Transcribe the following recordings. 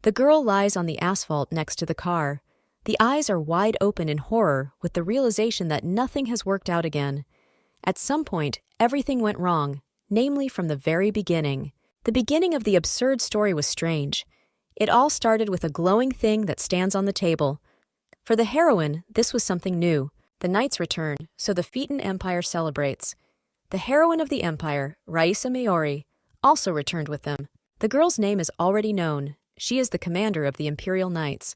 The girl lies on the asphalt next to the car. The eyes are wide open in horror with the realization that nothing has worked out again. At some point, everything went wrong, namely from the very beginning. The beginning of the absurd story was strange. It all started with a glowing thing that stands on the table. For the heroine, this was something new. The knights return, so the Phaeton Empire celebrates. The heroine of the empire, Raisa Maori, also returned with them. The girl's name is already known. She is the commander of the Imperial Knights.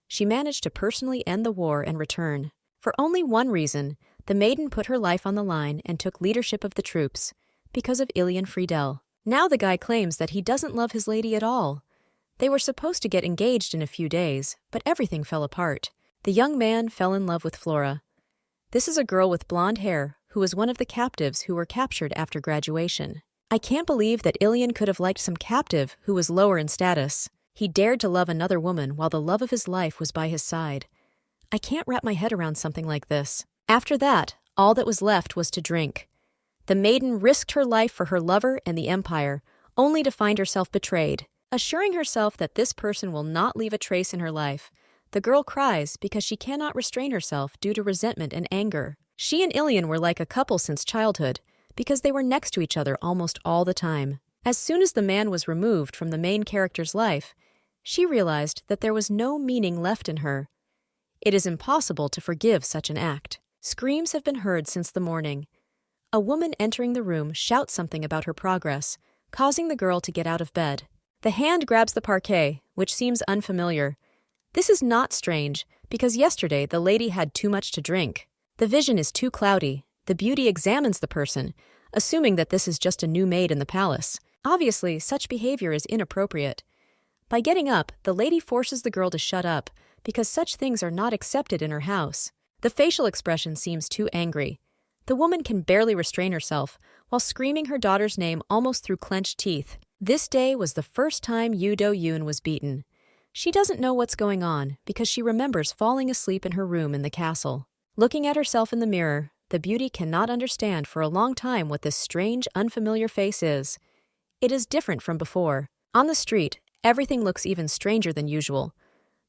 She managed to personally end the war and return. For only one reason, the maiden put her life on the line and took leadership of the troops, because of Ilian Friedel. Now the guy claims that he doesn't love his lady at all. They were supposed to get engaged in a few days, but everything fell apart. The young man fell in love with Flora. This is a girl with blonde hair who was one of the captives who were captured after graduation. I can't believe that Ilian could have liked some captive who was lower in status. He dared to love another woman while the love of his life was by his side. I can't wrap my head around something like this. After that, all that was left was to drink. The maiden risked her life for her lover and the empire, only to find herself betrayed. Assuring herself that this person will not leave a trace in her life, the girl cries because she cannot restrain herself due to resentment and anger. She and Ilian were like a couple since childhood, because they were next to each other almost all the time. As soon as the man was removed from the main character's life, she realized that there was no meaning left in her. It is impossible to forgive such an act. Screams have been heard since the morning. A woman entering the room shouts something about her progress, causing the girl to get out of bed. The hand grabs the parquet, which seems unfamiliar. This is not strange, because yesterday the lady had too much to drink. The vision is too cloudy. The beauty examines the person, assuming that this is just a new maid in the palace. Obviously, such behavior is inappropriate. By getting up, the lady forces the girl to shut up, because such things are not accepted in her house. The facial expression seems too angry. The woman can barely restrain herself, while screaming her daughter's name almost through clenched teeth. This day was the first time Yu Do-yoon was beaten. She doesn't know what's going on, because she remembers falling asleep in her room in the castle. Looking at herself in the mirror, the beauty cannot understand for a long time what this strange, unfamiliar face is. It is different from before. On the street, everything looks even stranger than usual.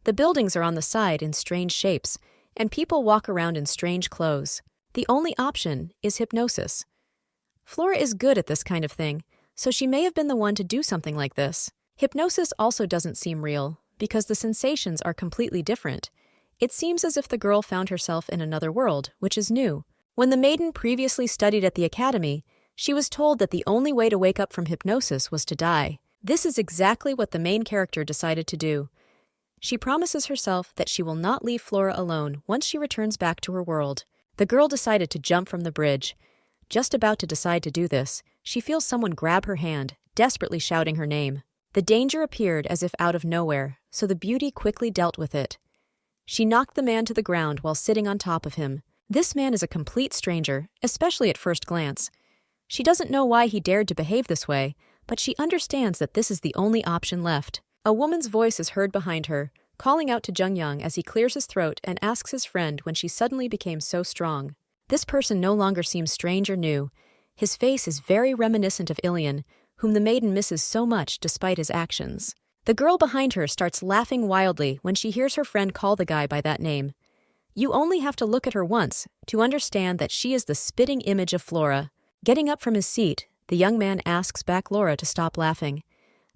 The buildings are on the side in strange shapes, and people walk around in strange clothes. The only option is hypnosis. Flora is good at this kind of thing, so she may have been the one to do something like this. Hypnosis also doesn't seem real, because the sensations are completely different. It seems as if the girl found herself in another world, which is new. When the maiden previously studied at the academy, she was told that the only way to wake up from hypnosis was to die. This is exactly what the main character decided to do. She promises herself that she will not leave Flora alone once she returns back to her world. The girl decided to jump from the bridge. Just about to decide to do this, she feels someone grab her hand, desperately shouting her name. The danger appeared as if out of nowhere, so the beauty quickly dealt with it. She knocked the man to the ground while sitting on top of him. This man is a complete stranger, especially at first glance. She doesn't know why he dared to behave this way, but she understands that this is the only option left. A woman's voice is heard behind her, calling out to Jung-young as he clears his throat and asks his friend when she suddenly became so strong. This person no longer seems strange or new. His face is very reminiscent of Ilian, whom the maiden misses so much despite his actions. The girl behind her starts laughing wildly when she hears her friend call the guy by that name. You only have to look at her once to understand that she is the spitting image of Flora. Getting up from his seat, the young man asks back Laura to stop laughing.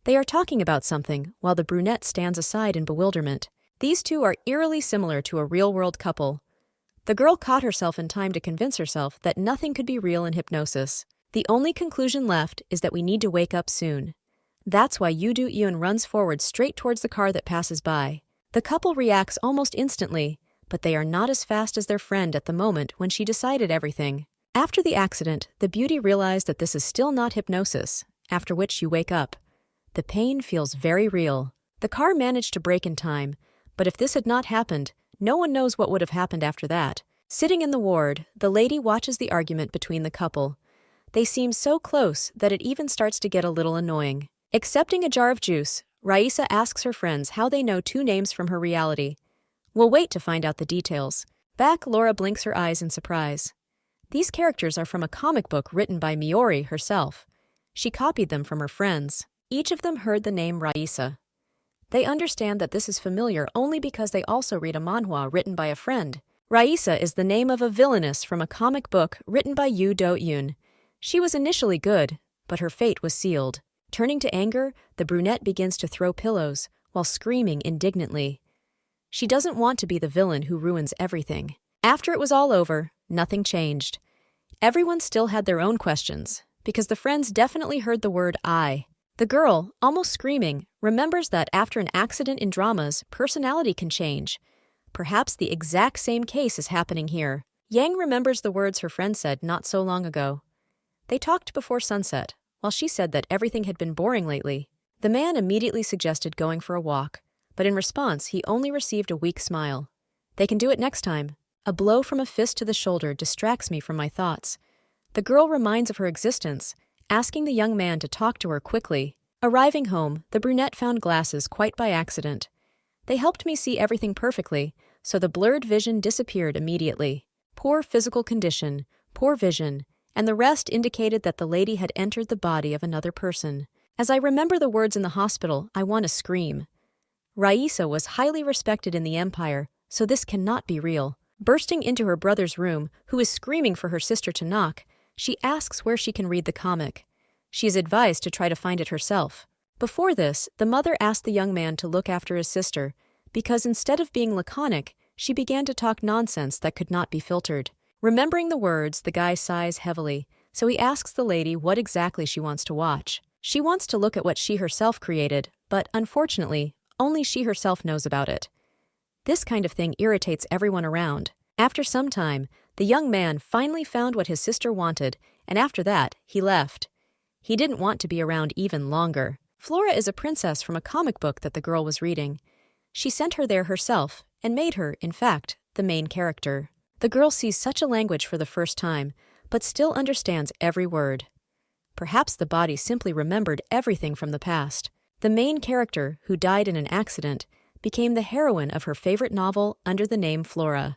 They are talking about something, while the brunette stands aside in bewilderment. These two are eerily similar to a real-world couple. The girl caught herself in time to convince herself that nothing could be real in hypnosis. The only conclusion left is that we need to wake up soon. That's why Yu Do-yoon runs forward straight towards the car that passes by. The couple reacts almost instantly, but they are not as fast as their friend at the moment when she decided everything. After the accident, the beauty realized that this is still not hypnosis, after which you wake up. The pain feels very real. The car managed to brake in time, but if this had not happened, no one knows what would have happened after that. Sitting in the ward, the lady watches the argument between the couple. They seem so close that it even starts to get a little annoying. Accepting a jar of juice, Raisa asks her friends how they know two names from her reality. We'll wait to find out the details. Back, Laura blinks her eyes in surprise. These characters are from a comic book written by Miori herself. She copied them from her friends. Each of them heard the name Raisa. They understand that this is familiar only because they also read a manhwa written by a friend. Raisa is the name of a villainess from a comic book written by Yoo Do-yoon. She was initially good, but her fate was sealed. Turning to anger, the brunette begins to throw pillows, while screaming indignantly. She doesn't want to be the villain who ruins everything. After it was all over, nothing changed. Everyone still had their own questions, because the friends definitely heard the word I. The girl, almost screaming, remembers that after an accident in dramas, personality can change. Perhaps the exact same case is happening here. Yang remembers the words her friend said not so long ago. They talked before sunset, while she said that everything had been boring lately. The man immediately suggested going for a walk, but in response he only received a weak smile. They can do it next time. A blow from a fist to the shoulder distracts me from my thoughts. The girl reminds of her existence, asking the young man to talk to her quickly. Arriving home, the brunette found glasses quite by accident. They helped me see everything perfectly, so the blurred vision disappeared immediately. Poor physical condition, poor vision, and the rest indicated that the lady had entered the body of another person. As I remember the words in the hospital, I want to scream. Raisa was highly respected in the empire, so this cannot be real. Bursting into her brother's room, who is screaming for her sister to knock, she asks where she can read the comic. She is advised to try to find it herself. Before this, the mother asked the young man to look after his sister, because instead of being laconic, she began to talk nonsense that could not be filtered. Remembering the words, the guy sighs heavily, so he asks the lady what exactly she wants to watch. She wants to look at what she herself created, but unfortunately, only she herself knows about it. This kind of thing irritates everyone around. After some time, the young man finally found what his sister wanted, and after that, he left. He didn't want to be around even longer. Flora is a princess from a comic book that the girl was reading. She sent her there herself, and made her, in fact, the main character. The girl sees such a language for the first time, but still understands every word. Perhaps the body simply remembered everything from the past. The main character, who died in an accident, became the heroine of her favorite novel under the name Flora.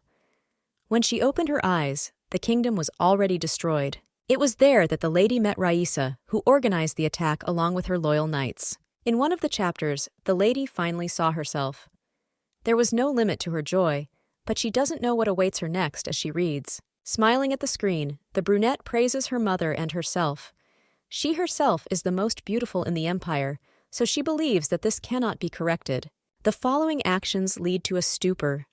When she opened her eyes, the kingdom was already destroyed. It was there that the lady met Raisa, who organized the attack along with her loyal knights. In one of the chapters, the lady finally saw herself. There was no limit to her joy, but she doesn't know what awaits her next as she reads. Smiling at the screen, the brunette praises her mother and herself. She herself is the most beautiful in the empire, so she believes that this cannot be corrected. The following actions lead to a stupor.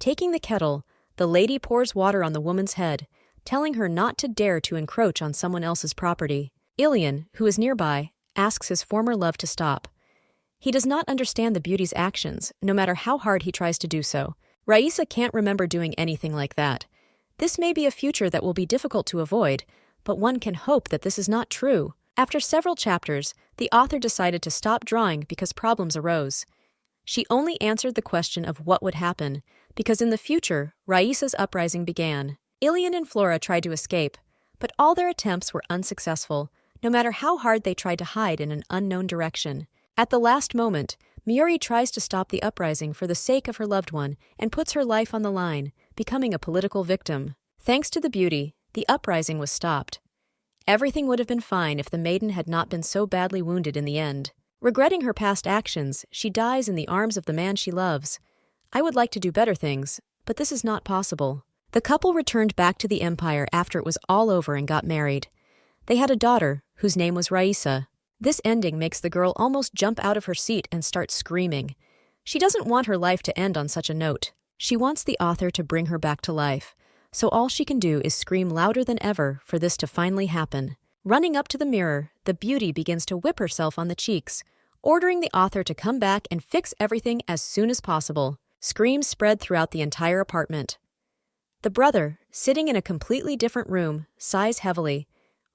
Taking the kettle, the lady pours water on the woman's head, telling her not to dare to encroach on someone else's property. Ilian, who is nearby, asks his former love to stop. He does not understand the beauty's actions, no matter how hard he tries to do so. Raisa can't remember doing anything like that. This may be a future that will be difficult to avoid, but one can hope that this is not true. After several chapters, the author decided to stop drawing because problems arose. She only answered the question of what would happen, because in the future, Raisa's uprising began. Ilian and Flora tried to escape, but all their attempts were unsuccessful, no matter how hard they tried to hide in an unknown direction. At the last moment, Miuri tries to stop the uprising for the sake of her loved one and puts her life on the line, becoming a political victim. Thanks to the beauty, the uprising was stopped. Everything would have been fine if the maiden had not been so badly wounded in the end. Regretting her past actions, she dies in the arms of the man she loves. I would like to do better things, but this is not possible. The couple returned back to the empire after it was all over and got married. They had a daughter, whose name was Raisa. This ending makes the girl almost jump out of her seat and start screaming. She doesn't want her life to end on such a note. She wants the author to bring her back to life, so all she can do is scream louder than ever for this to finally happen. Running up to the mirror, the beauty begins to whip herself on the cheeks, ordering the author to come back and fix everything as soon as possible. Screams spread throughout the entire apartment. The brother, sitting in a completely different room, sighs heavily,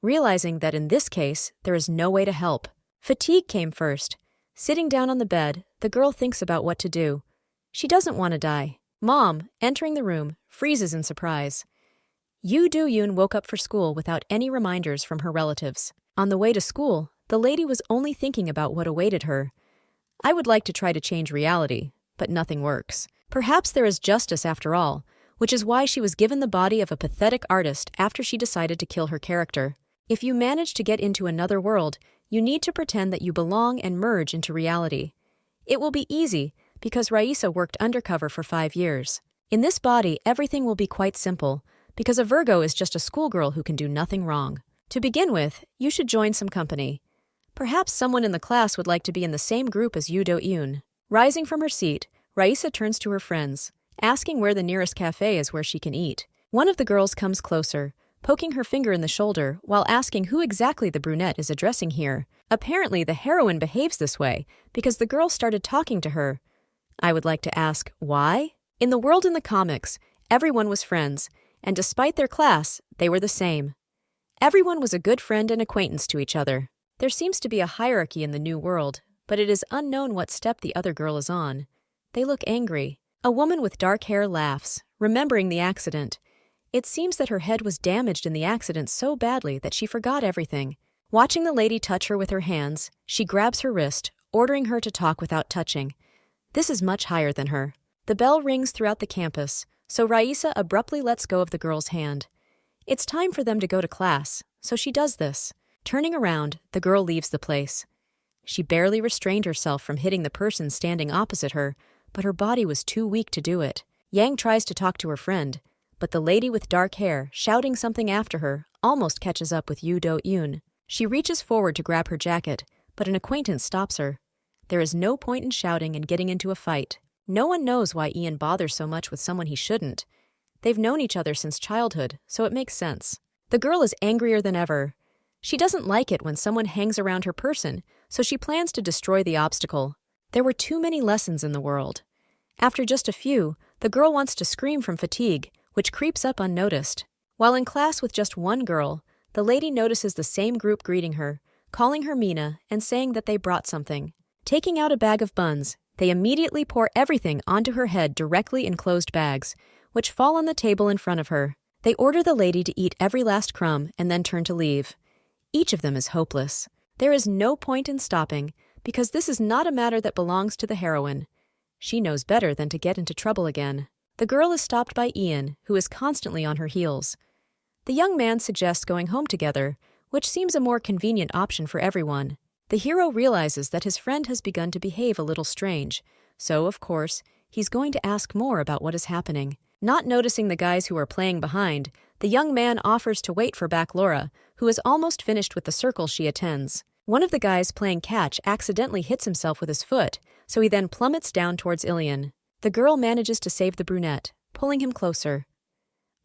realizing that in this case, there is no way to help. Fatigue came first. Sitting down on the bed, the girl thinks about what to do. She doesn't want to die. Mom, entering the room, freezes in surprise. Yoo Do-yoon woke up for school without any reminders from her relatives. On the way to school, the lady was only thinking about what awaited her. I would like to try to change reality, but nothing works. Perhaps there is justice after all, which is why she was given the body of a pathetic artist after she decided to kill her character. If you manage to get into another world, you need to pretend that you belong and merge into reality. It will be easy, because Raisa worked undercover for 5 years. In this body, everything will be quite simple, because a Virgo is just a schoolgirl who can do nothing wrong. To begin with, you should join some company. Perhaps someone in the class would like to be in the same group as Yoo Do-yoon. Rising from her seat, Raisa turns to her friends, asking where the nearest cafe is where she can eat. One of the girls comes closer, poking her finger in the shoulder while asking who exactly the brunette is addressing here. Apparently, the heroine behaves this way because the girl started talking to her. I would like to ask, why? In the world in the comics, everyone was friends, and despite their class, they were the same. Everyone was a good friend and acquaintance to each other. There seems to be a hierarchy in the new world, but it is unknown what step the other girl is on. They look angry. A woman with dark hair laughs, remembering the accident. It seems that her head was damaged in the accident so badly that she forgot everything. Watching the lady touch her with her hands, she grabs her wrist, ordering her to talk without touching. This is much higher than her. The bell rings throughout the campus, so Raisa abruptly lets go of the girl's hand. It's time for them to go to class, so she does this. Turning around, the girl leaves the place. She barely restrained herself from hitting the person standing opposite her, but her body was too weak to do it. Yang tries to talk to her friend, but the lady with dark hair, shouting something after her, almost catches up with Yoo Do-yoon. She reaches forward to grab her jacket, but an acquaintance stops her. There is no point in shouting and getting into a fight. No one knows why Ian bothers so much with someone he shouldn't. They've known each other since childhood, so it makes sense. The girl is angrier than ever. She doesn't like it when someone hangs around her person, so she plans to destroy the obstacle. There were too many lessons in the world. After just a few, the girl wants to scream from fatigue, which creeps up unnoticed. While in class with just one girl, the lady notices the same group greeting her, calling her Mina and saying that they brought something. Taking out a bag of buns, they immediately pour everything onto her head directly in closed bags, which fall on the table in front of her. They order the lady to eat every last crumb and then turn to leave. Each of them is hopeless. There is no point in stopping, because this is not a matter that belongs to the heroine. She knows better than to get into trouble again. The girl is stopped by Ian, who is constantly on her heels. The young man suggests going home together, which seems a more convenient option for everyone. The hero realizes that his friend has begun to behave a little strange, so, of course, he's going to ask more about what is happening. Not noticing the guys who are playing behind, the young man offers to wait for Laura, who is almost finished with the circle she attends. One of the guys playing catch accidentally hits himself with his foot, so he then plummets down towards Ilian. The girl manages to save the brunette, pulling him closer.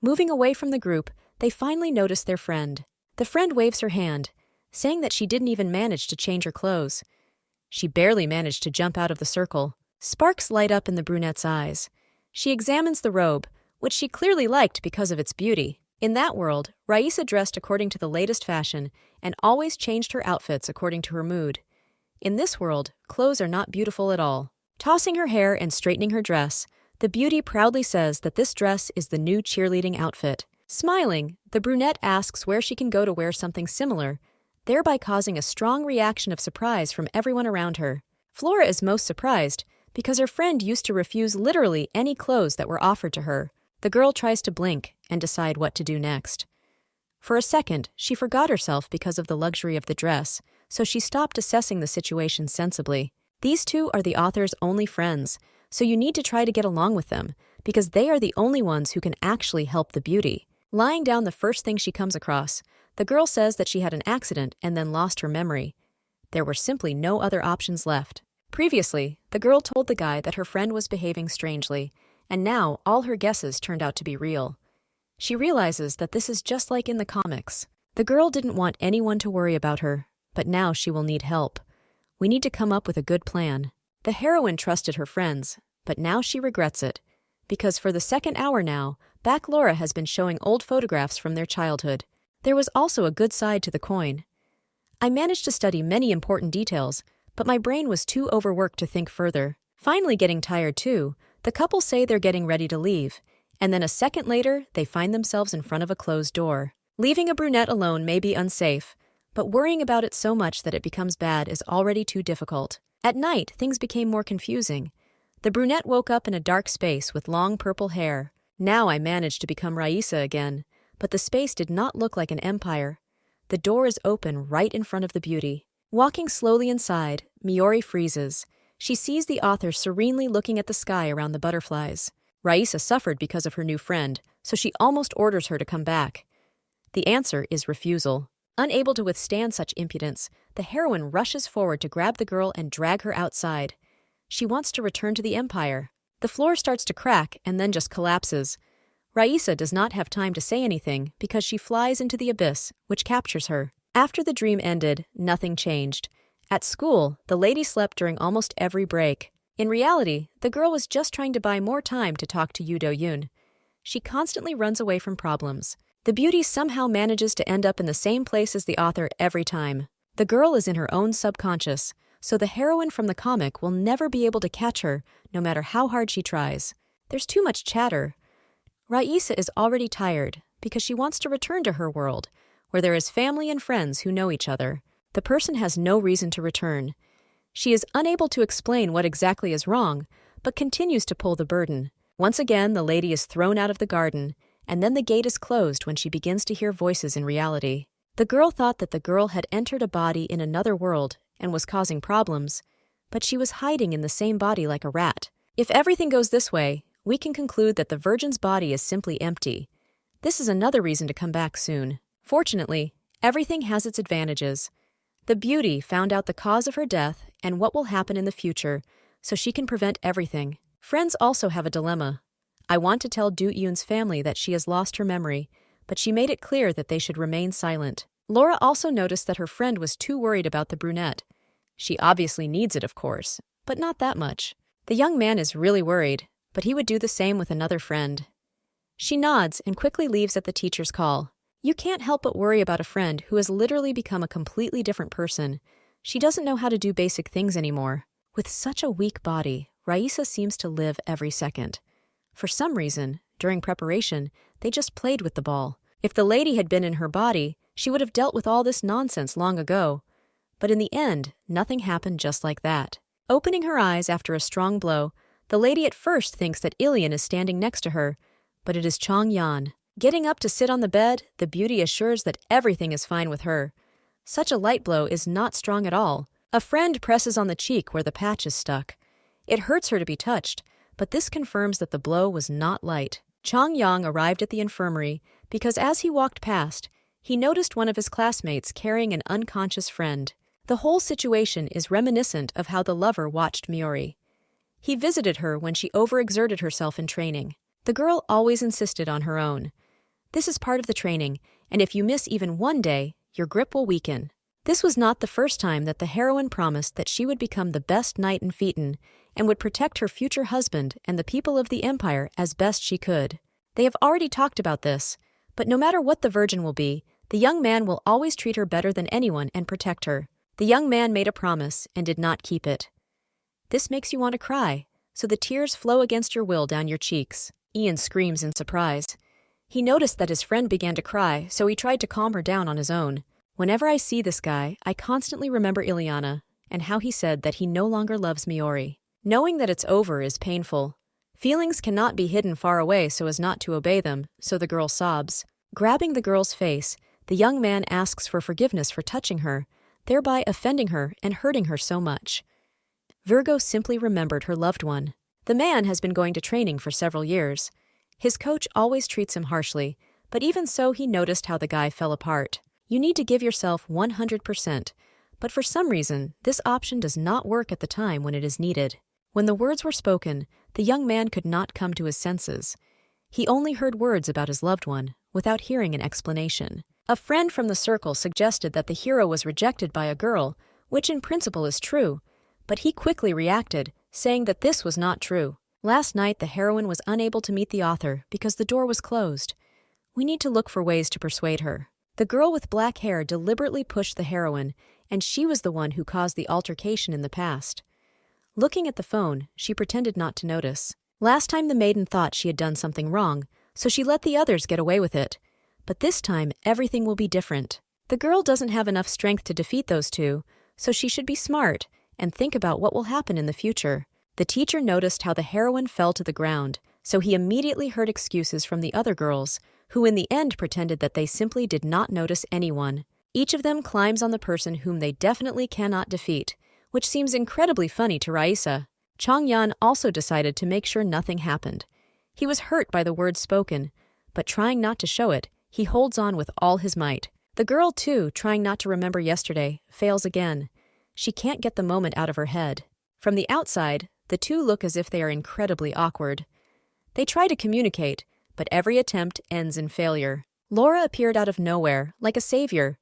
Moving away from the group, they finally notice their friend. The friend waves her hand, saying that she didn't even manage to change her clothes. She barely managed to jump out of the circle. Sparks light up in the brunette's eyes. She examines the robe, which she clearly liked because of its beauty. In that world, Raisa dressed according to the latest fashion and always changed her outfits according to her mood. In this world, clothes are not beautiful at all. Tossing her hair and straightening her dress, the beauty proudly says that this dress is the new cheerleading outfit. Smiling, the brunette asks where she can go to wear something similar, thereby causing a strong reaction of surprise from everyone around her. Flora is most surprised because her friend used to refuse literally any clothes that were offered to her. The girl tries to blink and decide what to do next. For a second, she forgot herself because of the luxury of the dress, so she stopped assessing the situation sensibly. These two are the author's only friends, so you need to try to get along with them, because they are the only ones who can actually help the beauty. Lying down the first thing she comes across, the girl says that she had an accident and then lost her memory. There were simply no other options left. Previously, the girl told the guy that her friend was behaving strangely, and now all her guesses turned out to be real. She realizes that this is just like in the comics. The girl didn't want anyone to worry about her, but now she will need help. We need to come up with a good plan. The heroine trusted her friends, but now she regrets it, because for the second hour now, Laura has been showing old photographs from their childhood. There was also a good side to the coin. I managed to study many important details, but my brain was too overworked to think further. Finally getting tired too, the couple say they're getting ready to leave, and then a second later, they find themselves in front of a closed door. Leaving a brunette alone may be unsafe, but worrying about it so much that it becomes bad is already too difficult. At night, things became more confusing. The brunette woke up in a dark space with long purple hair. Now I managed to become Raisa again, but the space did not look like an empire. The door is open right in front of the beauty. Walking slowly inside, Miori freezes. She sees the author serenely looking at the sky around the butterflies. Raisa suffered because of her new friend, so she almost orders her to come back. The answer is refusal. Unable to withstand such impudence, the heroine rushes forward to grab the girl and drag her outside. She wants to return to the Empire. The floor starts to crack and then just collapses. Raisa does not have time to say anything because she flies into the abyss, which captures her. After the dream ended, nothing changed. At school, the lady slept during almost every break. In reality, the girl was just trying to buy more time to talk to Yoo Do-yoon. She constantly runs away from problems. The beauty somehow manages to end up in the same place as the author every time. The girl is in her own subconscious, so the heroine from the comic will never be able to catch her, no matter how hard she tries. There's too much chatter. Raisa is already tired because she wants to return to her world, where there is family and friends who know each other. The person has no reason to return. She is unable to explain what exactly is wrong, but continues to pull the burden. Once again, the lady is thrown out of the garden, and then the gate is closed when she begins to hear voices in reality. The girl thought that the girl had entered a body in another world and was causing problems, but she was hiding in the same body like a rat. If everything goes this way, we can conclude that the virgin's body is simply empty. This is another reason to come back soon. Fortunately, everything has its advantages. The beauty found out the cause of her death and what will happen in the future, so she can prevent everything. Friends also have a dilemma. I want to tell Do-yoon's family that she has lost her memory, but she made it clear that they should remain silent. Laura also noticed that her friend was too worried about the brunette. She obviously needs it, of course, but not that much. The young man is really worried, but he would do the same with another friend. She nods and quickly leaves at the teacher's call. You can't help but worry about a friend who has literally become a completely different person. She doesn't know how to do basic things anymore. With such a weak body, Raisa seems to live every second. For some reason, during preparation, they just played with the ball. If the lady had been in her body, she would have dealt with all this nonsense long ago. But in the end, nothing happened just like that. Opening her eyes after a strong blow, the lady at first thinks that Ilian is standing next to her, but it is Chong Yan. Getting up to sit on the bed, the beauty assures that everything is fine with her. Such a light blow is not strong at all. A friend presses on the cheek where the patch is stuck. It hurts her to be touched, but this confirms that the blow was not light. Chong Yang arrived at the infirmary because as he walked past, he noticed one of his classmates carrying an unconscious friend. The whole situation is reminiscent of how the lover watched Miori. He visited her when she overexerted herself in training. The girl always insisted on her own. This is part of the training, and if you miss even one day, your grip will weaken. This was not the first time that the heroine promised that she would become the best knight in Phaeton and would protect her future husband and the people of the Empire as best she could. They have already talked about this, but no matter what the virgin will be, the young man will always treat her better than anyone and protect her. The young man made a promise and did not keep it. This makes you want to cry, so the tears flow against your will down your cheeks. Ian screams in surprise. He noticed that his friend began to cry, so he tried to calm her down on his own. Whenever I see this guy, I constantly remember Ileana and how he said that he no longer loves Miori. Knowing that it's over is painful. Feelings cannot be hidden far away so as not to obey them, so the girl sobs. Grabbing the girl's face, the young man asks for forgiveness for touching her, thereby offending her and hurting her so much. Virgo simply remembered her loved one. The man has been going to training for several years. His coach always treats him harshly, but even so he noticed how the guy fell apart. You need to give yourself 100%, but for some reason, this option does not work at the time when it is needed. When the words were spoken, the young man could not come to his senses. He only heard words about his loved one, without hearing an explanation. A friend from the circle suggested that the hero was rejected by a girl, which in principle is true, but he quickly reacted, saying that this was not true. Last night, the heroine was unable to meet the author because the door was closed. We need to look for ways to persuade her. The girl with black hair deliberately pushed the heroine, and she was the one who caused the altercation in the past. Looking at the phone, she pretended not to notice. Last time the maiden thought she had done something wrong, so she let the others get away with it. But this time, everything will be different. The girl doesn't have enough strength to defeat those two, so she should be smart and think about what will happen in the future. The teacher noticed how the heroine fell to the ground, so he immediately heard excuses from the other girls, who in the end pretended that they simply did not notice anyone. Each of them climbs on the person whom they definitely cannot defeat, which seems incredibly funny to Raisa. Changyan also decided to make sure nothing happened. He was hurt by the words spoken, but trying not to show it, he holds on with all his might. The girl, too, trying not to remember yesterday, fails again. She can't get the moment out of her head. From the outside, the two look as if they are incredibly awkward. They try to communicate, but every attempt ends in failure. Laura appeared out of nowhere, like a savior.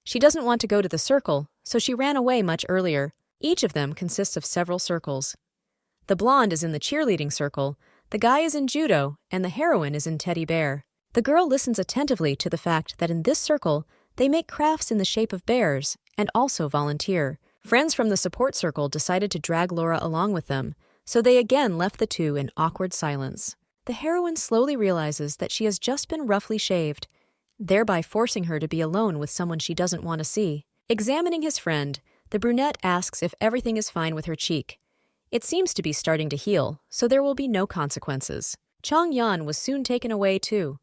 She doesn't want to go to the circle, so she ran away much earlier. Each of them consists of several circles. The blonde is in the cheerleading circle, the guy is in judo, and the heroine is in teddy bear. The girl listens attentively to the fact that in this circle, they make crafts in the shape of bears and also volunteer. Friends from the support circle decided to drag Laura along with them, so they again left the two in awkward silence. The heroine slowly realizes that she has just been roughly shaved, thereby forcing her to be alone with someone she doesn't want to see. Examining his friend, the brunette asks if everything is fine with her cheek. It seems to be starting to heal, so there will be no consequences. Changyan was soon taken away too.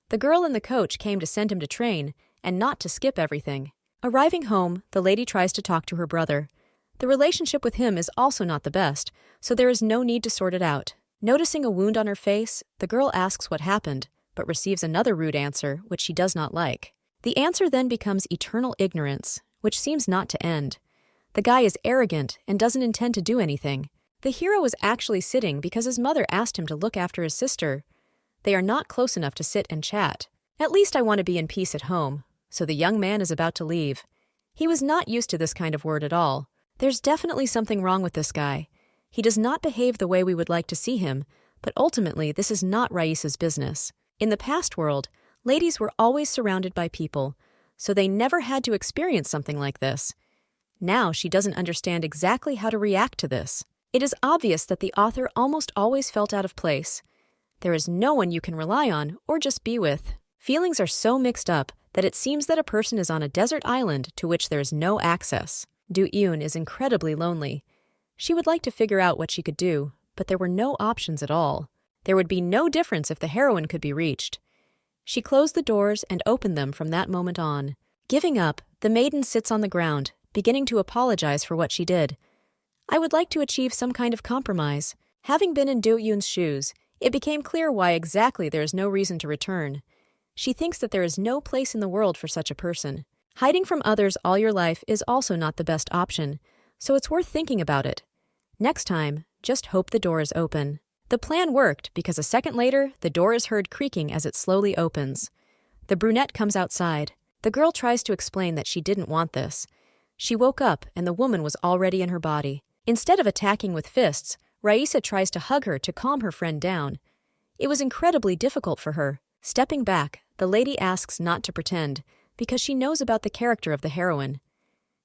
The girl and the coach came to send him to train, and not to skip everything. Arriving home, the lady tries to talk to her brother. The relationship with him is also not the best, so there is no need to sort it out. Noticing a wound on her face, the girl asks what happened, but receives another rude answer, which she does not like. The answer then becomes eternal ignorance, which seems not to end. The guy is arrogant and doesn't intend to do anything. The hero is actually sitting because his mother asked him to look after his sister. They are not close enough to sit and chat. At least I want to be in peace at home. So the young man is about to leave. He was not used to this kind of word at all. There's definitely something wrong with this guy. He does not behave the way we would like to see him, but ultimately this is not Raisa's business. In the past world, ladies were always surrounded by people, so they never had to experience something like this. Now she doesn't understand exactly how to react to this. It is obvious that the author almost always felt out of place. There is no one you can rely on or just be with. Feelings are so mixed up that it seems that a person is on a desert island to which there is no access. Do-eun is incredibly lonely. She would like to figure out what she could do, but there were no options at all. There would be no difference if the heroine could be reached. She closed the doors and opened them from that moment on. Giving up, the maiden sits on the ground, beginning to apologize for what she did. I would like to achieve some kind of compromise. Having been in Do-eun's shoes, it became clear why exactly there is no reason to return. She thinks that there is no place in the world for such a person. Hiding from others all your life is also not the best option, so it's worth thinking about it. Next time, just hope the door is open. The plan worked because a second later, the door is heard creaking as it slowly opens. The brunette comes outside. The girl tries to explain that she didn't want this. She woke up and the woman was already in her body. Instead of attacking with fists, Raisa tries to hug her to calm her friend down. It was incredibly difficult for her. Stepping back, the lady asks not to pretend, because she knows about the character of the heroine.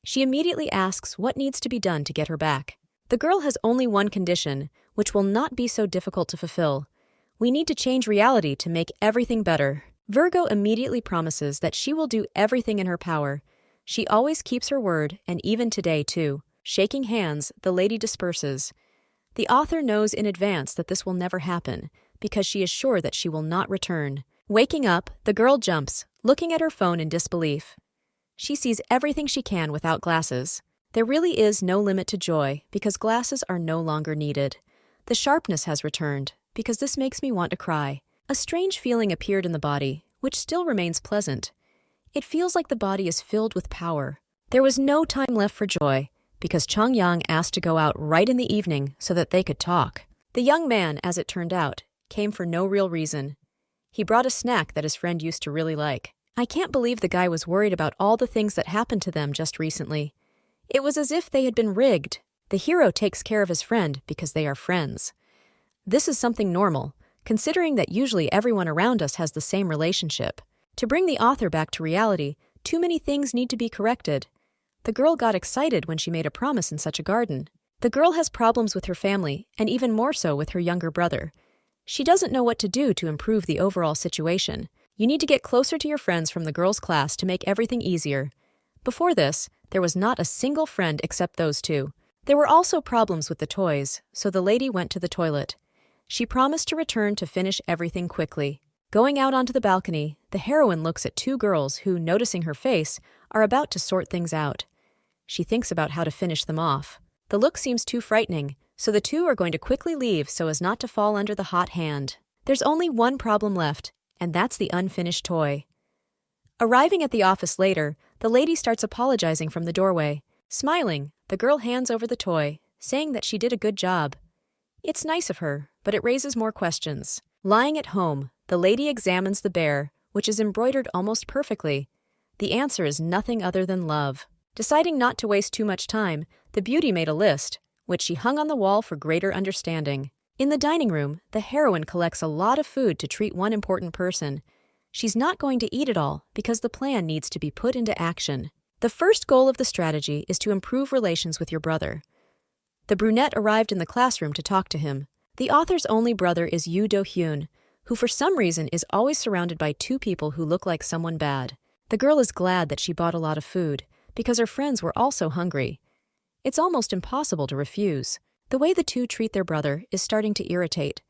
She immediately asks what needs to be done to get her back. The girl has only one condition, which will not be so difficult to fulfill. We need to change reality to make everything better. Virgo immediately promises that she will do everything in her power. She always keeps her word, and even today too. Shaking hands, the lady disperses. The author knows in advance that this will never happen, because she is sure that she will not return. Waking up, the girl jumps, looking at her phone in disbelief. She sees everything she can without glasses. There really is no limit to joy, because glasses are no longer needed. The sharpness has returned, because this makes me want to cry. A strange feeling appeared in the body, which still remains pleasant. It feels like the body is filled with power. There was no time left for joy, because Changyang asked to go out right in the evening so that they could talk. The young man, as it turned out, came for no real reason. He brought a snack that his friend used to really like. I can't believe the guy was worried about all the things that happened to them just recently. It was as if they had been rigged. The hero takes care of his friend because they are friends. This is something normal, considering that usually everyone around us has the same relationship. To bring the author back to reality, too many things need to be corrected. The girl got excited when she made a promise in such a garden. The girl has problems with her family, and even more so with her younger brother. She doesn't know what to do to improve the overall situation. You need to get closer to your friends from the girls' class to make everything easier. Before this, there was not a single friend except those two. There were also problems with the toys, so the lady went to the toilet. She promised to return to finish everything quickly. Going out onto the balcony, the heroine looks at two girls who, noticing her face, are about to sort things out. She thinks about how to finish them off. The look seems too frightening, so the two are going to quickly leave so as not to fall under the hot hand. There's only one problem left, and that's the unfinished toy. Arriving at the office later, the lady starts apologizing from the doorway. Smiling, the girl hands over the toy, saying that she did a good job. It's nice of her, but it raises more questions. Lying at home, the lady examines the bear, which is embroidered almost perfectly. The answer is nothing other than love. Deciding not to waste too much time, the beauty made a list, which she hung on the wall for greater understanding. In the dining room, the heroine collects a lot of food to treat one important person. She's not going to eat it all because the plan needs to be put into action. The first goal of the strategy is to improve relations with your brother. The brunette arrived in the classroom to talk to him. The author's only brother is Yoo Do-hyun, who for some reason is always surrounded by two people who look like someone bad. The girl is glad that she bought a lot of food, because her friends were also hungry. It's almost impossible to refuse. The way the two treat their brother is starting to irritate.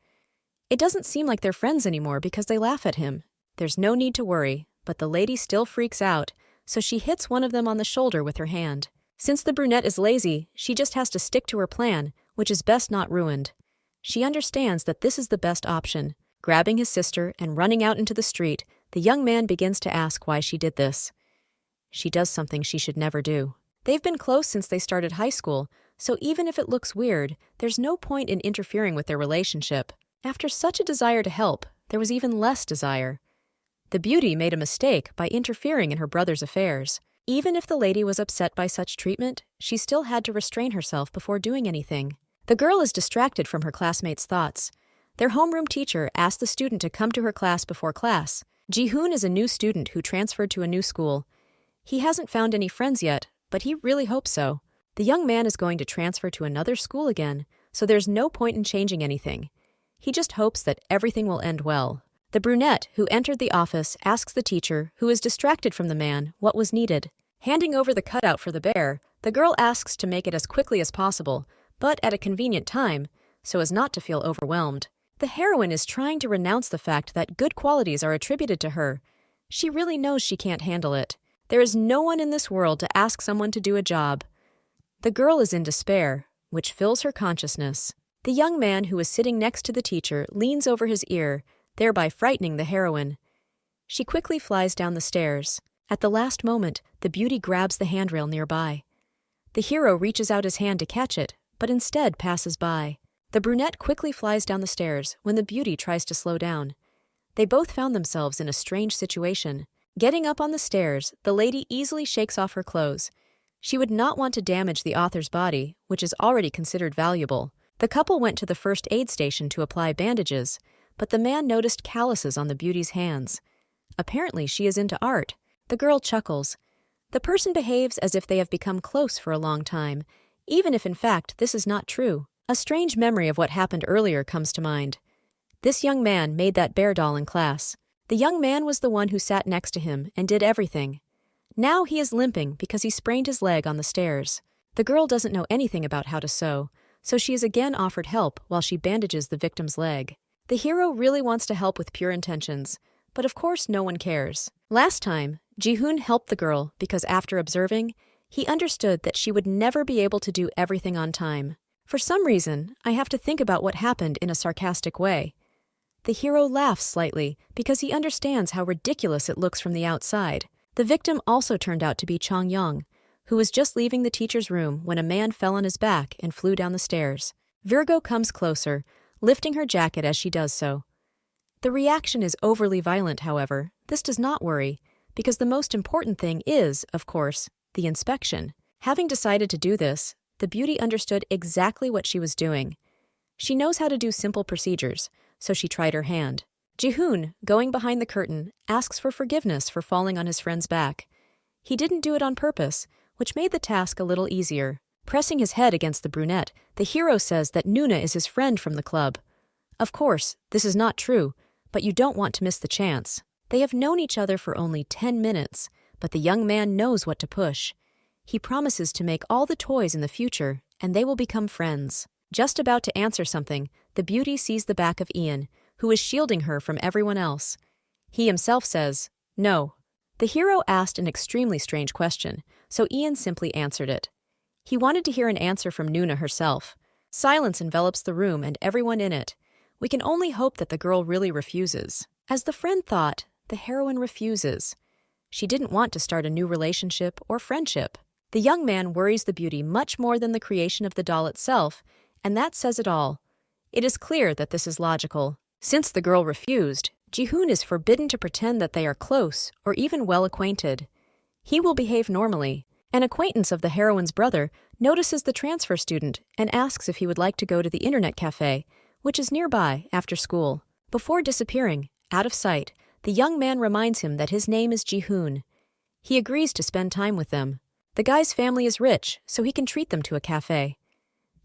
It doesn't seem like they're friends anymore because they laugh at him. There's no need to worry, but the lady still freaks out, so she hits one of them on the shoulder with her hand. Since the brunette is lazy, she just has to stick to her plan, which is best not ruined. She understands that this is the best option. Grabbing his sister and running out into the street, the young man begins to ask why she did this. She does something she should never do. They've been close since they started high school, so even if it looks weird, there's no point in interfering with their relationship. After such a desire to help, there was even less desire. The beauty made a mistake by interfering in her brother's affairs. Even if the lady was upset by such treatment, she still had to restrain herself before doing anything. The girl is distracted from her classmates' thoughts. Their homeroom teacher asked the student to come to her class before class. Ji-hoon is a new student who transferred to a new school. He hasn't found any friends yet, but he really hopes so. The young man is going to transfer to another school again, so there's no point in changing anything. He just hopes that everything will end well. The brunette, who entered the office, asks the teacher, who is distracted from the man, what was needed. Handing over the cutout for the bear, the girl asks to make it as quickly as possible, but at a convenient time, so as not to feel overwhelmed. The heroine is trying to renounce the fact that good qualities are attributed to her. She really knows she can't handle it. There is no one in this world to ask someone to do a job. The girl is in despair, which fills her consciousness. The young man who is sitting next to the teacher leans over his ear, thereby frightening the heroine. She quickly flies down the stairs. At the last moment, the beauty grabs the handrail nearby. The hero reaches out his hand to catch it, but instead passes by. The brunette quickly flies down the stairs when the beauty tries to slow down. They both found themselves in a strange situation. Getting up on the stairs, the lady easily shakes off her clothes. She would not want to damage the author's body, which is already considered valuable. The couple went to the first aid station to apply bandages, but the man noticed calluses on the beauty's hands. Apparently, she is into art. The girl chuckles. The person behaves as if they have become close for a long time, even if in fact this is not true. A strange memory of what happened earlier comes to mind. This young man made that bear doll in class. The young man was the one who sat next to him and did everything. Now he is limping because he sprained his leg on the stairs. The girl doesn't know anything about how to sew, so she is again offered help while she bandages the victim's leg. The hero really wants to help with pure intentions, but of course no one cares. Last time, Ji-hoon helped the girl because after observing, he understood that she would never be able to do everything on time. For some reason, I have to think about what happened in a sarcastic way. The hero laughs slightly because he understands how ridiculous it looks from the outside. The victim also turned out to be Chong-young, who was just leaving the teacher's room when a man fell on his back and flew down the stairs. Virgo comes closer, lifting her jacket as she does so. The reaction is overly violent, however. This does not worry, because the most important thing is, of course, the inspection. Having decided to do this, the beauty understood exactly what she was doing. She knows how to do simple procedures, so she tried her hand. Ji-hoon, going behind the curtain, asks for forgiveness for falling on his friend's back. He didn't do it on purpose, which made the task a little easier. Pressing his head against the brunette, the hero says that Nuna is his friend from the club. Of course, this is not true, but you don't want to miss the chance. They have known each other for only 10 minutes, but the young man knows what to push. He promises to make all the toys in the future, and they will become friends. Just about to answer something, the beauty sees the back of Ian, who is shielding her from everyone else. He himself says, "No." The hero asked an extremely strange question, so Ian simply answered it. He wanted to hear an answer from Nuna herself. Silence envelops the room and everyone in it. We can only hope that the girl really refuses. As the friend thought, the heroine refuses. She didn't want to start a new relationship or friendship. The young man worries the beauty much more than the creation of the doll itself, and that says it all. It is clear that this is logical. Since the girl refused, Ji-hoon is forbidden to pretend that they are close or even well acquainted. He will behave normally. An acquaintance of the heroine's brother notices the transfer student and asks if he would like to go to the internet cafe, which is nearby after school. Before disappearing, out of sight, the young man reminds him that his name is Ji-hoon. He agrees to spend time with them. The guy's family is rich, so he can treat them to a cafe.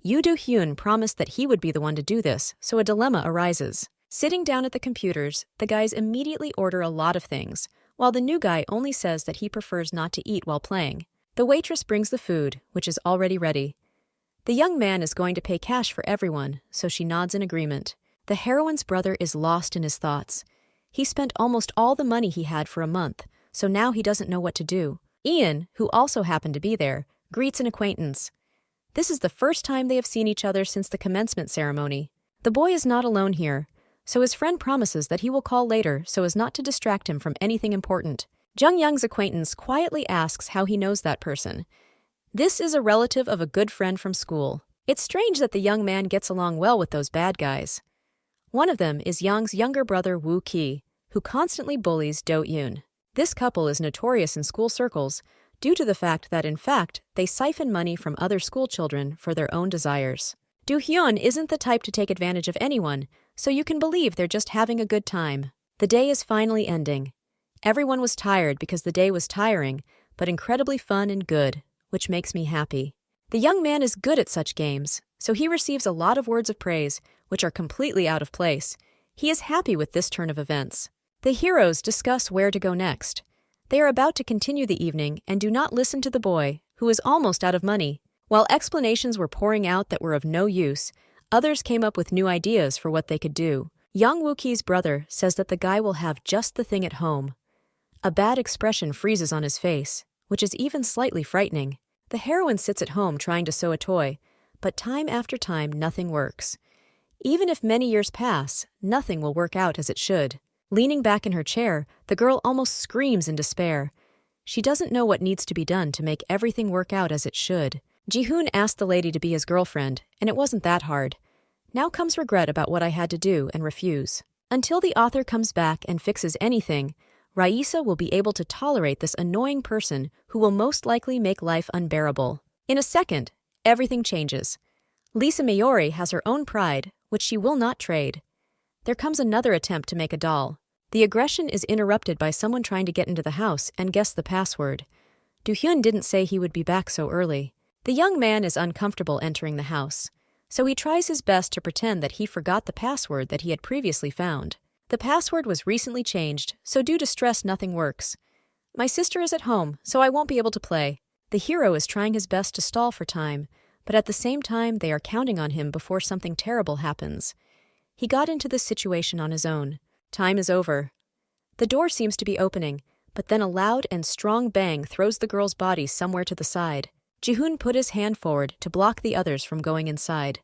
Yoo Do-hyun promised that he would be the one to do this, so a dilemma arises. Sitting down at the computers, the guys immediately order a lot of things, while the new guy only says that he prefers not to eat while playing. The waitress brings the food, which is already ready. The young man is going to pay cash for everyone, so she nods in agreement. The heroine's brother is lost in his thoughts. He spent almost all the money he had for a month, so now he doesn't know what to do. Ian, who also happened to be there, greets an acquaintance. This is the first time they have seen each other since the commencement ceremony. The boy is not alone here, so his friend promises that he will call later so as not to distract him from anything important. Jung Young's acquaintance quietly asks how he knows that person. This is a relative of a good friend from school. It's strange that the young man gets along well with those bad guys. One of them is Young's younger brother Woo Ki, who constantly bullies Do Yoon. This couple is notorious in school circles due to the fact that, in fact, they siphon money from other school children for their own desires. Do Hyun isn't the type to take advantage of anyone, so you can believe they're just having a good time. The day is finally ending. Everyone was tired because the day was tiring, but incredibly fun and good, which makes me happy. The young man is good at such games, so he receives a lot of words of praise, which are completely out of place. He is happy with this turn of events. The heroes discuss where to go next. They are about to continue the evening and do not listen to the boy, who is almost out of money. While explanations were pouring out that were of no use, others came up with new ideas for what they could do. Young Woo-ki's brother says that the guy will have just the thing at home. A bad expression freezes on his face, which is even slightly frightening. The heroine sits at home trying to sew a toy, but time after time nothing works. Even if many years pass, nothing will work out as it should. Leaning back in her chair, the girl almost screams in despair. She doesn't know what needs to be done to make everything work out as it should. Ji-hoon asked the lady to be his girlfriend, and it wasn't that hard. Now comes regret about what I had to do and refuse. Until the author comes back and fixes anything, Raisa will be able to tolerate this annoying person who will most likely make life unbearable. In a second, everything changes. Lisa Mayori has her own pride, which she will not trade. There comes another attempt to make a doll. The aggression is interrupted by someone trying to get into the house and guess the password. Do-hyun didn't say he would be back so early. The young man is uncomfortable entering the house, so he tries his best to pretend that he forgot the password that he had previously found. The password was recently changed, so due to stress nothing works. My sister is at home, so I won't be able to play. The hero is trying his best to stall for time, but at the same time they are counting on him before something terrible happens. He got into this situation on his own. Time is over. The door seems to be opening, but then a loud and strong bang throws the girl's body somewhere to the side. Ji-hoon put his hand forward to block the others from going inside.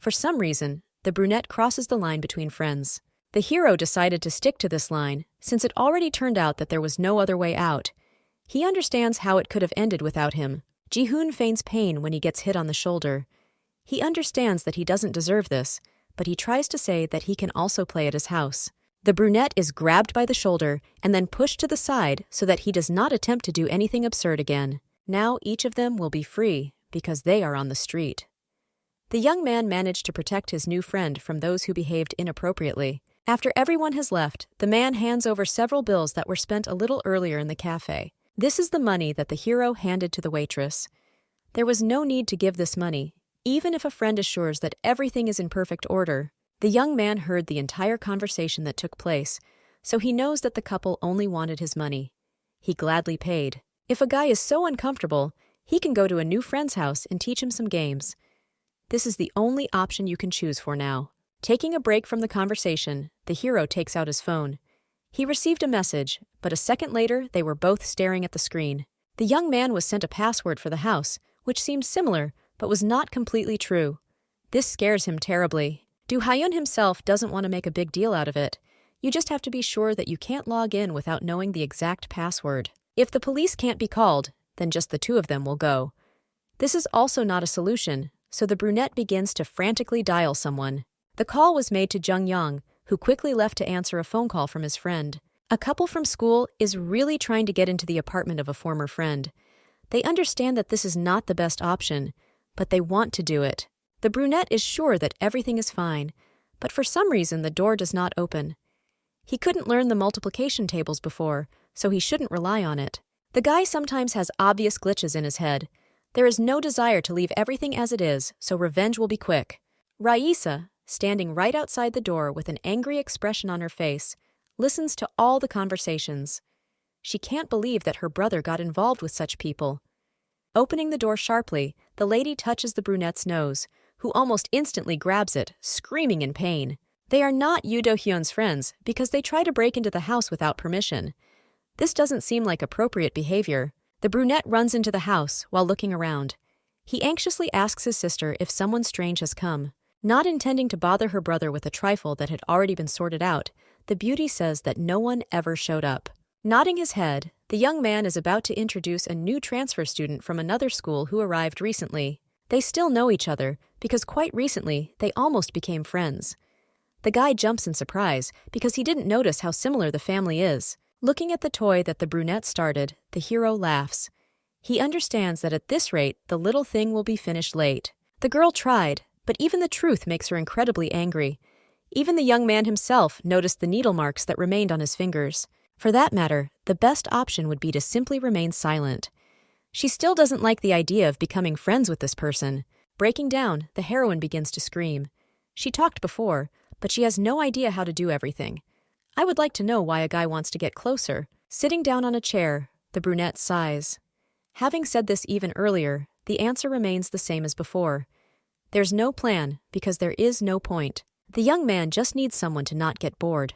For some reason, the brunette crosses the line between friends. The hero decided to stick to this line, since it already turned out that there was no other way out. He understands how it could have ended without him. Ji-hoon feigns pain when he gets hit on the shoulder. He understands that he doesn't deserve this, but he tries to say that he can also play at his house. The brunette is grabbed by the shoulder and then pushed to the side so that he does not attempt to do anything absurd again. Now each of them will be free because they are on the street. The young man managed to protect his new friend from those who behaved inappropriately. After everyone has left, the man hands over several bills that were spent a little earlier in the cafe. This is the money that the hero handed to the waitress. There was no need to give this money, even if a friend assures that everything is in perfect order. The young man heard the entire conversation that took place, so he knows that the couple only wanted his money. He gladly paid. If a guy is so uncomfortable, he can go to a new friend's house and teach him some games. This is the only option you can choose for now. Taking a break from the conversation, the hero takes out his phone. He received a message, but a second later they were both staring at the screen. The young man was sent a password for the house, which seemed similar but was not completely true. This scares him terribly. Do Hyun himself doesn't want to make a big deal out of it. You just have to be sure that you can't log in without knowing the exact password. If the police can't be called, then just the two of them will go. This is also not a solution, so the brunette begins to frantically dial someone. The call was made to Jung Young, who quickly left to answer a phone call from his friend. A couple from school is really trying to get into the apartment of a former friend. They understand that this is not the best option, but they want to do it. The brunette is sure that everything is fine, but for some reason the door does not open. He couldn't learn the multiplication tables before, so he shouldn't rely on it. The guy sometimes has obvious glitches in his head. There is no desire to leave everything as it is, so revenge will be quick. Raisa, standing right outside the door with an angry expression on her face, listens to all the conversations. She can't believe that her brother got involved with such people. Opening the door sharply, the lady touches the brunette's nose, who almost instantly grabs it, screaming in pain. They are not Yoo Do-hyun's friends because they try to break into the house without permission. This doesn't seem like appropriate behavior. The brunette runs into the house while looking around. He anxiously asks his sister if someone strange has come. Not intending to bother her brother with a trifle that had already been sorted out, the beauty says that no one ever showed up. Nodding his head, the young man is about to introduce a new transfer student from another school who arrived recently. They still know each other because quite recently they almost became friends. The guy jumps in surprise because he didn't notice how similar the family is. Looking at the toy that the brunette started, the hero laughs. He understands that at this rate, the little thing will be finished late. The girl tried, but even the truth makes her incredibly angry. Even the young man himself noticed the needle marks that remained on his fingers. For that matter, the best option would be to simply remain silent. She still doesn't like the idea of becoming friends with this person. Breaking down, the heroine begins to scream. She talked before, but she has no idea how to do everything. I would like to know why a guy wants to get closer. Sitting down on a chair, the brunette sighs. Having said this even earlier, the answer remains the same as before. There's no plan because there is no point. The young man just needs someone to not get bored.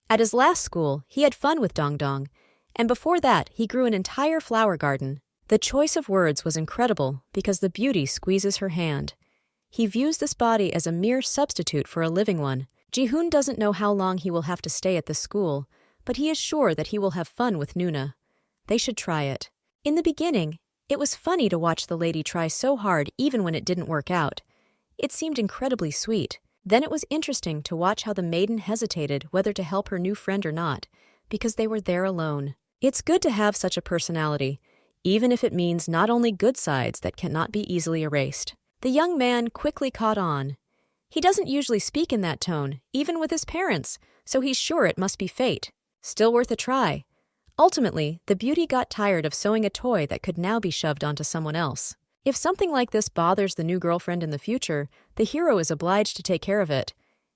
At his last school, he had fun with Dong Dong, and before that, he grew an entire flower garden. The choice of words was incredible because the beauty squeezes her hand. He views this body as a mere substitute for a living one. Ji-hoon doesn't know how long he will have to stay at this school, but he is sure that he will have fun with Nuna. They should try it. In the beginning, it was funny to watch the lady try so hard even when it didn't work out. It seemed incredibly sweet. Then it was interesting to watch how the maiden hesitated whether to help her new friend or not, because they were there alone. It's good to have such a personality, even if it means not only good sides that cannot be easily erased. The young man quickly caught on. He doesn't usually speak in that tone, even with his parents, so he's sure it must be fate. Still worth a try. Ultimately, the beauty got tired of sewing a toy that could now be shoved onto someone else. If something like this bothers the new girlfriend in the future, the hero is obliged to take care of it.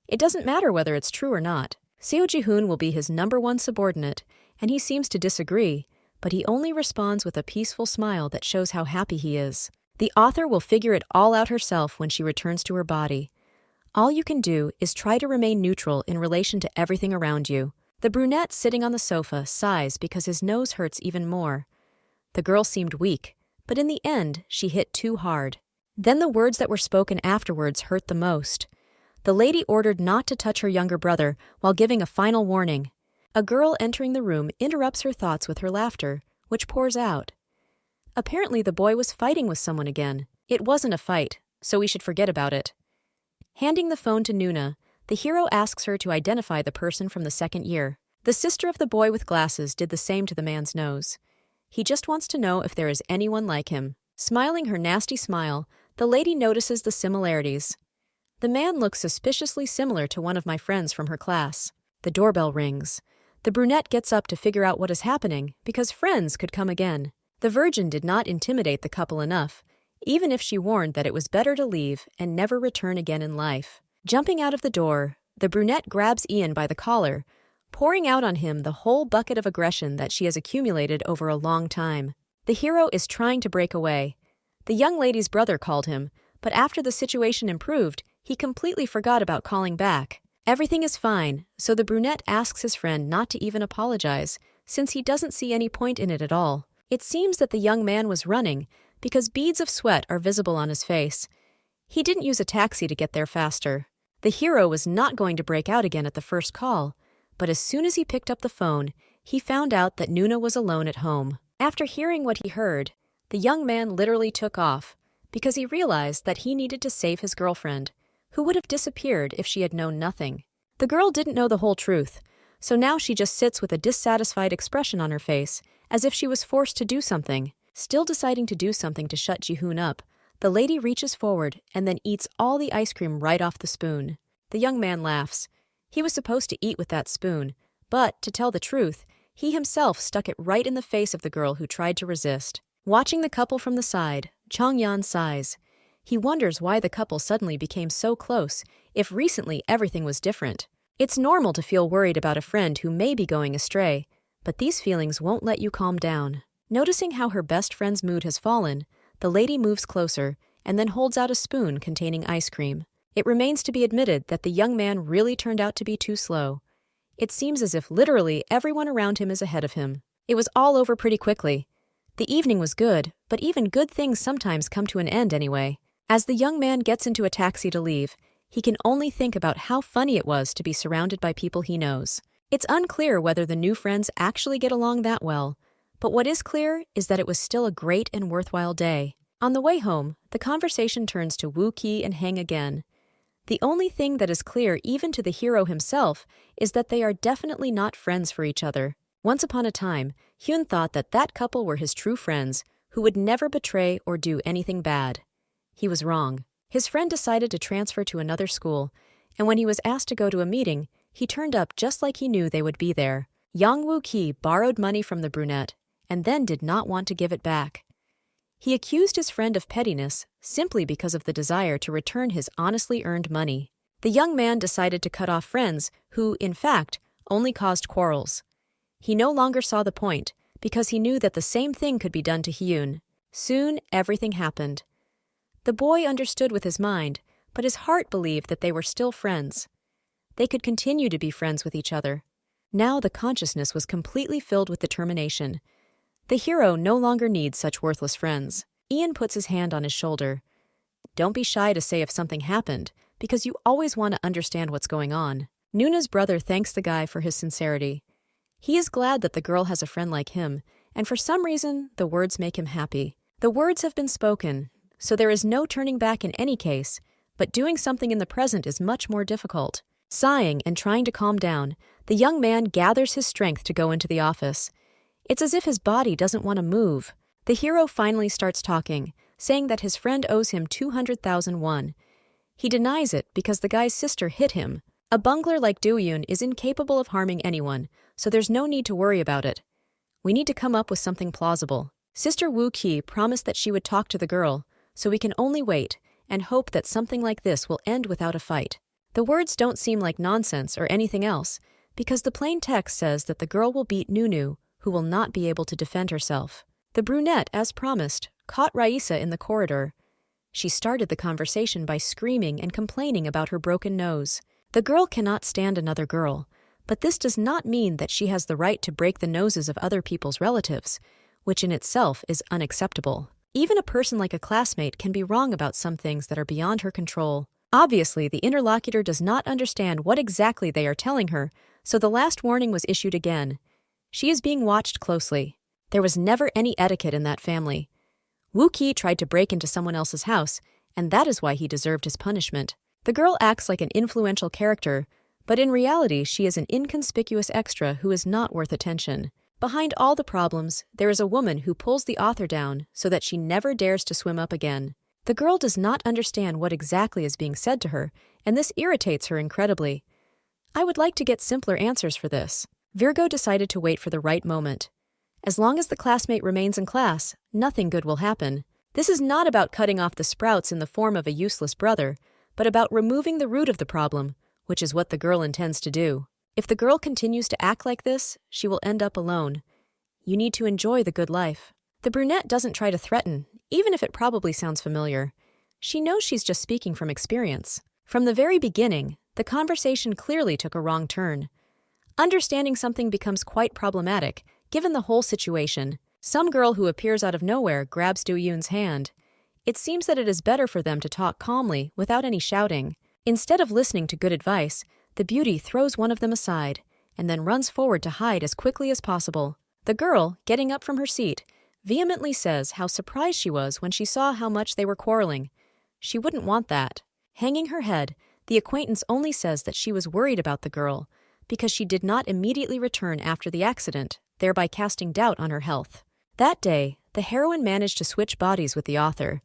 It doesn't matter whether it's true or not. Seo Ji-hoon will be his #1 subordinate, and he seems to disagree, but he only responds with a peaceful smile that shows how happy he is. The author will figure it all out herself when she returns to her body. All you can do is try to remain neutral in relation to everything around you. The brunette sitting on the sofa sighs because his nose hurts even more. The girl seemed weak, but in the end, she hit too hard. Then the words that were spoken afterwards hurt the most. The lady ordered not to touch her younger brother while giving a final warning. A girl entering the room interrupts her thoughts with her laughter, which pours out. Apparently the boy was fighting with someone again. It wasn't a fight, so we should forget about it. Handing the phone to Nuna, the hero asks her to identify the person from the second year. The sister of the boy with glasses did the same to the man's nose. He just wants to know if there is anyone like him. Smiling her nasty smile, the lady notices the similarities. The man looks suspiciously similar to one of my friends from her class. The doorbell rings. The brunette gets up to figure out what is happening because friends could come again. The virgin did not intimidate the couple enough, even if she warned that it was better to leave and never return again in life. Jumping out of the door, the brunette grabs Ian by the collar, pouring out on him the whole bucket of aggression that she has accumulated over a long time. The hero is trying to break away. The young lady's brother called him, but after the situation improved, he completely forgot about calling back. Everything is fine, so the brunette asks his friend not to even apologize, since he doesn't see any point in it at all. It seems that the young man was running because beads of sweat are visible on his face. He didn't use a taxi to get there faster. The hero was not going to break out again at the first call, but as soon as he picked up the phone, he found out that Nuna was alone at home. After hearing what he heard, the young man literally took off, because he realized that he needed to save his girlfriend, who would have disappeared if she had known nothing. The girl didn't know the whole truth, so now she just sits with a dissatisfied expression on her face, as if she was forced to do something. Still deciding to do something to shut Ji-hoon up, the lady reaches forward and then eats all the ice cream right off the spoon. The young man laughs. He was supposed to eat with that spoon, but, to tell the truth, he himself stuck it right in the face of the girl who tried to resist. Watching the couple from the side, Chong-yan sighs. He wonders why the couple suddenly became so close, if recently everything was different. It's normal to feel worried about a friend who may be going astray, but these feelings won't let you calm down. Noticing how her best friend's mood has fallen, the lady moves closer and then holds out a spoon containing ice cream. It remains to be admitted that the young man really turned out to be too slow. It seems as if literally everyone around him is ahead of him. It was all over pretty quickly. The evening was good, but even good things sometimes come to an end anyway. As the young man gets into a taxi to leave, he can only think about how funny it was to be surrounded by people he knows. It's unclear whether the new friends actually get along that well, but what is clear is that it was still a great and worthwhile day. On the way home, the conversation turns to Woo-ki and Hang again. The only thing that is clear even to the hero himself is that they are definitely not friends for each other. Once upon a time, Hyun thought that that couple were his true friends who would never betray or do anything bad. He was wrong. His friend decided to transfer to another school, and when he was asked to go to a meeting, he turned up just like he knew they would be there. Yang Woo-ki borrowed money from the brunette and then did not want to give it back. He accused his friend of pettiness simply because of the desire to return his honestly earned money. The young man decided to cut off friends who, in fact, only caused quarrels. He no longer saw the point because he knew that the same thing could be done to Hyun. Soon, everything happened. The boy understood with his mind, but his heart believed that they were still friends. They could continue to be friends with each other. Now the consciousness was completely filled with determination. The hero no longer needs such worthless friends. Ian puts his hand on his shoulder. Don't be shy to say if something happened, because you always want to understand what's going on. Nuna's brother thanks the guy for his sincerity. He is glad that the girl has a friend like him, and for some reason, the words make him happy. The words have been spoken, so there is no turning back in any case, but doing something in the present is much more difficult. Sighing and trying to calm down, the young man gathers his strength to go into the office. It's as if his body doesn't want to move. The hero finally starts talking, saying that his friend owes him 200,000 won. He denies it because the guy's sister hit him. A bungler like Do-yoon is incapable of harming anyone, so there's no need to worry about it. We need to come up with something plausible. Sister Woo-ki promised that she would talk to the girl, so we can only wait and hope that something like this will end without a fight. The words don't seem like nonsense or anything else, because the plain text says that the girl will beat Nunu, who will not be able to defend herself. The brunette, as promised, caught Raisa in the corridor. She started the conversation by screaming and complaining about her broken nose. The girl cannot stand another girl, but this does not mean that she has the right to break the noses of other people's relatives, which in itself is unacceptable. Even a person like a classmate can be wrong about some things that are beyond her control. Obviously, the interlocutor does not understand what exactly they are telling her, so the last warning was issued again. She is being watched closely. There was never any etiquette in that family. Woo-ki tried to break into someone else's house, and that is why he deserved his punishment. The girl acts like an influential character, but in reality she is an inconspicuous extra who is not worth attention. Behind all the problems, there is a woman who pulls the author down so that she never dares to swim up again. The girl does not understand what exactly is being said to her, and this irritates her incredibly. I would like to get simpler answers for this. Virgo decided to wait for the right moment. As long as the classmate remains in class, nothing good will happen. This is not about cutting off the sprouts in the form of a useless brother, but about removing the root of the problem, which is what the girl intends to do. If the girl continues to act like this, she will end up alone. You need to enjoy the good life. The brunette doesn't try to threaten, even if it probably sounds familiar. She knows she's just speaking from experience. From the very beginning, the conversation clearly took a wrong turn. Understanding something becomes quite problematic, given the whole situation. Some girl who appears out of nowhere grabs Do-yoon's hand. It seems that it is better for them to talk calmly without any shouting. Instead of listening to good advice, the beauty throws one of them aside and then runs forward to hide as quickly as possible. The girl, getting up from her seat, vehemently says how surprised she was when she saw how much they were quarreling. She wouldn't want that. Hanging her head, the acquaintance only says that she was worried about the girl because she did not immediately return after the accident, thereby casting doubt on her health. That day, the heroine managed to switch bodies with the author.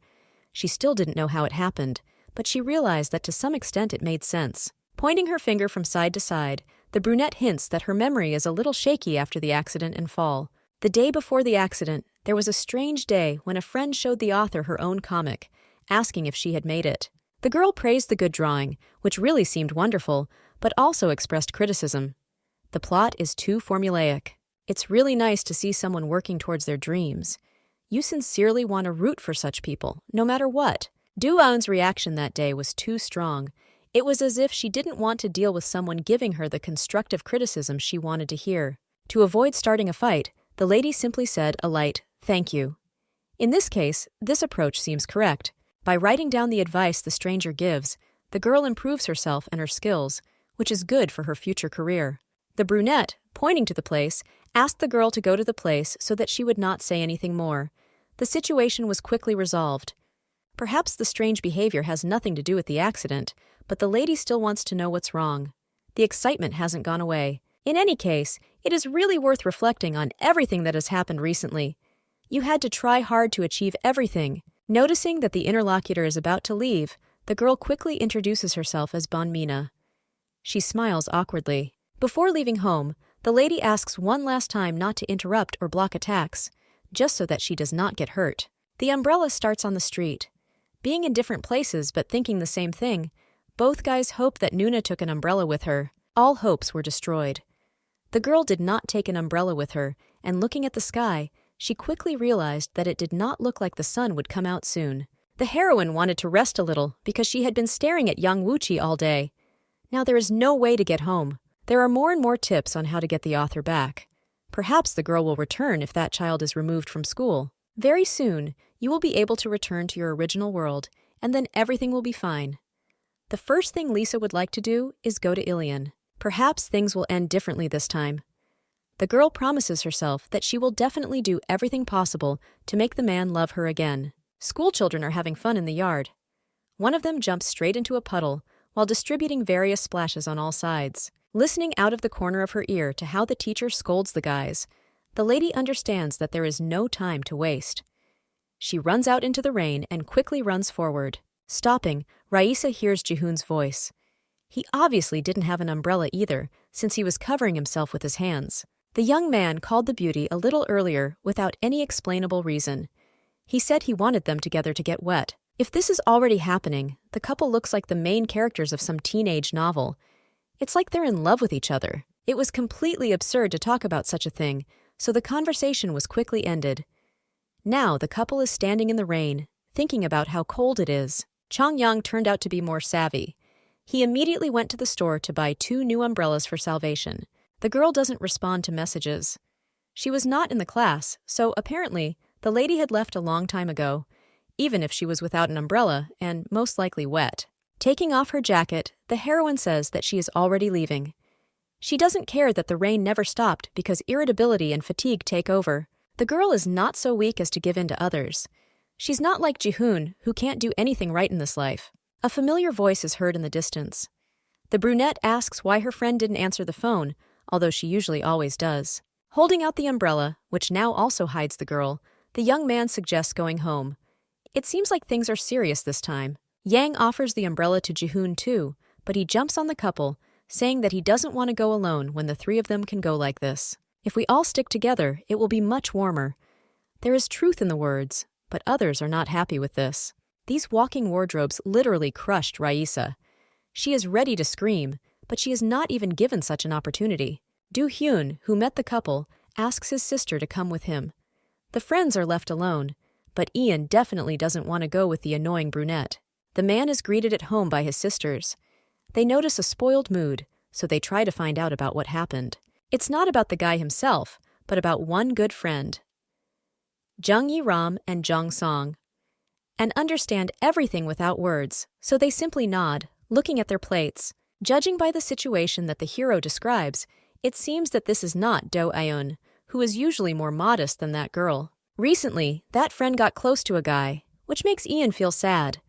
She still didn't know how it happened, but she realized that to some extent it made sense. Pointing her finger from side to side, the brunette hints that her memory is a little shaky after the accident and fall. The day before the accident, there was a strange day when a friend showed the author her own comic, asking if she had made it. The girl praised the good drawing, which really seemed wonderful, but also expressed criticism. The plot is too formulaic. It's really nice to see someone working towards their dreams. You sincerely want to root for such people, no matter what. Do-eun's reaction that day was too strong. It was as if she didn't want to deal with someone giving her the constructive criticism she wanted to hear. To avoid starting a fight, the lady simply said a light, "Thank you." In this case, this approach seems correct. By writing down the advice the stranger gives, the girl improves herself and her skills, which is good for her future career. The brunette, pointing to the place, asked the girl to go to the place so that she would not say anything more. The situation was quickly resolved. Perhaps the strange behavior has nothing to do with the accident, but the lady still wants to know what's wrong. The excitement hasn't gone away. In any case, it is really worth reflecting on everything that has happened recently. You had to try hard to achieve everything. Noticing that the interlocutor is about to leave, the girl quickly introduces herself as Bonmina. She smiles awkwardly. Before leaving home, the lady asks one last time not to interrupt or block attacks, just so that she does not get hurt. The umbrella starts on the street. Being in different places but thinking the same thing, both guys hope that Nuna took an umbrella with her. All hopes were destroyed. The girl did not take an umbrella with her, and looking at the sky, she quickly realized that it did not look like the sun would come out soon. The heroine wanted to rest a little because she had been staring at young Wuchi all day. Now there is no way to get home. There are more and more tips on how to get the author back. Perhaps the girl will return if that child is removed from school. Very soon, you will be able to return to your original world, and then everything will be fine. The first thing Lisa would like to do is go to Ilion. Perhaps things will end differently this time. The girl promises herself that she will definitely do everything possible to make the man love her again. School children are having fun in the yard. One of them jumps straight into a puddle while distributing various splashes on all sides. Listening out of the corner of her ear to how the teacher scolds the guys, the lady understands that there is no time to waste. She runs out into the rain and quickly runs forward. Stopping, Raisa hears Jihoon's voice. He obviously didn't have an umbrella either, since he was covering himself with his hands. The young man called the beauty a little earlier without any explainable reason. He said he wanted them together to get wet. If this is already happening, the couple looks like the main characters of some teenage novel. It's like they're in love with each other. It was completely absurd to talk about such a thing, so the conversation was quickly ended. Now the couple is standing in the rain, thinking about how cold it is. Chang-yang turned out to be more savvy. He immediately went to the store to buy 2 new umbrellas for salvation. The girl doesn't respond to messages. She was not in the class, so apparently the lady had left a long time ago, even if she was without an umbrella and most likely wet. Taking off her jacket, the heroine says that she is already leaving. She doesn't care that the rain never stopped because irritability and fatigue take over. The girl is not so weak as to give in to others. She's not like Jihoon, who can't do anything right in this life. A familiar voice is heard in the distance. The brunette asks why her friend didn't answer the phone, although she usually always does. Holding out the umbrella, which now also hides the girl, the young man suggests going home. It seems like things are serious this time. Yang offers the umbrella to Jihoon too, but he jumps on the couple, saying that he doesn't want to go alone when the 3 of them can go like this. If we all stick together, it will be much warmer. There is truth in the words, but others are not happy with this. These walking wardrobes literally crushed Raisa. She is ready to scream, but she is not even given such an opportunity. Do-hyun, who met the couple, asks his sister to come with him. The friends are left alone, but Ian definitely doesn't want to go with the annoying brunette. The man is greeted at home by his sisters. They notice a spoiled mood, so they try to find out about what happened. It's not about the guy himself, but about one good friend. Jung Yi-ram and Jung Song, and understand everything without words, so they simply nod, looking at their plates. Judging by the situation that the hero describes, it seems that this is not Do Ayun, who is usually more modest than that girl. Recently, that friend got close to a guy, which makes Ian feel sad.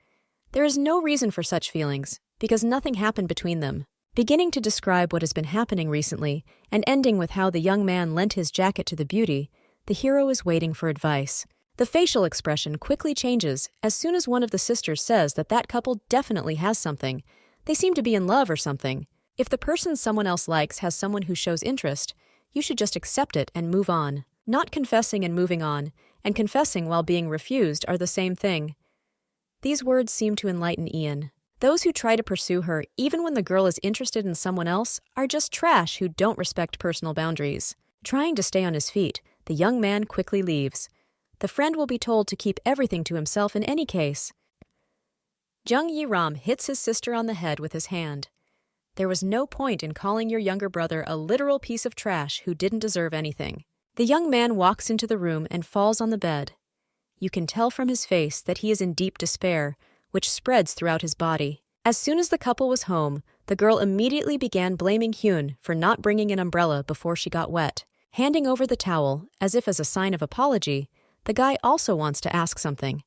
There is no reason for such feelings, because nothing happened between them. Beginning to describe what has been happening recently, and ending with how the young man lent his jacket to the beauty, the hero is waiting for advice. The facial expression quickly changes as soon as one of the sisters says that that couple definitely has something. They seem to be in love or something. If the person someone else likes has someone who shows interest, you should just accept it and move on. Not confessing and moving on, and confessing while being refused are the same thing. These words seem to enlighten Ian. Those who try to pursue her, even when the girl is interested in someone else, are just trash who don't respect personal boundaries. Trying to stay on his feet, the young man quickly leaves. The friend will be told to keep everything to himself in any case. Jung Yi-ram hits his sister on the head with his hand. There was no point in calling your younger brother a literal piece of trash who didn't deserve anything. The young man walks into the room and falls on the bed. You can tell from his face that he is in deep despair, which spreads throughout his body. As soon as the couple was home, the girl immediately began blaming Hyun for not bringing an umbrella before she got wet. Handing over the towel, as if as a sign of apology, the guy also wants to ask something.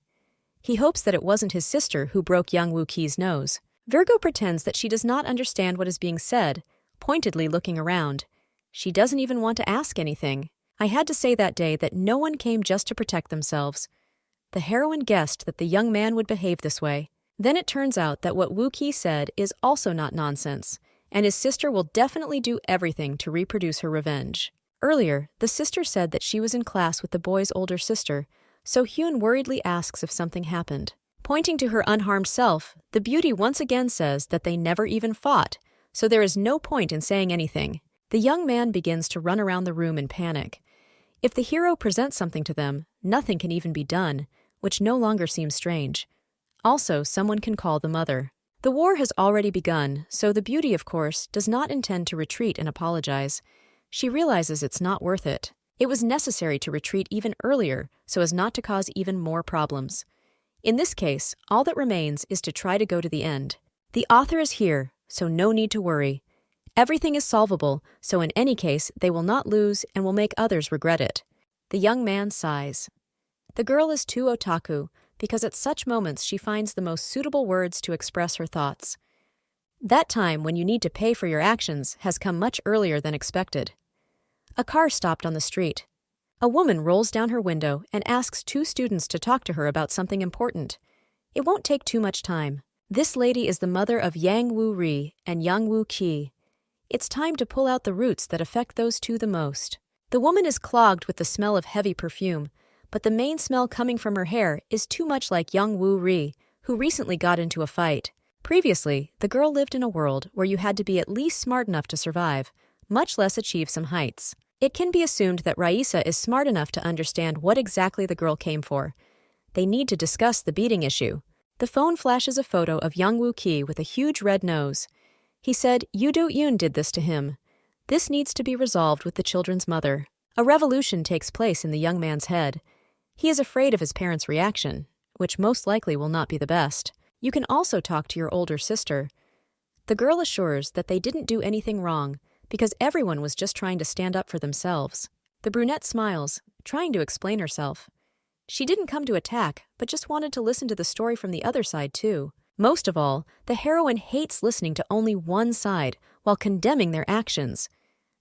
He hopes that it wasn't his sister who broke Young Woo-ki's nose. Virgo pretends that she does not understand what is being said, pointedly looking around. She doesn't even want to ask anything. I had to say that day that no one came just to protect themselves. The heroine guessed that the young man would behave this way. Then it turns out that what Woo-ki said is also not nonsense, and his sister will definitely do everything to reproduce her revenge. Earlier, the sister said that she was in class with the boy's older sister, so Hyun worriedly asks if something happened. Pointing to her unharmed self, the beauty once again says that they never even fought, so there is no point in saying anything. The young man begins to run around the room in panic. If the hero presents something to them, nothing can even be done, which no longer seems strange. Also, someone can call the mother. The war has already begun, so the beauty, of course, does not intend to retreat and apologize. She realizes it's not worth it. It was necessary to retreat even earlier so as not to cause even more problems. In this case, all that remains is to try to go to the end. The author is here, so no need to worry. Everything is solvable, so in any case, they will not lose and will make others regret it. The young man sighs. The girl is too otaku, because at such moments she finds the most suitable words to express her thoughts. That time when you need to pay for your actions has come much earlier than expected. A car stopped on the street. A woman rolls down her window and asks two students to talk to her about something important. It won't take too much time. This lady is the mother of Yang Woo-ri and Young Woo-ki. It's time to pull out the roots that affect those two the most. The woman is clogged with the smell of heavy perfume, but the main smell coming from her hair is too much like Young Woo-ri, who recently got into a fight. Previously, the girl lived in a world where you had to be at least smart enough to survive, much less achieve some heights. It can be assumed that Raisa is smart enough to understand what exactly the girl came for. They need to discuss the beating issue. The phone flashes a photo of Young Woo-ki with a huge red nose. He said Yoo Do-yoon did this to him. This needs to be resolved with the children's mother. A revolution takes place in the young man's head. He is afraid of his parents' reaction, which most likely will not be the best. You can also talk to your older sister. The girl assures that they didn't do anything wrong, because everyone was just trying to stand up for themselves. The brunette smiles, trying to explain herself. She didn't come to attack, but just wanted to listen to the story from the other side too. Most of all, the heroine hates listening to only one side while condemning their actions.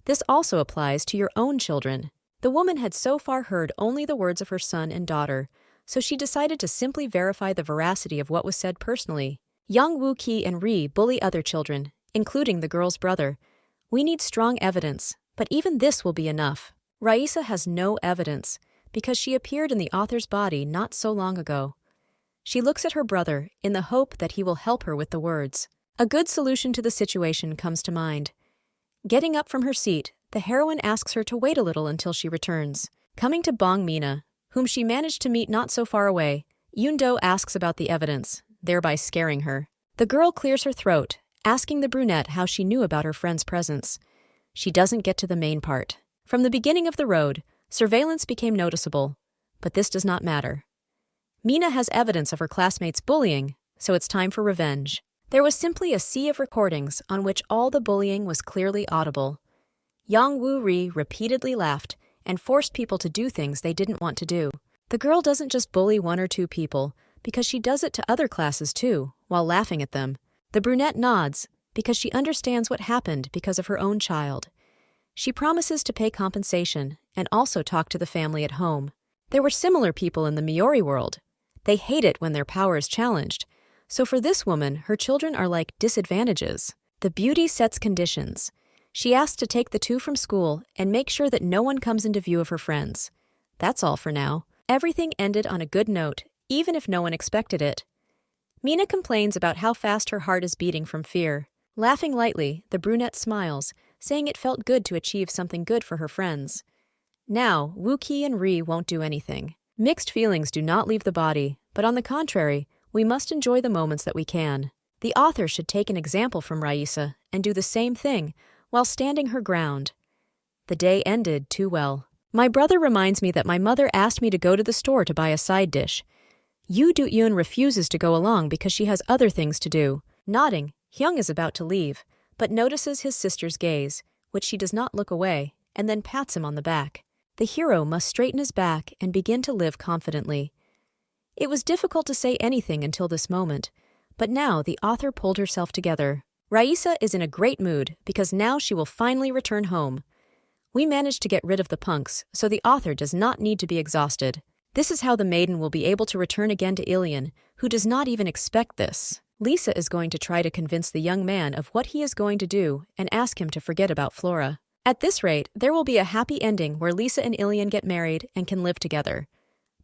This also applies to your own children. The woman had so far heard only the words of her son and daughter, so she decided to simply verify the veracity of what was said personally. Young Woo-ki and Ri bully other children, including the girl's brother. We need strong evidence, but even this will be enough. Raisa has no evidence, because she appeared in the author's body not so long ago. She looks at her brother in the hope that he will help her with the words. A good solution to the situation comes to mind. Getting up from her seat, the heroine asks her to wait a little until she returns. Coming to Bong Mina, whom she managed to meet not so far away, Yoon-do asks about the evidence, thereby scaring her. The girl clears her throat, asking the brunette how she knew about her friend's presence. She doesn't get to the main part. From the beginning of the road, surveillance became noticeable. But this does not matter. Mina has evidence of her classmates' bullying, so it's time for revenge. There was simply a sea of recordings on which all the bullying was clearly audible. Yang Woo-ri repeatedly laughed and forced people to do things they didn't want to do. The girl doesn't just bully one or two people, because she does it to other classes too, while laughing at them. The brunette nods, because she understands what happened because of her own child. She promises to pay compensation and also talk to the family at home. There were similar people in the Miori world. They hate it when their power is challenged. So for this woman, her children are like disadvantages. The beauty sets conditions. She asks to take the two from school and make sure that no one comes into view of her friends. That's all for now. Everything ended on a good note, even if no one expected it. Mina complains about how fast her heart is beating from fear. Laughing lightly, the brunette smiles, saying it felt good to achieve something good for her friends. Now, Woo-ki and Ri won't do anything. Mixed feelings do not leave the body, but on the contrary, we must enjoy the moments that we can. The author should take an example from Raisa and do the same thing, while standing her ground. The day ended too well. My brother reminds me that my mother asked me to go to the store to buy a side dish. Yoo Do-yoon refuses to go along because she has other things to do. Nodding, Hyung is about to leave, but notices his sister's gaze, which she does not look away, and then pats him on the back. The hero must straighten his back and begin to live confidently. It was difficult to say anything until this moment, but now the author pulled herself together. Raisa is in a great mood because now she will finally return home. We managed to get rid of the punks, so the author does not need to be exhausted. This is how the maiden will be able to return again to Ilion, who does not even expect this. Lisa is going to try to convince the young man of what he is going to do and ask him to forget about Flora. At this rate, there will be a happy ending where Lisa and Ilion get married and can live together.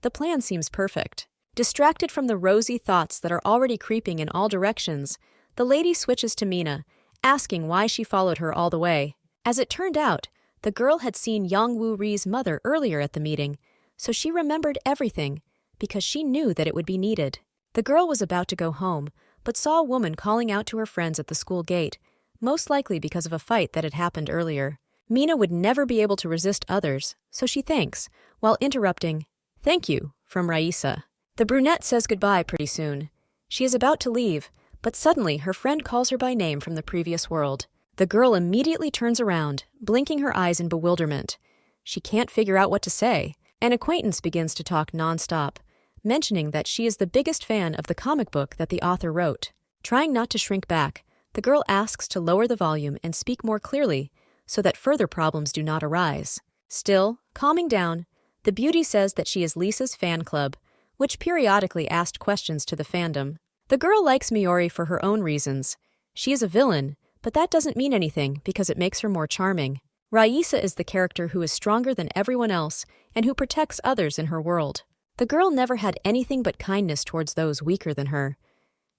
The plan seems perfect. Distracted from the rosy thoughts that are already creeping in all directions, the lady switches to Mina, asking why she followed her all the way. As it turned out, the girl had seen Yang Woo-ri's mother earlier at the meeting, so she remembered everything because she knew that it would be needed. The girl was about to go home, but saw a woman calling out to her friends at the school gate, most likely because of a fight that had happened earlier. Mina would never be able to resist others, so she thanks, while interrupting, "Thank you," from Raisa. The brunette says goodbye pretty soon. She is about to leave, but suddenly her friend calls her by name from the previous world. The girl immediately turns around, blinking her eyes in bewilderment. She can't figure out what to say. An acquaintance begins to talk non-stop, mentioning that she is the biggest fan of the comic book that the author wrote. Trying not to shrink back, the girl asks to lower the volume and speak more clearly so that further problems do not arise. Still, calming down, the beauty says that she is Lisa's fan club, which periodically asked questions to the fandom. The girl likes Miori for her own reasons. She is a villain, but that doesn't mean anything because it makes her more charming. Raisa is the character who is stronger than everyone else and who protects others in her world. The girl never had anything but kindness towards those weaker than her.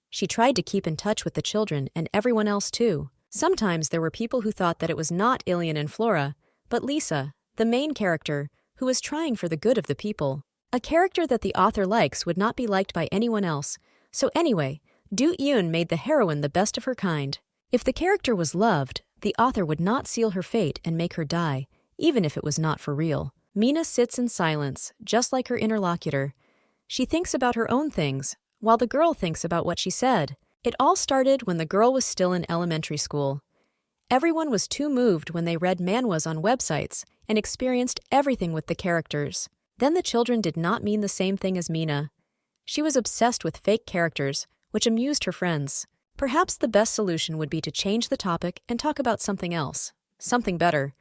She tried to keep in touch with the children and everyone else too. Sometimes there were people who thought that it was not Ilion and Flora, but Lisa, the main character, who was trying for the good of the people. A character that the author likes would not be liked by anyone else, so anyway, Do-yoon made the heroine the best of her kind. If the character was loved, the author would not seal her fate and make her die, even if it was not for real. Mina sits in silence, just like her interlocutor. She thinks about her own things, while the girl thinks about what she said. It all started when the girl was still in elementary school. Everyone was too moved when they read manhwas on websites and experienced everything with the characters. Then the children did not mean the same thing as Mina. She was obsessed with fake characters, which amused her friends. Perhaps the best solution would be to change the topic and talk about something else, something better.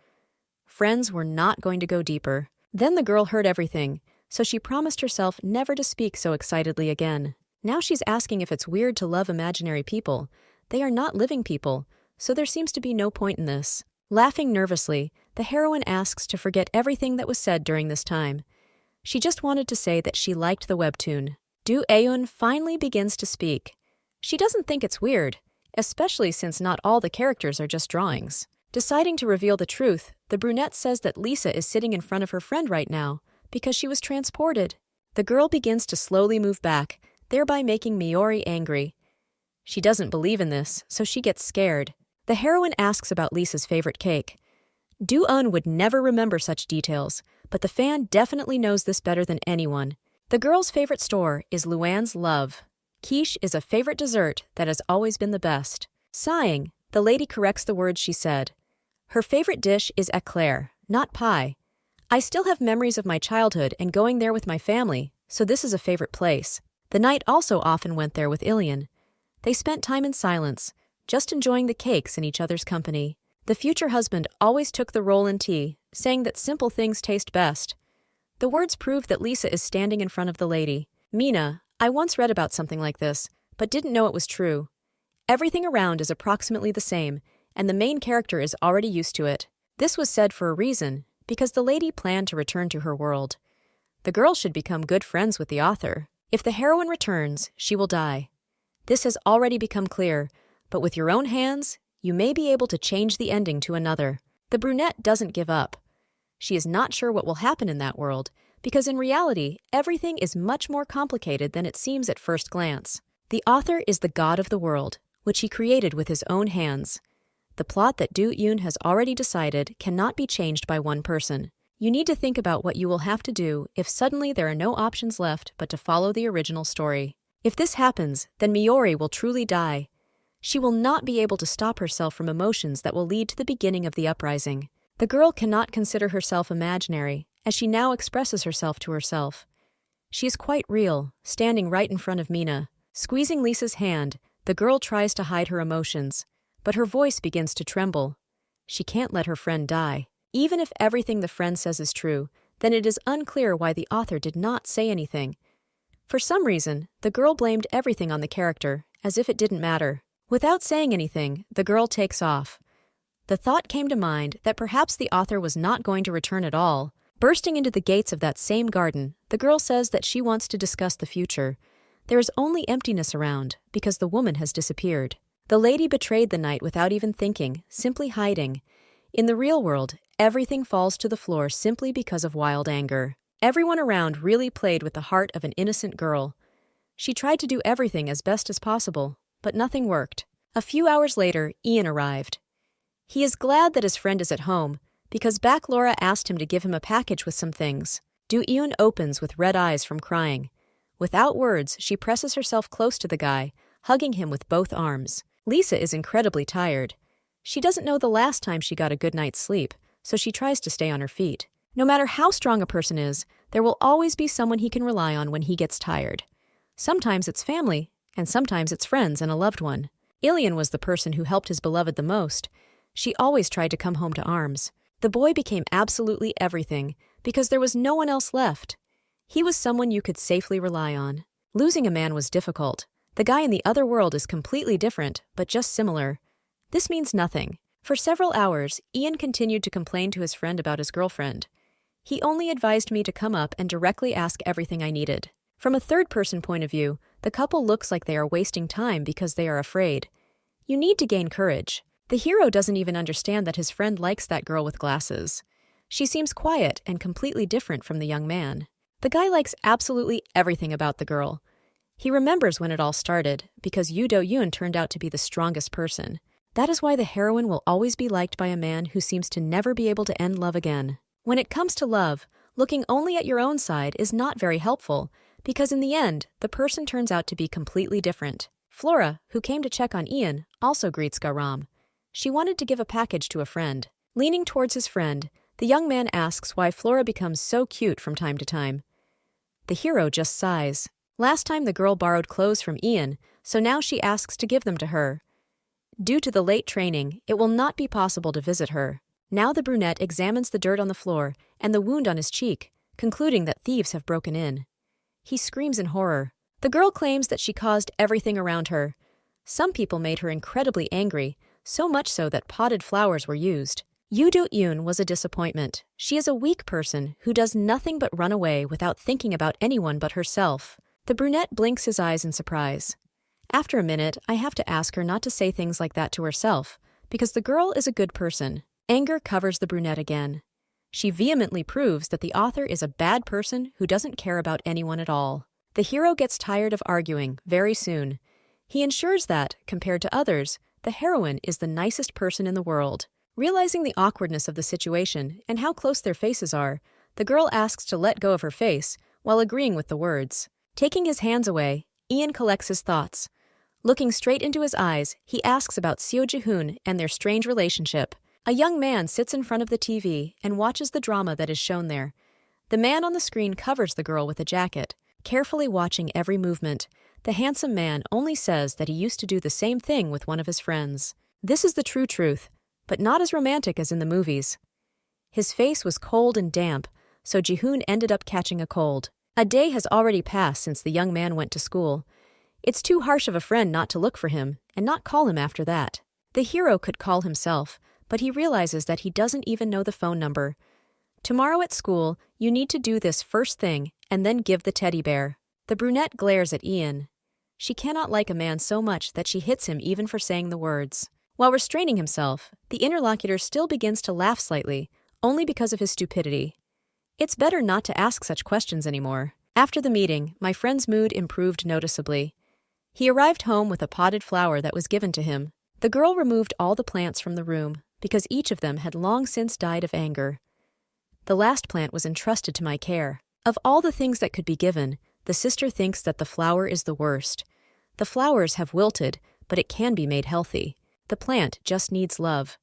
Friends were not going to go deeper. Then the girl heard everything, so she promised herself never to speak so excitedly again. Now she's asking if it's weird to love imaginary people. They are not living people, so there seems to be no point in this. Laughing nervously, the heroine asks to forget everything that was said during this time. She just wanted to say that she liked the webtoon. Do-eun finally begins to speak. She doesn't think it's weird, especially since not all the characters are just drawings. Deciding to reveal the truth, the brunette says that Lisa is sitting in front of her friend right now because she was transported. The girl begins to slowly move back, thereby making Miori angry. She doesn't believe in this, so she gets scared. The heroine asks about Lisa's favorite cake. Do-eun would never remember such details, but the fan definitely knows this better than anyone. The girl's favorite store is Luann's Love. Quiche is a favorite dessert that has always been the best. Sighing, the lady corrects the words she said. Her favorite dish is éclair, not pie. I still have memories of my childhood and going there with my family, so this is a favorite place. The knight also often went there with Ilian. They spent time in silence, just enjoying the cakes in each other's company. The future husband always took the role in tea, saying that simple things taste best. The words prove that Lisa is standing in front of the lady. Mina, I once read about something like this, but didn't know it was true. Everything around is approximately the same, and the main character is already used to it. This was said for a reason, because the lady planned to return to her world. The girl should become good friends with the author. If the heroine returns, she will die. This has already become clear, but with your own hands, you may be able to change the ending to another. The brunette doesn't give up. She is not sure what will happen in that world, because in reality, everything is much more complicated than it seems at first glance. The author is the god of the world, which he created with his own hands. The plot that Do-eun has already decided cannot be changed by one person. You need to think about what you will have to do if suddenly there are no options left but to follow the original story. If this happens, then Miori will truly die. She will not be able to stop herself from emotions that will lead to the beginning of the uprising. The girl cannot consider herself imaginary, as she now expresses herself to herself. She is quite real, standing right in front of Mina. Squeezing Lisa's hand, the girl tries to hide her emotions, but her voice begins to tremble. She can't let her friend die. Even if everything the friend says is true, then it is unclear why the author did not say anything. For some reason, the girl blamed everything on the character, as if it didn't matter. Without saying anything, the girl takes off. The thought came to mind that perhaps the author was not going to return at all. Bursting into the gates of that same garden, the girl says that she wants to discuss the future. There is only emptiness around, because the woman has disappeared. The lady betrayed the knight without even thinking, simply hiding. In the real world, everything falls to the floor simply because of wild anger. Everyone around really played with the heart of an innocent girl. She tried to do everything as best as possible, but nothing worked. A few hours later, Ian arrived. He is glad that his friend is at home, because Laura asked him to give him a package with some things. Do-eun opens with red eyes from crying. Without words, she presses herself close to the guy, hugging him with both arms. Lisa is incredibly tired. She doesn't know the last time she got a good night's sleep, so she tries to stay on her feet. No matter how strong a person is, there will always be someone he can rely on when he gets tired. Sometimes it's family, and sometimes it's friends and a loved one. Ilian was the person who helped his beloved the most. She always tried to come home to arms. The boy became absolutely everything, because there was no one else left. He was someone you could safely rely on. Losing a man was difficult. The guy in the other world is completely different, but just similar. This means nothing. For several hours, Ian continued to complain to his friend about his girlfriend. He only advised me to come up and directly ask everything I needed. From a third-person point of view, the couple looks like they are wasting time because they are afraid. You need to gain courage. The hero doesn't even understand that his friend likes that girl with glasses. She seems quiet and completely different from the young man. The guy likes absolutely everything about the girl. He remembers when it all started, because Yoo Do-yoon turned out to be the strongest person. That is why the heroine will always be liked by a man who seems to never be able to end love again. When it comes to love, looking only at your own side is not very helpful, because in the end, the person turns out to be completely different. Flora, who came to check on Ian, also greets Garam. She wanted to give a package to a friend. Leaning towards his friend, the young man asks why Flora becomes so cute from time to time. The hero just sighs. Last time the girl borrowed clothes from Ian, so now she asks to give them to her. Due to the late training, it will not be possible to visit her. Now the brunette examines the dirt on the floor and the wound on his cheek, concluding that thieves have broken in. He screams in horror. The girl claims that she caused everything around her. Some people made her incredibly angry, so much so that potted flowers were used. Yoo Do-yoon was a disappointment. She is a weak person who does nothing but run away without thinking about anyone but herself. The brunette blinks his eyes in surprise. After a minute, I have to ask her not to say things like that to herself, because the girl is a good person. Anger covers the brunette again. She vehemently proves that the author is a bad person who doesn't care about anyone at all. The hero gets tired of arguing very soon. He ensures that, compared to others, the heroine is the nicest person in the world. Realizing the awkwardness of the situation and how close their faces are, the girl asks to let go of her face while agreeing with the words. Taking his hands away, Ian collects his thoughts. Looking straight into his eyes, he asks about Seo Ji-hoon and their strange relationship. A young man sits in front of the TV and watches the drama that is shown there. The man on the screen covers the girl with a jacket, carefully watching every movement. The handsome man only says that he used to do the same thing with one of his friends. This is the true truth, but not as romantic as in the movies. His face was cold and damp, so Ji-hoon ended up catching a cold. A day has already passed since the young man went to school. It's too harsh of a friend not to look for him and not call him after that. The hero could call himself, but he realizes that he doesn't even know the phone number. Tomorrow at school, you need to do this first thing and then give the teddy bear. The brunette glares at Ian. She cannot like a man so much that she hits him even for saying the words. While restraining himself, the interlocutor still begins to laugh slightly, only because of his stupidity. It's better not to ask such questions anymore. After the meeting, my friend's mood improved noticeably. He arrived home with a potted flower that was given to him. The girl removed all the plants from the room because each of them had long since died of anger. The last plant was entrusted to my care. Of all the things that could be given, the sister thinks that the flower is the worst. The flowers have wilted, but it can be made healthy. The plant just needs love.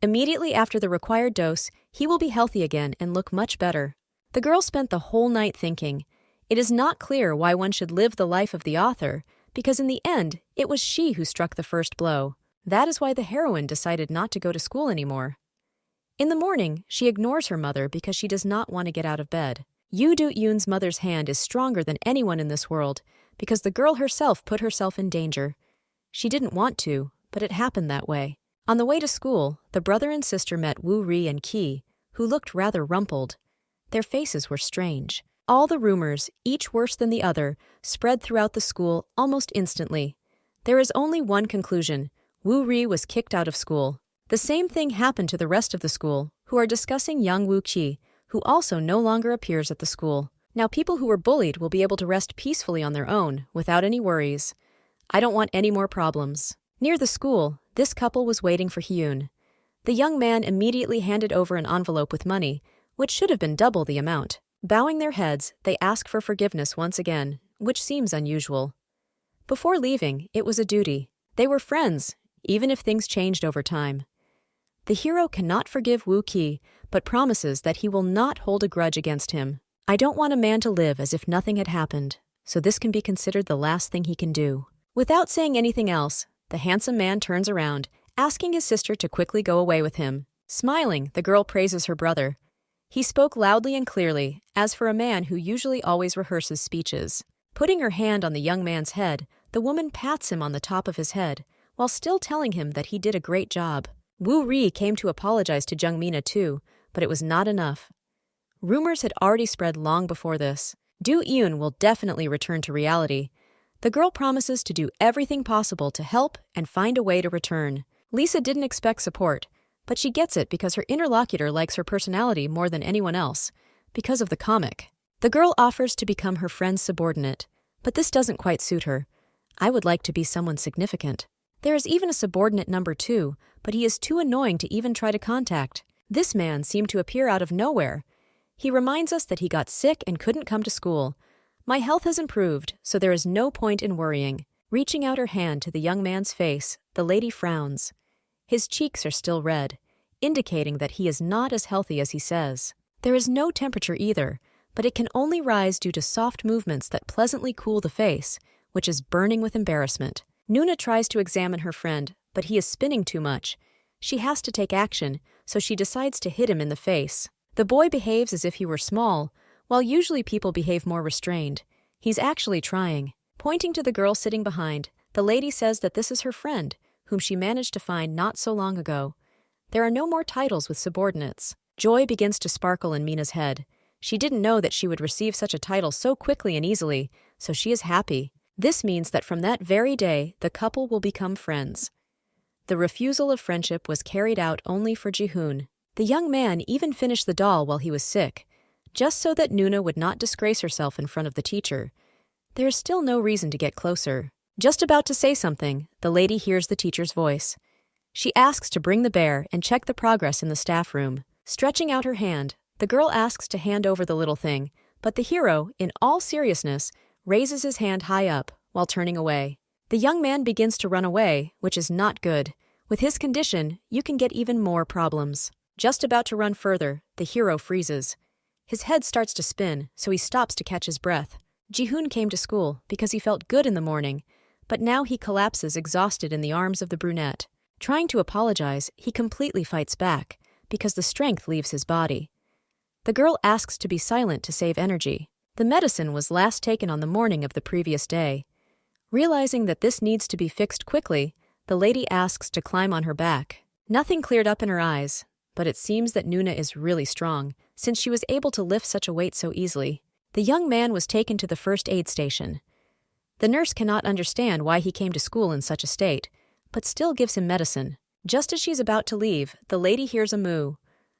Immediately after the required dose, he will be healthy again and look much better. The girl spent the whole night thinking. It is not clear why one should live the life of the author, because in the end, it was she who struck the first blow. That is why the heroine decided not to go to school anymore. In the morning, she ignores her mother because she does not want to get out of bed. Yoo Do-yoon's mother's hand is stronger than anyone in this world because the girl herself put herself in danger. She didn't want to, but it happened that way. On the way to school, the brother and sister met Woo-ri and Ki, who looked rather rumpled. Their faces were strange. All the rumors, each worse than the other, spread throughout the school almost instantly. There is only one conclusion. Woo-ri was kicked out of school. The same thing happened to the rest of the school, who are discussing young Woo-ki, who also no longer appears at the school. Now people who were bullied will be able to rest peacefully on their own, without any worries. I don't want any more problems. Near the school, this couple was waiting for Hyun. The young man immediately handed over an envelope with money, which should have been double the amount. Bowing their heads, they ask for forgiveness once again, which seems unusual. Before leaving, it was a duty. They were friends, even if things changed over time. The hero cannot forgive Woo-ki, but promises that he will not hold a grudge against him. I don't want a man to live as if nothing had happened, so this can be considered the last thing he can do. Without saying anything else, the handsome man turns around, asking his sister to quickly go away with him. Smiling, the girl praises her brother. He spoke loudly and clearly, as for a man who usually always rehearses speeches. Putting her hand on the young man's head, the woman pats him on the top of his head, while still telling him that he did a great job. Woo-ri came to apologize to Jung-mina too, but it was not enough. Rumors had already spread long before this. Do-eun will definitely return to reality. The girl promises to do everything possible to help and find a way to return. Lisa didn't expect support, but she gets it because her interlocutor likes her personality more than anyone else, because of the comic. The girl offers to become her friend's subordinate, but this doesn't quite suit her. I would like to be someone significant. There is even a subordinate number 2, but he is too annoying to even try to contact. This man seemed to appear out of nowhere. He reminds us that he got sick and couldn't come to school. My health has improved, so there is no point in worrying. Reaching out her hand to the young man's face, the lady frowns. His cheeks are still red, indicating that he is not as healthy as he says. There is no temperature either, but it can only rise due to soft movements that pleasantly cool the face, which is burning with embarrassment. Nuna tries to examine her friend, but he is spinning too much. She has to take action, so she decides to hit him in the face. The boy behaves as if he were small, while usually people behave more restrained. He's actually trying. Pointing to the girl sitting behind, the lady says that this is her friend, whom she managed to find not so long ago. There are no more titles with subordinates. Joy begins to sparkle in Mina's head. She didn't know that she would receive such a title so quickly and easily, so she is happy. This means that from that very day, the couple will become friends. The refusal of friendship was carried out only for Ji-hoon. The young man even finished the doll while he was sick, just so that Nuna would not disgrace herself in front of the teacher. There is still no reason to get closer. Just about to say something, the lady hears the teacher's voice. She asks to bring the bear and check the progress in the staff room. Stretching out her hand, the girl asks to hand over the little thing, but the hero, in all seriousness, raises his hand high up while turning away. The young man begins to run away, which is not good. With his condition, you can get even more problems. Just about to run further, the hero freezes. His head starts to spin, so he stops to catch his breath. Ji-hoon came to school because he felt good in the morning, but now he collapses exhausted in the arms of the brunette. Trying to apologize, he completely fights back, because the strength leaves his body. The girl asks to be silent to save energy. The medicine was last taken on the morning of the previous day. Realizing that this needs to be fixed quickly, the lady asks to climb on her back. Nothing cleared up in her eyes, but it seems that Nuna is really strong, since she was able to lift such a weight so easily. The young man was taken to the first aid station. The nurse cannot understand why he came to school in such a state, but still gives him medicine. Just as she's about to leave, the lady hears a moo.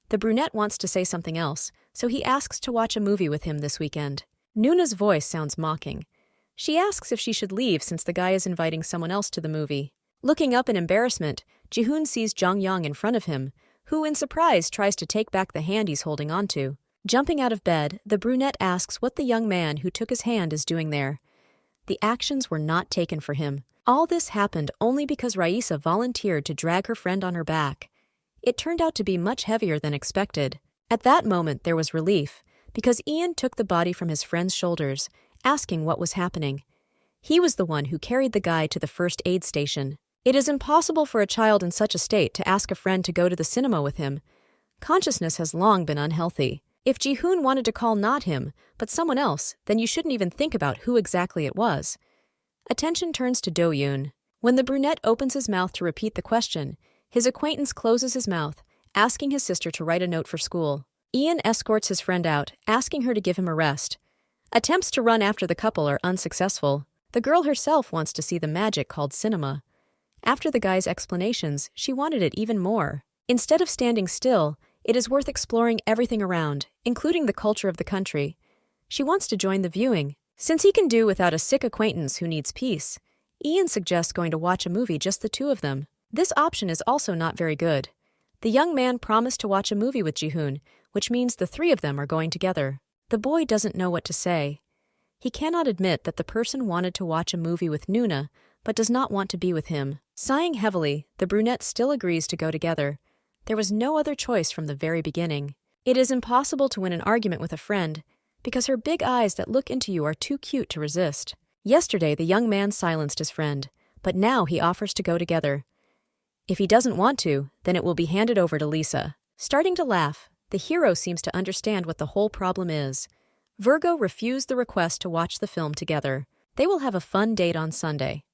The brunette wants to say something else, so he asks to watch a movie with him this weekend. Nuna's voice sounds mocking. She asks if she should leave since the guy is inviting someone else to the movie. Looking up in embarrassment, Ji-hoon sees Jong-young in front of him, who in surprise tries to take back the hand he's holding onto. Jumping out of bed, the brunette asks what the young man who took his hand is doing there. The actions were not taken for him. All this happened only because Raisa volunteered to drag her friend on her back. It turned out to be much heavier than expected. At that moment there was relief, because Ian took the body from his friend's shoulders, asking what was happening. He was the one who carried the guy to the first aid station. It is impossible for a child in such a state to ask a friend to go to the cinema with him. Consciousness has long been unhealthy. If Ji-hoon wanted to call not him, but someone else, then you shouldn't even think about who exactly it was. Attention turns to Do-yoon. When the brunette opens his mouth to repeat the question, his acquaintance closes his mouth, asking his sister to write a note for school. Ian escorts his friend out, asking her to give him a rest. Attempts to run after the couple are unsuccessful. The girl herself wants to see the magic called cinema. After the guy's explanations, she wanted it even more. Instead of standing still, it is worth exploring everything around, including the culture of the country. She wants to join the viewing. Since he can do without a sick acquaintance who needs peace, Ian suggests going to watch a movie just the two of them. This option is also not very good. The young man promised to watch a movie with Ji-hoon, which means the three of them are going together. The boy doesn't know what to say. He cannot admit that the person wanted to watch a movie with Nuna, but does not want to be with him. Sighing heavily, the brunette still agrees to go together. There was no other choice from the very beginning. It is impossible to win an argument with a friend, because her big eyes that look into you are too cute to resist. Yesterday, the young man silenced his friend, but now he offers to go together. If he doesn't want to, then it will be handed over to Lisa. Starting to laugh, the hero seems to understand what the whole problem is. Virgo refused the request to watch the film together. They will have a fun date on Sunday.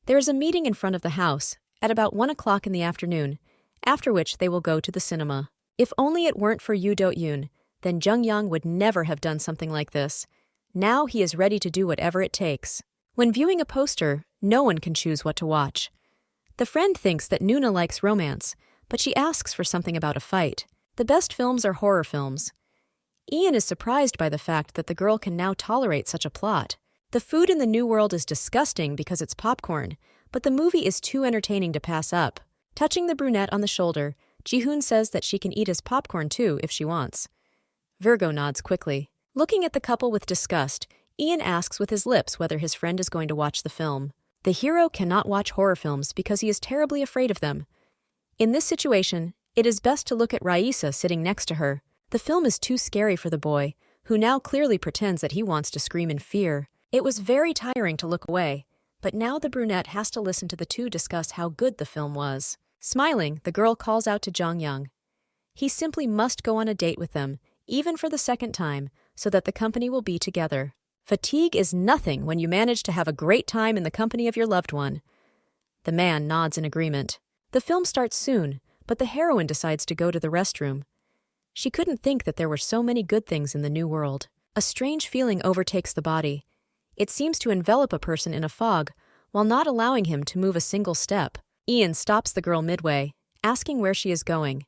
There is a meeting in front of the house, at about 1 o'clock in the afternoon, after which they will go to the cinema. If only it weren't for Yoo Do-yoon, then Jung-young would never have done something like this. Now he is ready to do whatever it takes. When viewing a poster, no one can choose what to watch. The friend thinks that Nuna likes romance, but she asks for something about a fight. The best films are horror films. Ian is surprised by the fact that the girl can now tolerate such a plot. The food in the New World is disgusting because it's popcorn, but the movie is too entertaining to pass up. Touching the brunette on the shoulder, Ji-hoon says that she can eat his popcorn too if she wants. Virgo nods quickly. Looking at the couple with disgust, Ian asks with his lips whether his friend is going to watch the film. The hero cannot watch horror films because he is terribly afraid of them. In this situation, it is best to look at Raisa sitting next to her. The film is too scary for the boy, who now clearly pretends that he wants to scream in fear. It was very tiring to look away, but now the brunette has to listen to the two discuss how good the film was. Smiling, the girl calls out to Jong-young. He simply must go on a date with them, even for the second time, so that the company will be together. Fatigue is nothing when you manage to have a great time in the company of your loved one. The man nods in agreement. The film starts soon, but the heroine decides to go to the restroom. She couldn't think that there were so many good things in the New World. A strange feeling overtakes the body. It seems to envelop a person in a fog, while not allowing him to move a single step. Ian stops the girl midway, asking where she is going.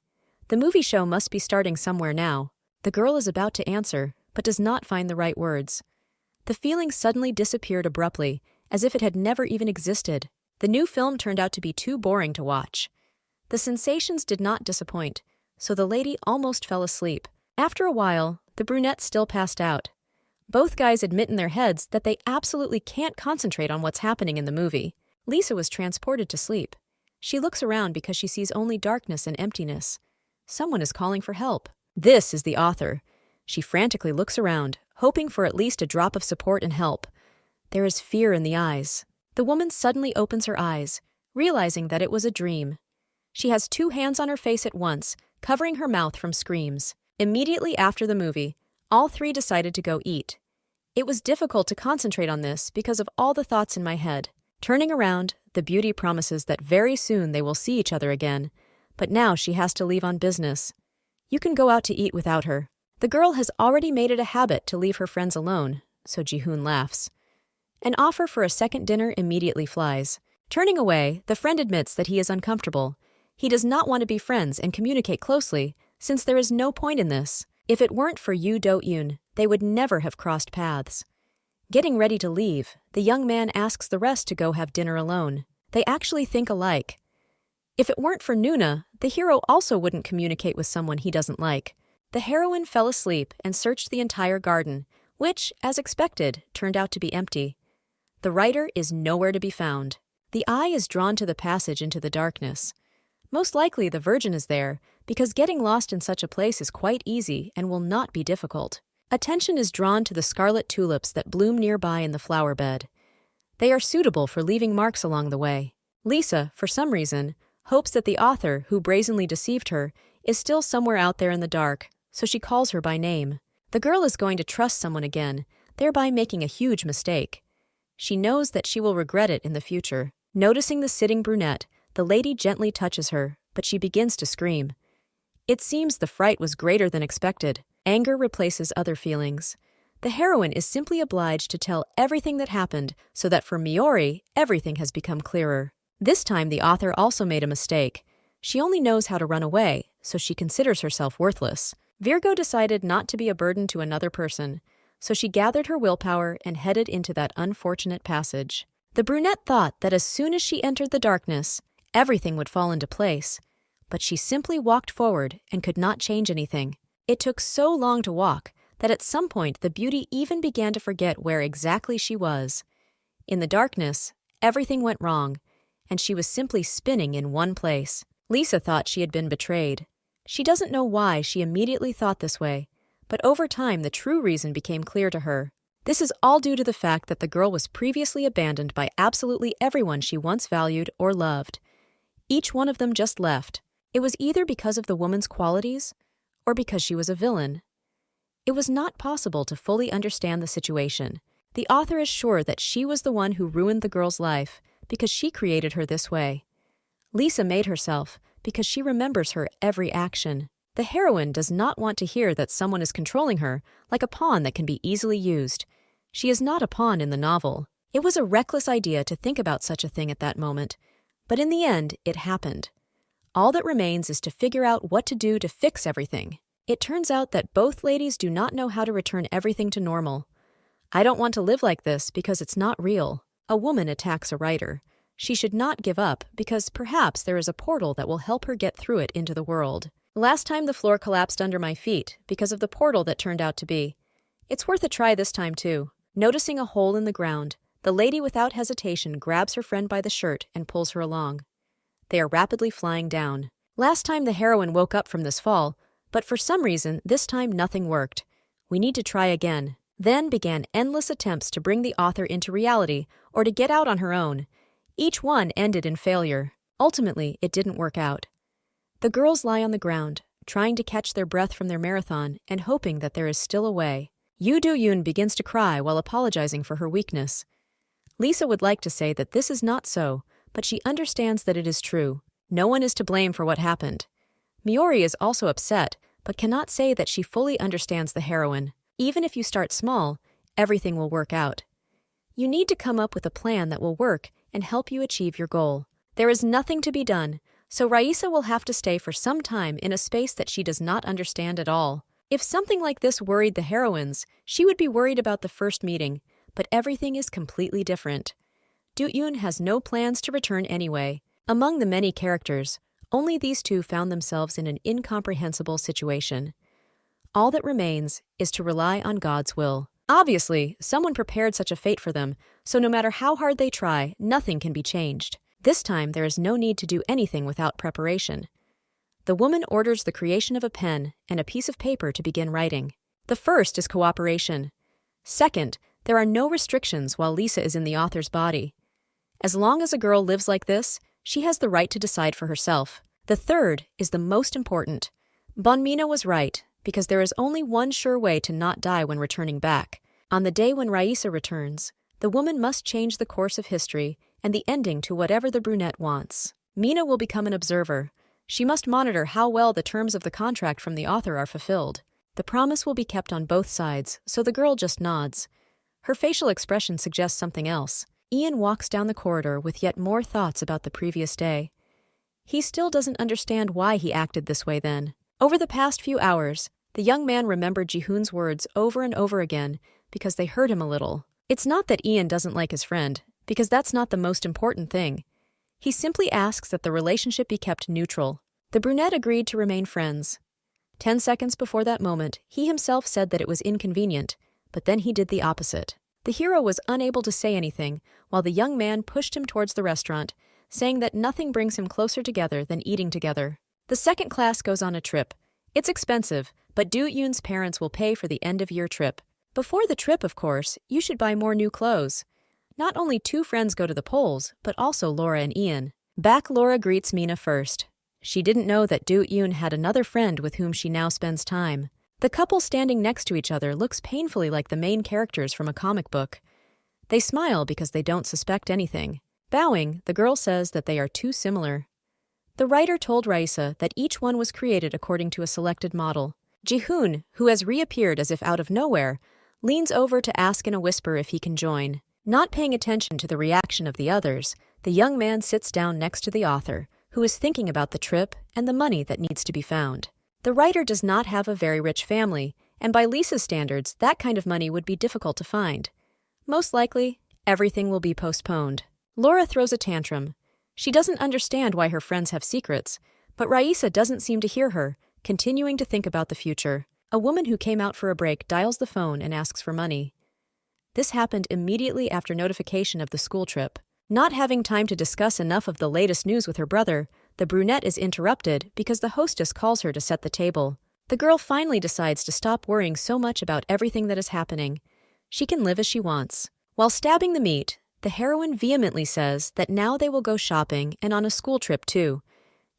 The movie show must be starting somewhere now. The girl is about to answer, but does not find the right words. The feeling suddenly disappeared abruptly, as if it had never even existed. The new film turned out to be too boring to watch. The sensations did not disappoint, so the lady almost fell asleep. After a while, the brunette still passed out. Both guys admit in their heads that they absolutely can't concentrate on what's happening in the movie. Lisa was transported to sleep. She looks around because she sees only darkness and emptiness. Someone is calling for help. This is the author. She frantically looks around, hoping for at least a drop of support and help. There is fear in the eyes. The woman suddenly opens her eyes, realizing that it was a dream. She has 2 hands on her face at once, covering her mouth from screams. Immediately after the movie, all 3 decided to go eat. It was difficult to concentrate on this because of all the thoughts in my head. Turning around, the beauty promises that very soon they will see each other again, but now she has to leave on business. You can go out to eat without her. The girl has already made it a habit to leave her friends alone, so Ji-hoon laughs. An offer for a second dinner immediately flies. Turning away, the friend admits that he is uncomfortable. He does not want to be friends and communicate closely, since there is no point in this. If it weren't for Yoo Do-yoon, they would never have crossed paths. Getting ready to leave, the young man asks the rest to go have dinner alone. They actually think alike. If it weren't for Nuna, the hero also wouldn't communicate with someone he doesn't like. The heroine fell asleep and searched the entire garden, which, as expected, turned out to be empty. The writer is nowhere to be found. The eye is drawn to the passage into the darkness. Most likely the Virgin is there, because getting lost in such a place is quite easy and will not be difficult. Attention is drawn to the scarlet tulips that bloom nearby in the flower bed. They are suitable for leaving marks along the way. Lisa, for some reason, hopes that the author, who brazenly deceived her, is still somewhere out there in the dark, so she calls her by name. The girl is going to trust someone again, thereby making a huge mistake. She knows that she will regret it in the future. Noticing the sitting brunette, the lady gently touches her, but she begins to scream. It seems the fright was greater than expected. Anger replaces other feelings. The heroine is simply obliged to tell everything that happened so that for Miori, everything has become clearer. This time the author also made a mistake. She only knows how to run away, so she considers herself worthless. Virgo decided not to be a burden to another person, so she gathered her willpower and headed into that unfortunate passage. The brunette thought that as soon as she entered the darkness, everything would fall into place, but she simply walked forward and could not change anything. It took so long to walk that at some point the beauty even began to forget where exactly she was. In the darkness, everything went wrong, and she was simply spinning in one place. Lisa thought she had been betrayed. She doesn't know why she immediately thought this way, but over time the true reason became clear to her. This is all due to the fact that the girl was previously abandoned by absolutely everyone she once valued or loved. Each one of them just left. It was either because of the woman's qualities or because she was a villain. It was not possible to fully understand the situation. The author is sure that she was the one who ruined the girl's life because she created her this way. Lisa made herself because she remembers her every action. The heroine does not want to hear that someone is controlling her like a pawn that can be easily used. She is not a pawn in the novel. It was a reckless idea to think about such a thing at that moment, but in the end, it happened. All that remains is to figure out what to do to fix everything. It turns out that both ladies do not know how to return everything to normal. I don't want to live like this because it's not real. A woman attacks a writer. She should not give up because perhaps there is a portal that will help her get through it into the world. Last time the floor collapsed under my feet because of the portal that turned out to be. It's worth a try this time too. Noticing a hole in the ground, the lady without hesitation grabs her friend by the shirt and pulls her along. They are rapidly flying down. Last time the heroine woke up from this fall, but for some reason this time nothing worked. We need to try again. Then began endless attempts to bring the author into reality or to get out on her own. Each one ended in failure. Ultimately, it didn't work out. The girls lie on the ground, trying to catch their breath from their marathon and hoping that there is still a way. Yoo Do-yoon begins to cry while apologizing for her weakness. Lisa would like to say that this is not so, but she understands that it is true. No one is to blame for what happened. Miori is also upset, but cannot say that she fully understands the heroine. Even if you start small, everything will work out. You need to come up with a plan that will work and help you achieve your goal. There is nothing to be done, so Raisa will have to stay for some time in a space that she does not understand at all. If something like this worried the heroines, she would be worried about the first meeting, but everything is completely different. Do-yoon has no plans to return anyway. Among the many characters, Only these two found themselves in an incomprehensible situation. All that remains is to rely on God's will. Obviously, someone prepared such a fate for them, so no matter how hard they try, nothing can be changed. This time there is no need to do anything without preparation. The woman orders the creation of a pen and a piece of paper to begin writing. The first is cooperation. Second, there are no restrictions while Lisa is in the author's body. As long as a girl lives like this, she has the right to decide for herself. The third is the most important. Bonmina was right, because there is only one sure way to not die when returning back. On the day when Raisa returns, the woman must change the course of history and the ending to whatever the brunette wants. Mina will become an observer. She must monitor how well the terms of the contract from the author are fulfilled. The promise will be kept on both sides, so the girl just nods. Her facial expression suggests something else. Ian walks down the corridor with yet more thoughts about the previous day. He still doesn't understand why he acted this way then. Over the past few hours, the young man remembered Jihoon's words over and over again because they hurt him a little. It's not that Ian doesn't like his friend, because that's not the most important thing. He simply asks that the relationship be kept neutral. The brunette agreed to remain friends. 10 seconds before that moment, he himself said that it was inconvenient, but then he did the opposite. The hero was unable to say anything, while the young man pushed him towards the restaurant, saying that nothing brings him closer together than eating together. The second class goes on a trip. It's expensive, but Do-yoon's parents will pay for the end-of-year trip. Before the trip, of course, you should buy more new clothes. Not only two friends go to the polls, but also Laura and Ian. Back, Laura greets Mina first. She didn't know that Do-yoon had another friend with whom she now spends time. The couple standing next to each other looks painfully like the main characters from a comic book. They smile because they don't suspect anything. Bowing, the girl says that they are too similar. The writer told Raisa that each one was created according to a selected model. Jihoon, who has reappeared as if out of nowhere, leans over to ask in a whisper if he can join. Not paying attention to the reaction of the others, the young man sits down next to the author, who is thinking about the trip and the money that needs to be found. The writer does not have a very rich family, and by Lisa's standards, that kind of money would be difficult to find. Most likely, everything will be postponed. Laura throws a tantrum. She doesn't understand why her friends have secrets, but Raisa doesn't seem to hear her, continuing to think about the future. A woman who came out for a break dials the phone and asks for money. This happened immediately after notification of the school trip. Not having time to discuss enough of the latest news with her brother, the brunette is interrupted because the hostess calls her to set the table. The girl finally decides to stop worrying so much about everything that is happening. She can live as she wants. While stabbing the meat, the heroine vehemently says that now they will go shopping and on a school trip too.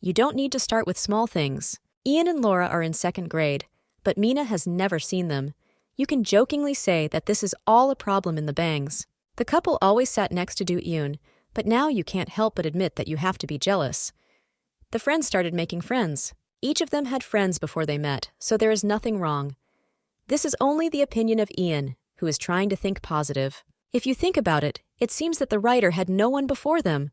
You don't need to start with small things. Ian and Laura are in second grade, but Mina has never seen them. You can jokingly say that this is all a problem in the bangs. The couple always sat next to Do-yoon, but now you can't help but admit that you have to be jealous. The friends started making friends. Each of them had friends before they met, so there is nothing wrong. This is only the opinion of Ian, who is trying to think positive. If you think about it, it seems that the writer had no one before them.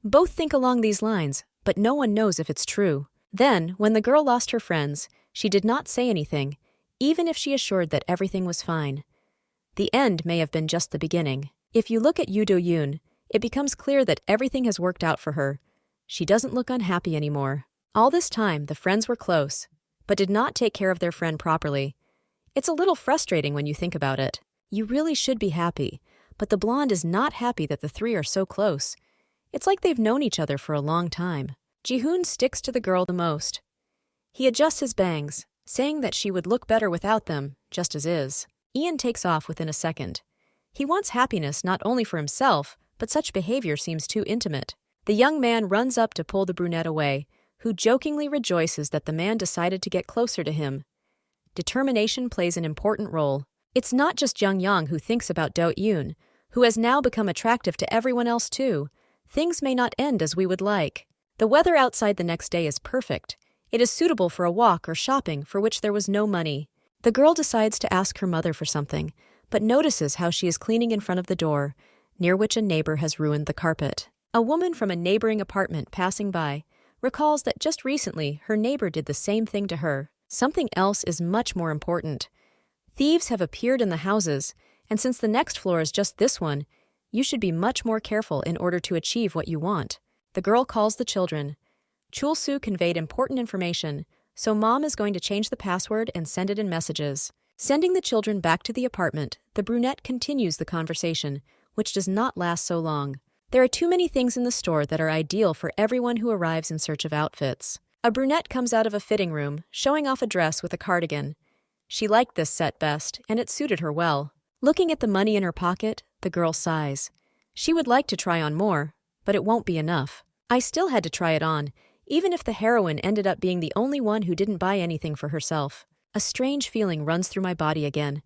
Both think along these lines, but no one knows if it's true. Then, when the girl lost her friends, she did not say anything, even if she assured that everything was fine. The end may have been just the beginning. If you look at Yoo Do-yoon, it becomes clear that everything has worked out for her. She doesn't look unhappy anymore. All this time, the friends were close, but did not take care of their friend properly. It's a little frustrating when you think about it. You really should be happy, but the blonde is not happy that the three are so close. It's like they've known each other for a long time. Jihoon sticks to the girl the most. He adjusts his bangs, saying that she would look better without them, just as is. Ian takes off within a second. He wants happiness not only for himself, but such behavior seems too intimate. The young man runs up to pull the brunette away, who jokingly rejoices that the man decided to get closer to him. Determination plays an important role. It's not just Jung Yang who thinks about Do-yoon, who has now become attractive to everyone else too. Things may not end as we would like. The weather outside the next day is perfect. It is suitable for a walk or shopping for which there was no money. The girl decides to ask her mother for something, but notices how she is cleaning in front of the door, near which a neighbor has ruined the carpet. A woman from a neighboring apartment passing by recalls that just recently her neighbor did the same thing to her. Something else is much more important. Thieves have appeared in the houses, and since the next floor is just this one, you should be much more careful in order to achieve what you want. The girl calls the children. Chul-soo conveyed important information, so Mom is going to change the password and send it in messages. Sending the children back to the apartment, the brunette continues the conversation, which does not last so long. There are too many things in the store that are ideal for everyone who arrives in search of outfits. A brunette comes out of a fitting room, showing off a dress with a cardigan. She liked this set best, and it suited her well. Looking at the money in her pocket, the girl sighs. She would like to try on more, but it won't be enough. I still had to try it on, even if the heroine ended up being the only one who didn't buy anything for herself. A strange feeling runs through my body again.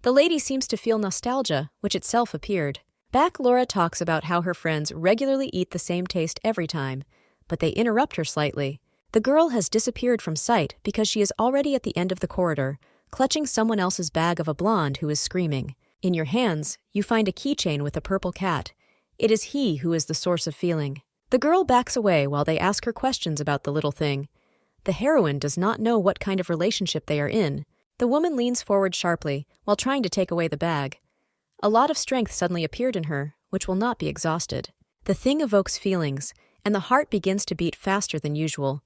The lady seems to feel nostalgia, which itself appeared. Back Laura talks about how her friends regularly eat the same taste every time, but they interrupt her slightly. The girl has disappeared from sight because she is already at the end of the corridor, clutching someone else's bag of a blonde who is screaming. In your hands, you find a keychain with a purple cat. It is he who is the source of feeling. The girl backs away while they ask her questions about the little thing. The heroine does not know what kind of relationship they are in. The woman leans forward sharply while trying to take away the bag. A lot of strength suddenly appeared in her, which will not be exhausted. The thing evokes feelings, and the heart begins to beat faster than usual.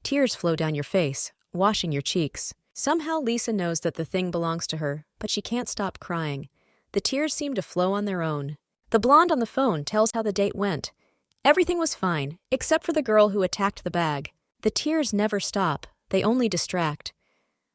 Tears flow down your face, washing your cheeks. Somehow Lisa knows that the thing belongs to her, but she can't stop crying. The tears seem to flow on their own. The blonde on the phone tells how the date went. Everything was fine, except for the girl who attacked the bag. The tears never stop, they only distract.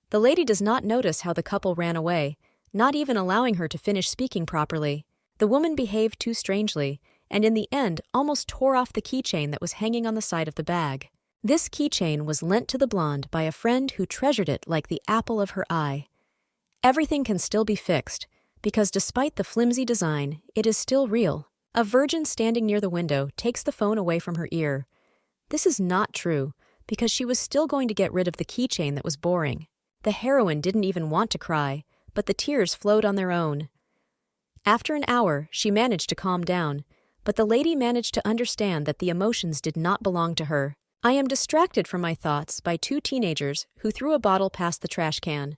The lady does not notice how the couple ran away, not even allowing her to finish speaking properly. The woman behaved too strangely, and in the end almost tore off the keychain that was hanging on the side of the bag. This keychain was lent to the blonde by a friend who treasured it like the apple of her eye. Everything can still be fixed, because despite the flimsy design, it is still real. A virgin standing near the window takes the phone away from her ear. This is not true, because she was still going to get rid of the keychain that was boring. The heroine didn't even want to cry, but the tears flowed on their own. After an hour, she managed to calm down, but the lady managed to understand that the emotions did not belong to her. I am distracted from my thoughts by two teenagers who threw a bottle past the trash can.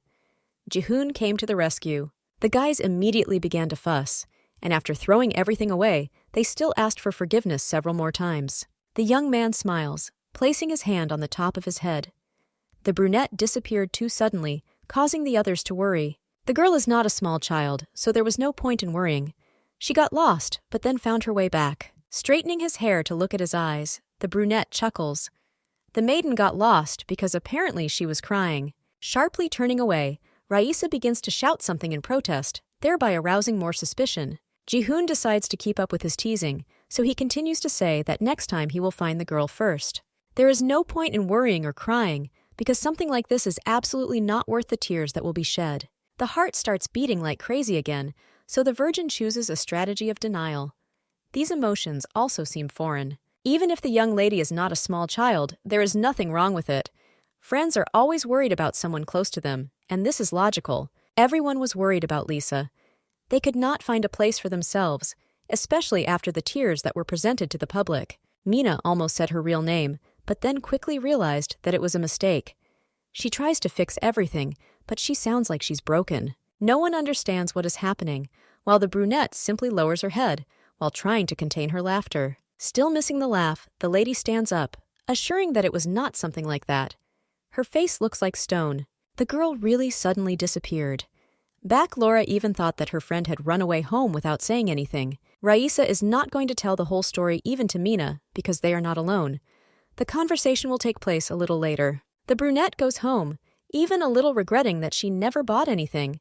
Ji-hoon came to the rescue. The guys immediately began to fuss, and after throwing everything away, they still asked for forgiveness several more times. The young man smiles, placing his hand on the top of his head. The brunette disappeared too suddenly, causing the others to worry. The girl is not a small child, so there was no point in worrying. She got lost, but then found her way back. Straightening his hair to look at his eyes, the brunette chuckles. The maiden got lost because apparently she was crying. Sharply turning away, Raisa begins to shout something in protest, thereby arousing more suspicion. Ji-hoon decides to keep up with his teasing, so he continues to say that next time he will find the girl first. There is no point in worrying or crying, because something like this is absolutely not worth the tears that will be shed. The heart starts beating like crazy again, so the virgin chooses a strategy of denial. These emotions also seem foreign. Even if the young lady is not a small child, there is nothing wrong with it. Friends are always worried about someone close to them, and this is logical. Everyone was worried about Lisa. They could not find a place for themselves, especially after the tears that were presented to the public. Mina almost said her real name, but then quickly realized that it was a mistake. She tries to fix everything, but she sounds like she's broken. No one understands what is happening, while the brunette simply lowers her head, while trying to contain her laughter. Still missing the laugh, the lady stands up, assuring that it was not something like that. Her face looks like stone. The girl really suddenly disappeared. Back Laura even thought that her friend had run away home without saying anything. Raisa is not going to tell the whole story even to Mina, because they are not alone. The conversation will take place a little later. The brunette goes home, even a little regretting that she never bought anything.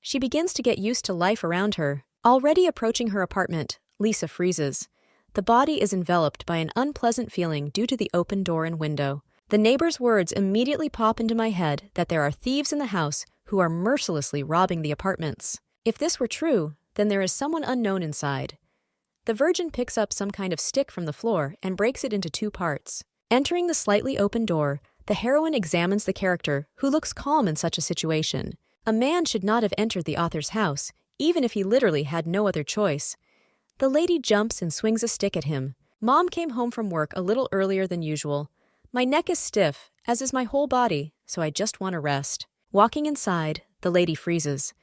She begins to get used to life around her. Already approaching her apartment, Lisa freezes. The body is enveloped by an unpleasant feeling due to the open door and window. The neighbor's words immediately pop into my head that there are thieves in the house who are mercilessly robbing the apartments. If this were true, then there is someone unknown inside. The virgin picks up some kind of stick from the floor and breaks it into two parts. Entering the slightly open door, the heroine examines the character, who looks calm in such a situation. A man should not have entered the author's house, even if he literally had no other choice. The lady jumps and swings a stick at him. Mom came home from work a little earlier than usual. My neck is stiff, as is my whole body, so I just want to rest. Walking inside, the lady freezes.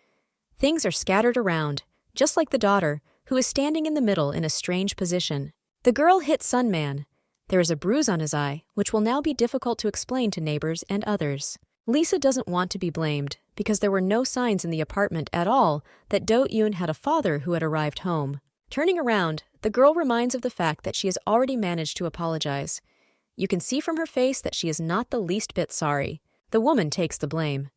Things are scattered around, just like the daughter, who is standing in the middle in a strange position. The girl hits Sunman. There is a bruise on his eye, which will now be difficult to explain to neighbors and others. Lisa doesn't want to be blamed, because there were no signs in the apartment at all that Do-eun had a father who had arrived home. Turning around, the girl reminds of the fact that she has already managed to apologize. You can see from her face that she is not the least bit sorry. The woman takes the blame.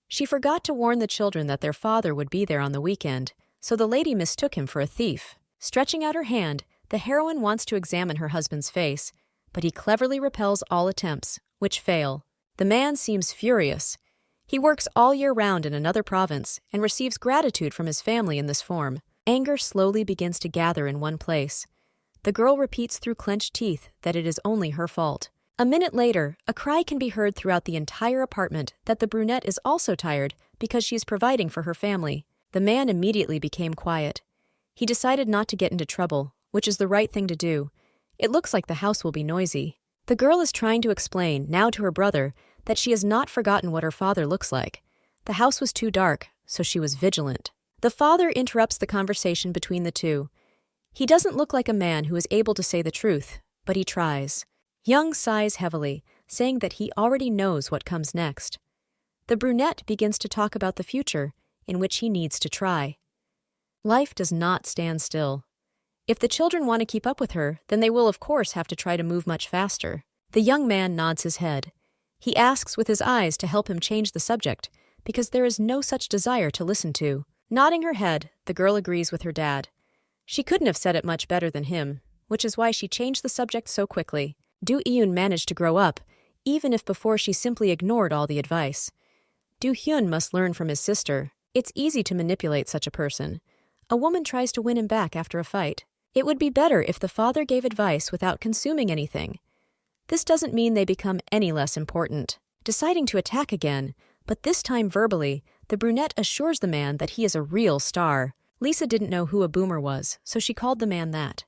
She forgot to warn the children that their father would be there on the weekend, so the lady mistook him for a thief. Stretching out her hand, the heroine wants to examine her husband's face, but he cleverly repels all attempts, which fail. The man seems furious. He works all year round in another province and receives gratitude from his family in this form. Anger slowly begins to gather in one place. The girl repeats through clenched teeth that it is only her fault. A minute later, a cry can be heard throughout the entire apartment that the brunette is also tired because she is providing for her family. The man immediately became quiet. He decided not to get into trouble, which is the right thing to do. It looks like the house will be noisy. The girl is trying to explain, now to her brother, that she has not forgotten what her father looks like. The house was too dark, so she was vigilant. The father interrupts the conversation between the two. He doesn't look like a man who is able to say the truth, but he tries. Young sighs heavily, saying that he already knows what comes next. The brunette begins to talk about the future, in which he needs to try. Life does not stand still. If the children want to keep up with her, then they will of course have to try to move much faster. The young man nods his head. He asks with his eyes to help him change the subject, because there is no such desire to listen to. Nodding her head, the girl agrees with her dad. She couldn't have said it much better than him, which is why she changed the subject so quickly. Do-eun managed to grow up, even if before she simply ignored all the advice. Do-hyun must learn from his sister. It's easy to manipulate such a person. A woman tries to win him back after a fight. It would be better if the father gave advice without consuming anything. This doesn't mean they become any less important. Deciding to attack again, but this time verbally, the brunette assures the man that he is a real star. Lisa didn't know who a boomer was, so she called the man that.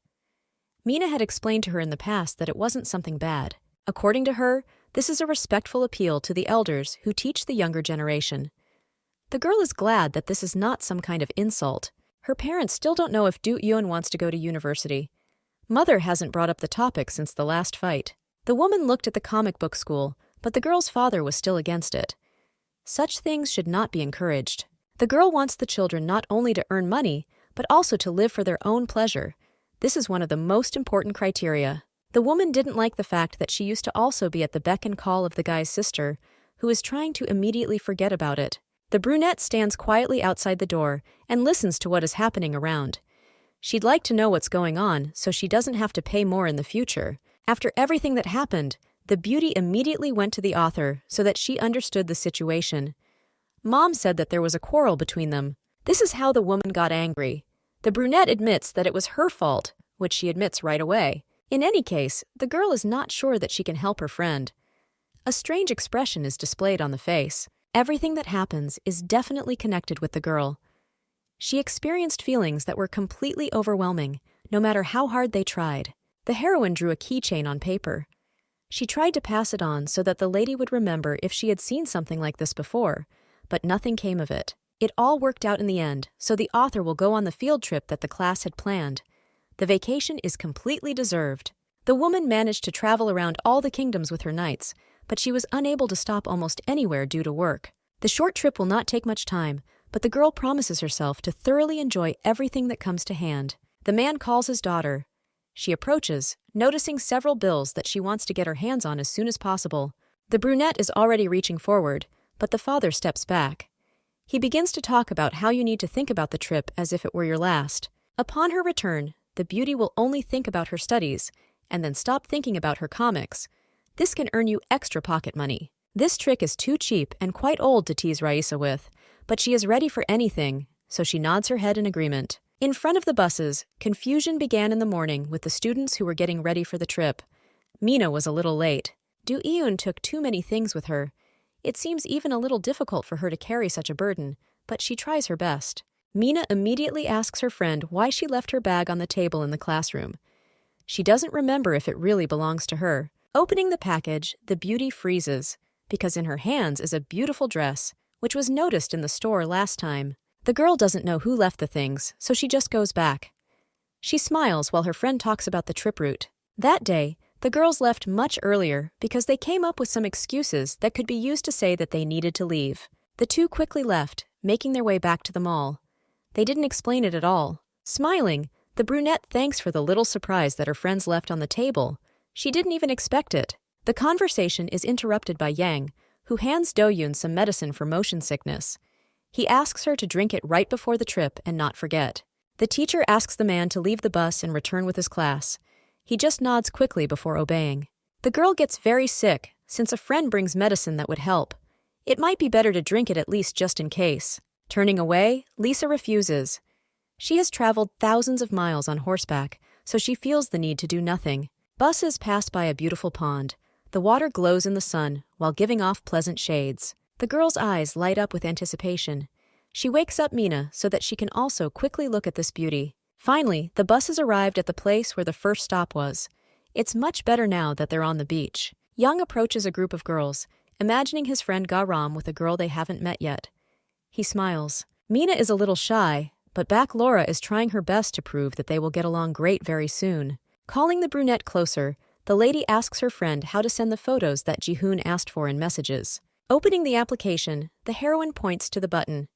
Mina had explained to her in the past that it wasn't something bad. According to her, this is a respectful appeal to the elders who teach the younger generation. The girl is glad that this is not some kind of insult. Her parents still don't know if Do-eun wants to go to university. Mother hasn't brought up the topic since the last fight. The woman looked at the comic book school, but the girl's father was still against it. Such things should not be encouraged. The girl wants the children not only to earn money, but also to live for their own pleasure. This is one of the most important criteria. The woman didn't like the fact that she used to also be at the beck and call of the guy's sister, who is trying to immediately forget about it. The brunette stands quietly outside the door and listens to what is happening around. She'd like to know what's going on so she doesn't have to pay more in the future. After everything that happened, the beauty immediately went to the author so that she understood the situation. Mom said that there was a quarrel between them. This is how the woman got angry. The brunette admits that it was her fault, which she admits right away. In any case, the girl is not sure that she can help her friend. A strange expression is displayed on the face. Everything that happens is definitely connected with the girl. She experienced feelings that were completely overwhelming, no matter how hard they tried. The heroine drew a keychain on paper. She tried to pass it on so that the lady would remember if she had seen something like this before, but nothing came of it. It all worked out in the end, so the author will go on the field trip that the class had planned. The vacation is completely deserved. The woman managed to travel around all the kingdoms with her knights, but she was unable to stop almost anywhere due to work. The short trip will not take much time, but the girl promises herself to thoroughly enjoy everything that comes to hand. The man calls his daughter. She approaches, noticing several bills that she wants to get her hands on as soon as possible. The brunette is already reaching forward, but the father steps back. He begins to talk about how you need to think about the trip as if it were your last. Upon her return, the beauty will only think about her studies, and then stop thinking about her comics. This can earn you extra pocket money. This trick is too cheap and quite old to tease Raisa with, but she is ready for anything, so she nods her head in agreement. In front of the buses, confusion began in the morning with the students who were getting ready for the trip. Mina was a little late. Do-eun took too many things with her. It seems even a little difficult for her to carry such a burden, but she tries her best. Mina immediately asks her friend why she left her bag on the table in the classroom. She doesn't remember if it really belongs to her. Opening the package, the beauty freezes, because in her hands is a beautiful dress, which was noticed in the store last time. The girl doesn't know who left the things, so she just goes back. She smiles while her friend talks about the trip route. That day, The girls left much earlier because they came up with some excuses that could be used to say that they needed to leave. The two quickly left, making their way back to the mall. They didn't explain it at all. Smiling, the brunette thanks for the little surprise that her friends left on the table. She didn't even expect it. The conversation is interrupted by Yang, who hands Do-yoon some medicine for motion sickness. He asks her to drink it right before the trip and not forget. The teacher asks the man to leave the bus and return with his class. He just nods quickly before obeying. The girl gets very sick, since a friend brings medicine that would help. It might be better to drink it at least just in case. Turning away, Lisa refuses. She has traveled thousands of miles on horseback, so she feels the need to do nothing. Buses pass by a beautiful pond. The water glows in the sun, while giving off pleasant shades. The girl's eyes light up with anticipation. She wakes up Mina so that she can also quickly look at this beauty. Finally, the buses arrived at the place where the first stop was. It's much better now that they're on the beach. Young approaches a group of girls, imagining his friend Garam with a girl they haven't met yet. He smiles. Mina is a little shy, but back Laura is trying her best to prove that they will get along great very soon. Calling the brunette closer, the lady asks her friend how to send the photos that Ji-hoon asked for in messages. Opening the application, the heroine points to the button.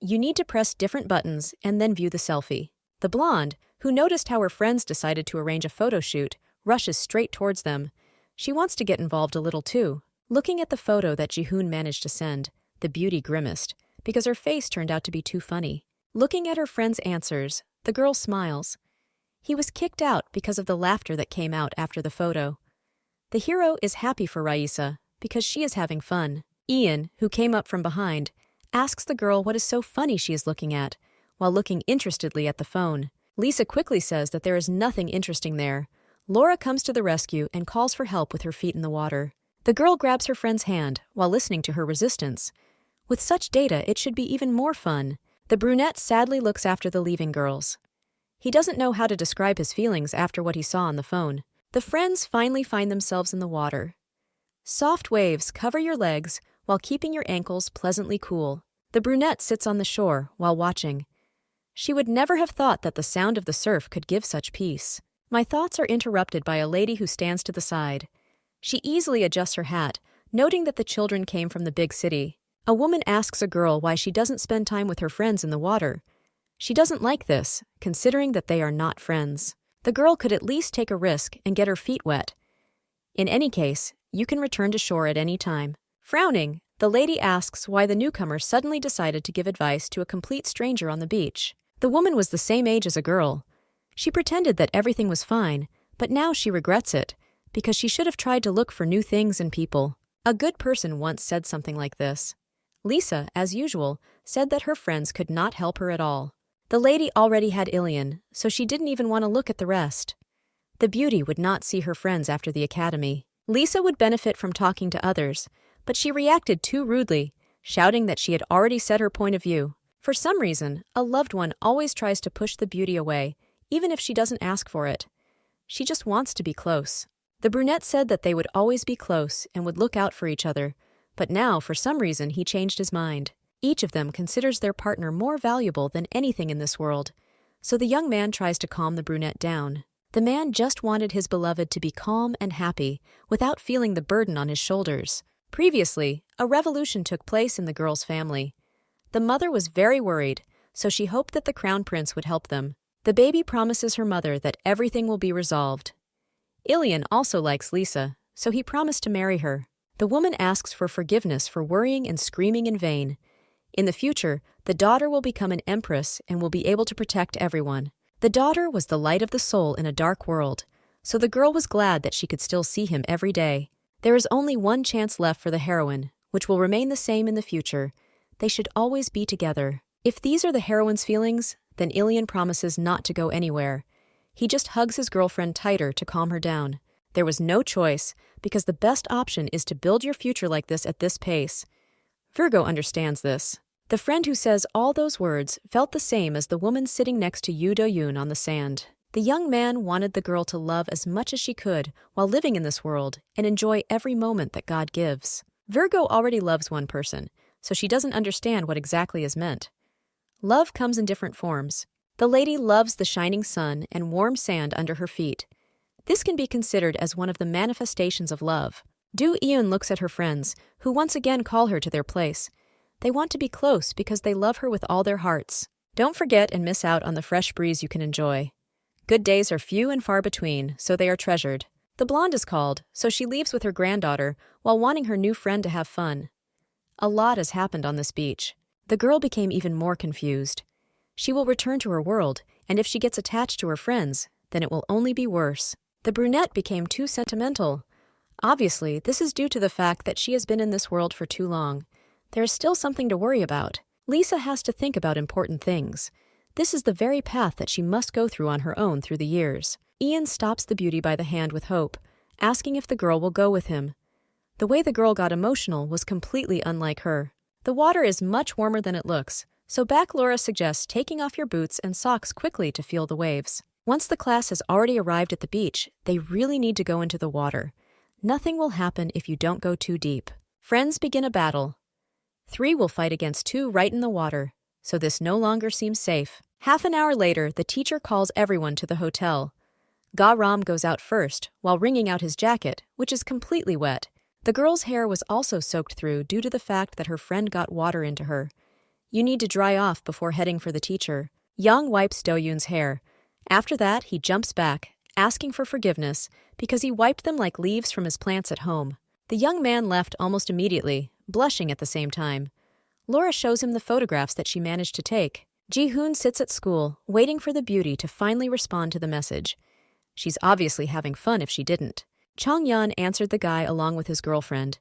You need to press different buttons and then view the selfie. The blonde, who noticed how her friends decided to arrange a photo shoot, rushes straight towards them. She wants to get involved a little too. Looking at the photo that Ji-hoon managed to send, the beauty grimaced, because her face turned out to be too funny. Looking at her friend's answers, the girl smiles. He was kicked out because of the laughter that came out after the photo. The hero is happy for Raisa, because she is having fun. Ian, who came up from behind, asks the girl what is so funny she is looking at, while looking interestedly at the phone. Lisa quickly says that there is nothing interesting there. Laura comes to the rescue and calls for help with her feet in the water. The girl grabs her friend's hand while listening to her resistance. With such data, it should be even more fun. The brunette sadly looks after the leaving girls. He doesn't know how to describe his feelings after what he saw on the phone. The friends finally find themselves in the water. Soft waves cover your legs while keeping your ankles pleasantly cool. The brunette sits on the shore while watching. She would never have thought that the sound of the surf could give such peace. My thoughts are interrupted by a lady who stands to the side. She easily adjusts her hat, noting that the children came from the big city. A woman asks a girl why she doesn't spend time with her friends in the water. She doesn't like this, considering that they are not friends. The girl could at least take a risk and get her feet wet. In any case, you can return to shore at any time. Frowning, the lady asks why the newcomer suddenly decided to give advice to a complete stranger on the beach. The woman was the same age as a girl. She pretended that everything was fine, but now she regrets it, because she should have tried to look for new things in people. A good person once said something like this. Lisa, as usual, said that her friends could not help her at all. The lady already had Ilian, so she didn't even want to look at the rest. The beauty would not see her friends after the academy. Lisa would benefit from talking to others, but she reacted too rudely, shouting that she had already said her point of view. For some reason, a loved one always tries to push the beauty away, even if she doesn't ask for it. She just wants to be close. The brunette said that they would always be close and would look out for each other, but now, for some reason, he changed his mind. Each of them considers their partner more valuable than anything in this world, so the young man tries to calm the brunette down. The man just wanted his beloved to be calm and happy, without feeling the burden on his shoulders. Previously, a revolution took place in the girl's family. The mother was very worried, so she hoped that the crown prince would help them. The baby promises her mother that everything will be resolved. Ilian also likes Lisa, so he promised to marry her. The woman asks for forgiveness for worrying and screaming in vain. In the future, the daughter will become an empress and will be able to protect everyone. The daughter was the light of the soul in a dark world, so the girl was glad that she could still see him every day. There is only one chance left for the heroine, which will remain the same in the future. They should always be together. If these are the heroine's feelings, then Ilian promises not to go anywhere. He just hugs his girlfriend tighter to calm her down. There was no choice, because the best option is to build your future like this at this pace. Virgo understands this. The friend who says all those words felt the same as the woman sitting next to Yoo Do-yoon on the sand. The young man wanted the girl to love as much as she could while living in this world and enjoy every moment that God gives. Virgo already loves one person, so she doesn't understand what exactly is meant. Love comes in different forms. The lady loves the shining sun and warm sand under her feet. This can be considered as one of the manifestations of love. Do Eun looks at her friends, who once again call her to their place. They want to be close because they love her with all their hearts. Don't forget and miss out on the fresh breeze you can enjoy. Good days are few and far between, so they are treasured. The blonde is called, so she leaves with her granddaughter while wanting her new friend to have fun. A lot has happened on this beach. The girl became even more confused. She will return to her world, and if she gets attached to her friends, then it will only be worse. The brunette became too sentimental. Obviously, this is due to the fact that she has been in this world for too long. There is still something to worry about. Lisa has to think about important things. This is the very path that she must go through on her own through the years. Ian stops the beauty by the hand with hope, asking if the girl will go with him. The way the girl got emotional was completely unlike her. The water is much warmer than it looks, so Laura suggests taking off your boots and socks quickly to feel the waves. Once the class has already arrived at the beach, they really need to go into the water. Nothing will happen if you don't go too deep. Friends begin a battle. 3 will fight against 2 right in the water, so this no longer seems safe. Half an hour later, the teacher calls everyone to the hotel. Ram goes out first, while wringing out his jacket, which is completely wet. The girl's hair was also soaked through due to the fact that her friend got water into her. You need to dry off before heading for the teacher. Young wipes Do-yoon's hair. After that, he jumps back, asking for forgiveness, because he wiped them like leaves from his plants at home. The young man left almost immediately, blushing at the same time. Laura shows him the photographs that she managed to take. Ji-hoon sits at school, waiting for the beauty to finally respond to the message. She's obviously having fun if she didn't. Chong-yeon answered the guy along with his girlfriend.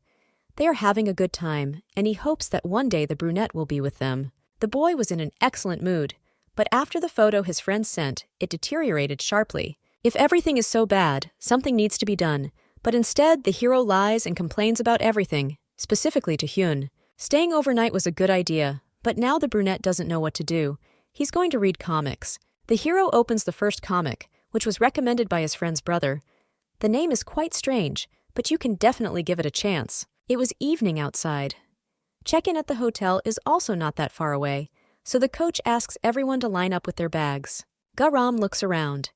They are having a good time, and he hopes that one day the brunette will be with them. The boy was in an excellent mood, but after the photo his friend sent, it deteriorated sharply. If everything is so bad, something needs to be done, but instead the hero lies and complains about everything, specifically to Hyun. Staying overnight was a good idea, but now the brunette doesn't know what to do. He's going to read comics. The hero opens the first comic, which was recommended by his friend's brother. The name is quite strange, but you can definitely give it a chance. It was evening outside. Check-in at the hotel is also not that far away, so the coach asks everyone to line up with their bags. Ram looks around.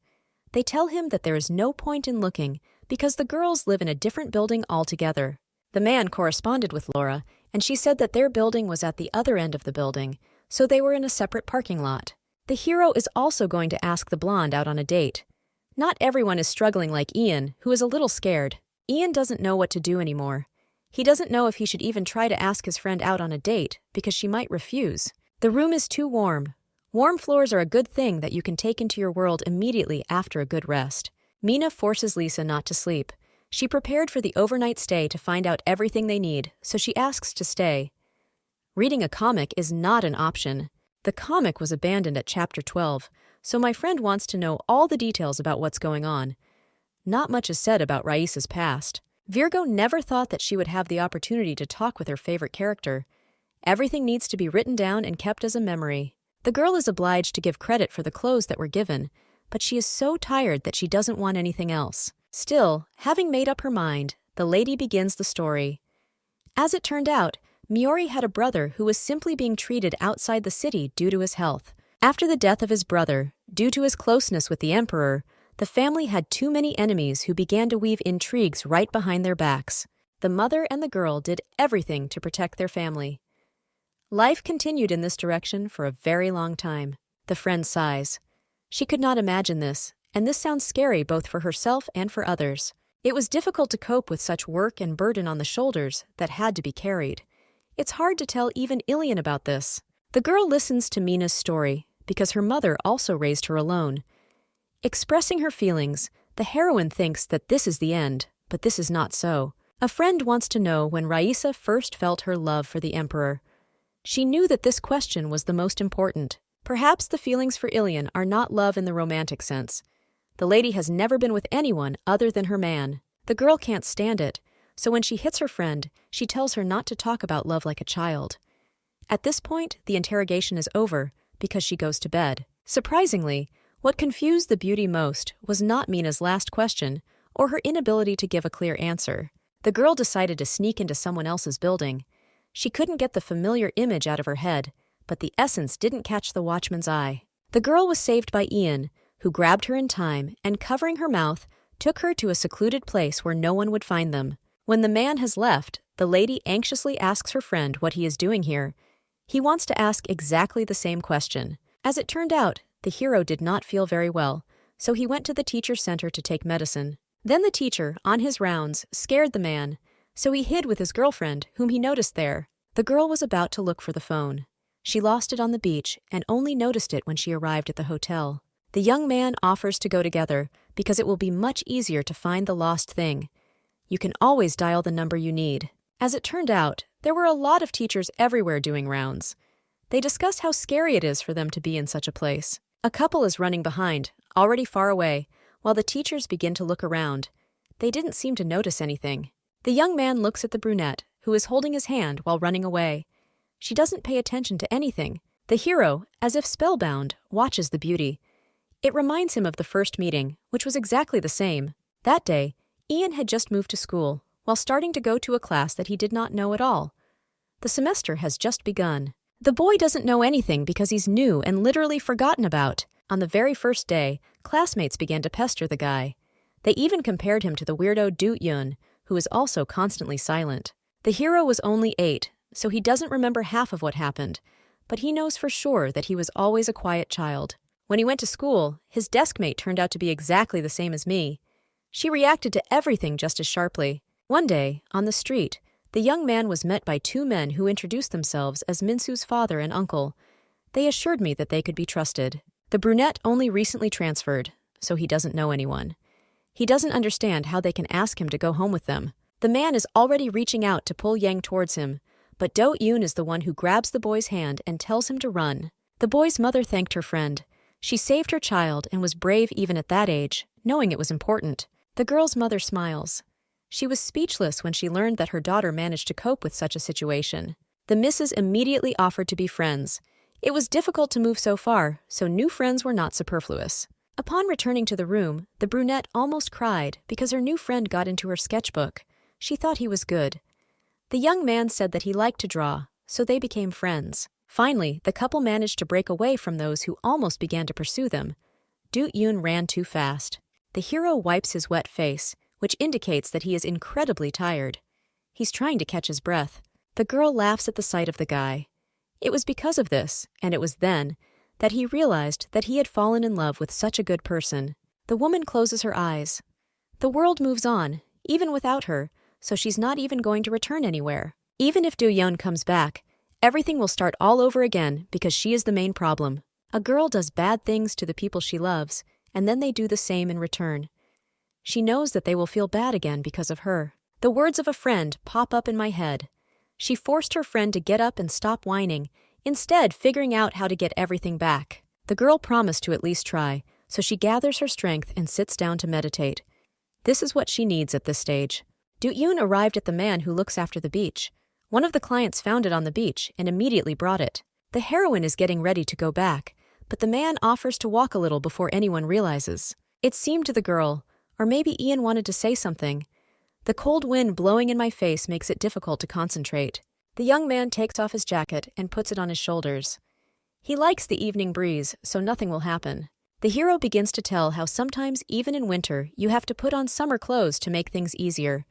They tell him that there is no point in looking because the girls live in a different building altogether. The man corresponded with Laura, and she said that their building was at the other end of the building, so they were in a separate parking lot. The hero is also going to ask the blonde out on a date. Not everyone is struggling like Ian, who is a little scared. Ian doesn't know what to do anymore. He doesn't know if he should even try to ask his friend out on a date because she might refuse. The room is too warm. Warm floors are a good thing that you can take into your world immediately after a good rest. Mina forces Lisa not to sleep. She prepared for the overnight stay to find out everything they need, so she asks to stay. Reading a comic is not an option. The comic was abandoned at chapter 12, so my friend wants to know all the details about what's going on. Not much is said about Raisa's past. Virgo never thought that she would have the opportunity to talk with her favorite character. Everything needs to be written down and kept as a memory. The girl is obliged to give credit for the clothes that were given, but she is so tired that she doesn't want anything else. Still, having made up her mind, the lady begins the story. As it turned out, Miori had a brother who was simply being treated outside the city due to his health. After the death of his brother, due to his closeness with the emperor, the family had too many enemies who began to weave intrigues right behind their backs. The mother and the girl did everything to protect their family. Life continued in this direction for a very long time. The friend sighs. She could not imagine this, and this sounds scary both for herself and for others. It was difficult to cope with such work and burden on the shoulders that had to be carried. It's hard to tell even Ilian about this. The girl listens to Mina's story because her mother also raised her alone. Expressing her feelings, the heroine thinks that this is the end, but this is not so. A friend wants to know when Raisa first felt her love for the emperor. She knew that this question was the most important. Perhaps the feelings for Ilian are not love in the romantic sense. The lady has never been with anyone other than her man. The girl can't stand it, so when she hits her friend, she tells her not to talk about love like a child. At this point, the interrogation is over because she goes to bed. Surprisingly, what confused the beauty most was not Mina's last question or her inability to give a clear answer. The girl decided to sneak into someone else's building. She couldn't get the familiar image out of her head, but the essence didn't catch the watchman's eye. The girl was saved by Ian, who grabbed her in time and, covering her mouth, took her to a secluded place where no one would find them. When the man has left, the lady anxiously asks her friend what he is doing here. He wants to ask exactly the same question. As it turned out, the hero did not feel very well, so he went to the teacher's center to take medicine. Then the teacher, on his rounds, scared the man, so he hid with his girlfriend, whom he noticed there. The girl was about to look for the phone. She lost it on the beach and only noticed it when she arrived at the hotel. The young man offers to go together because it will be much easier to find the lost thing. You can always dial the number you need. As it turned out, there were a lot of teachers everywhere doing rounds. They discuss how scary it is for them to be in such a place. A couple is running behind, already far away, while the teachers begin to look around. They didn't seem to notice anything. The young man looks at the brunette, who is holding his hand while running away. She doesn't pay attention to anything. The hero, as if spellbound, watches the beauty. It reminds him of the first meeting, which was exactly the same. That day, Ian had just moved to school, while starting to go to a class that he did not know at all. The semester has just begun. The boy doesn't know anything because he's new and literally forgotten about. On the very first day, classmates began to pester the guy. They even compared him to the weirdo Do-yoon, who is also constantly silent. The hero was only 8, so he doesn't remember half of what happened, but he knows for sure that he was always a quiet child. When he went to school, his deskmate turned out to be exactly the same as me. She reacted to everything just as sharply. One day, on the street, the young man was met by 2 men who introduced themselves as Minsu's father and uncle. They assured me that they could be trusted. The brunette only recently transferred, so he doesn't know anyone. He doesn't understand how they can ask him to go home with them. The man is already reaching out to pull Yang towards him, but Do-yoon is the one who grabs the boy's hand and tells him to run. The boy's mother thanked her friend. She saved her child and was brave even at that age, knowing it was important. The girl's mother smiles. She was speechless when she learned that her daughter managed to cope with such a situation. The missus immediately offered to be friends. It was difficult to move so far, so new friends were not superfluous. Upon returning to the room, the brunette almost cried because her new friend got into her sketchbook. She thought he was good. The young man said that he liked to draw, so they became friends. Finally, the couple managed to break away from those who almost began to pursue them. Do-yoon ran too fast. The hero wipes his wet face, which indicates that he is incredibly tired. He's trying to catch his breath. The girl laughs at the sight of the guy. It was because of this, and it was then, that he realized that he had fallen in love with such a good person. The woman closes her eyes. The world moves on, even without her, so she's not even going to return anywhere. Even if Do-yoon comes back, everything will start all over again because she is the main problem. A girl does bad things to the people she loves, and then they do the same in return. She knows that they will feel bad again because of her. The words of a friend pop up in my head. She forced her friend to get up and stop whining, instead figuring out how to get everything back. The girl promised to at least try, so she gathers her strength and sits down to meditate. This is what she needs at this stage. Do-yoon arrived at the man who looks after the beach. One of the clients found it on the beach and immediately brought it. The heroine is getting ready to go back, but the man offers to walk a little before anyone realizes. It seemed to the girl, or maybe Ian wanted to say something. The cold wind blowing in my face makes it difficult to concentrate. The young man takes off his jacket and puts it on his shoulders. He likes the evening breeze, so nothing will happen. The hero begins to tell how sometimes even in winter you have to put on summer clothes to make things easier.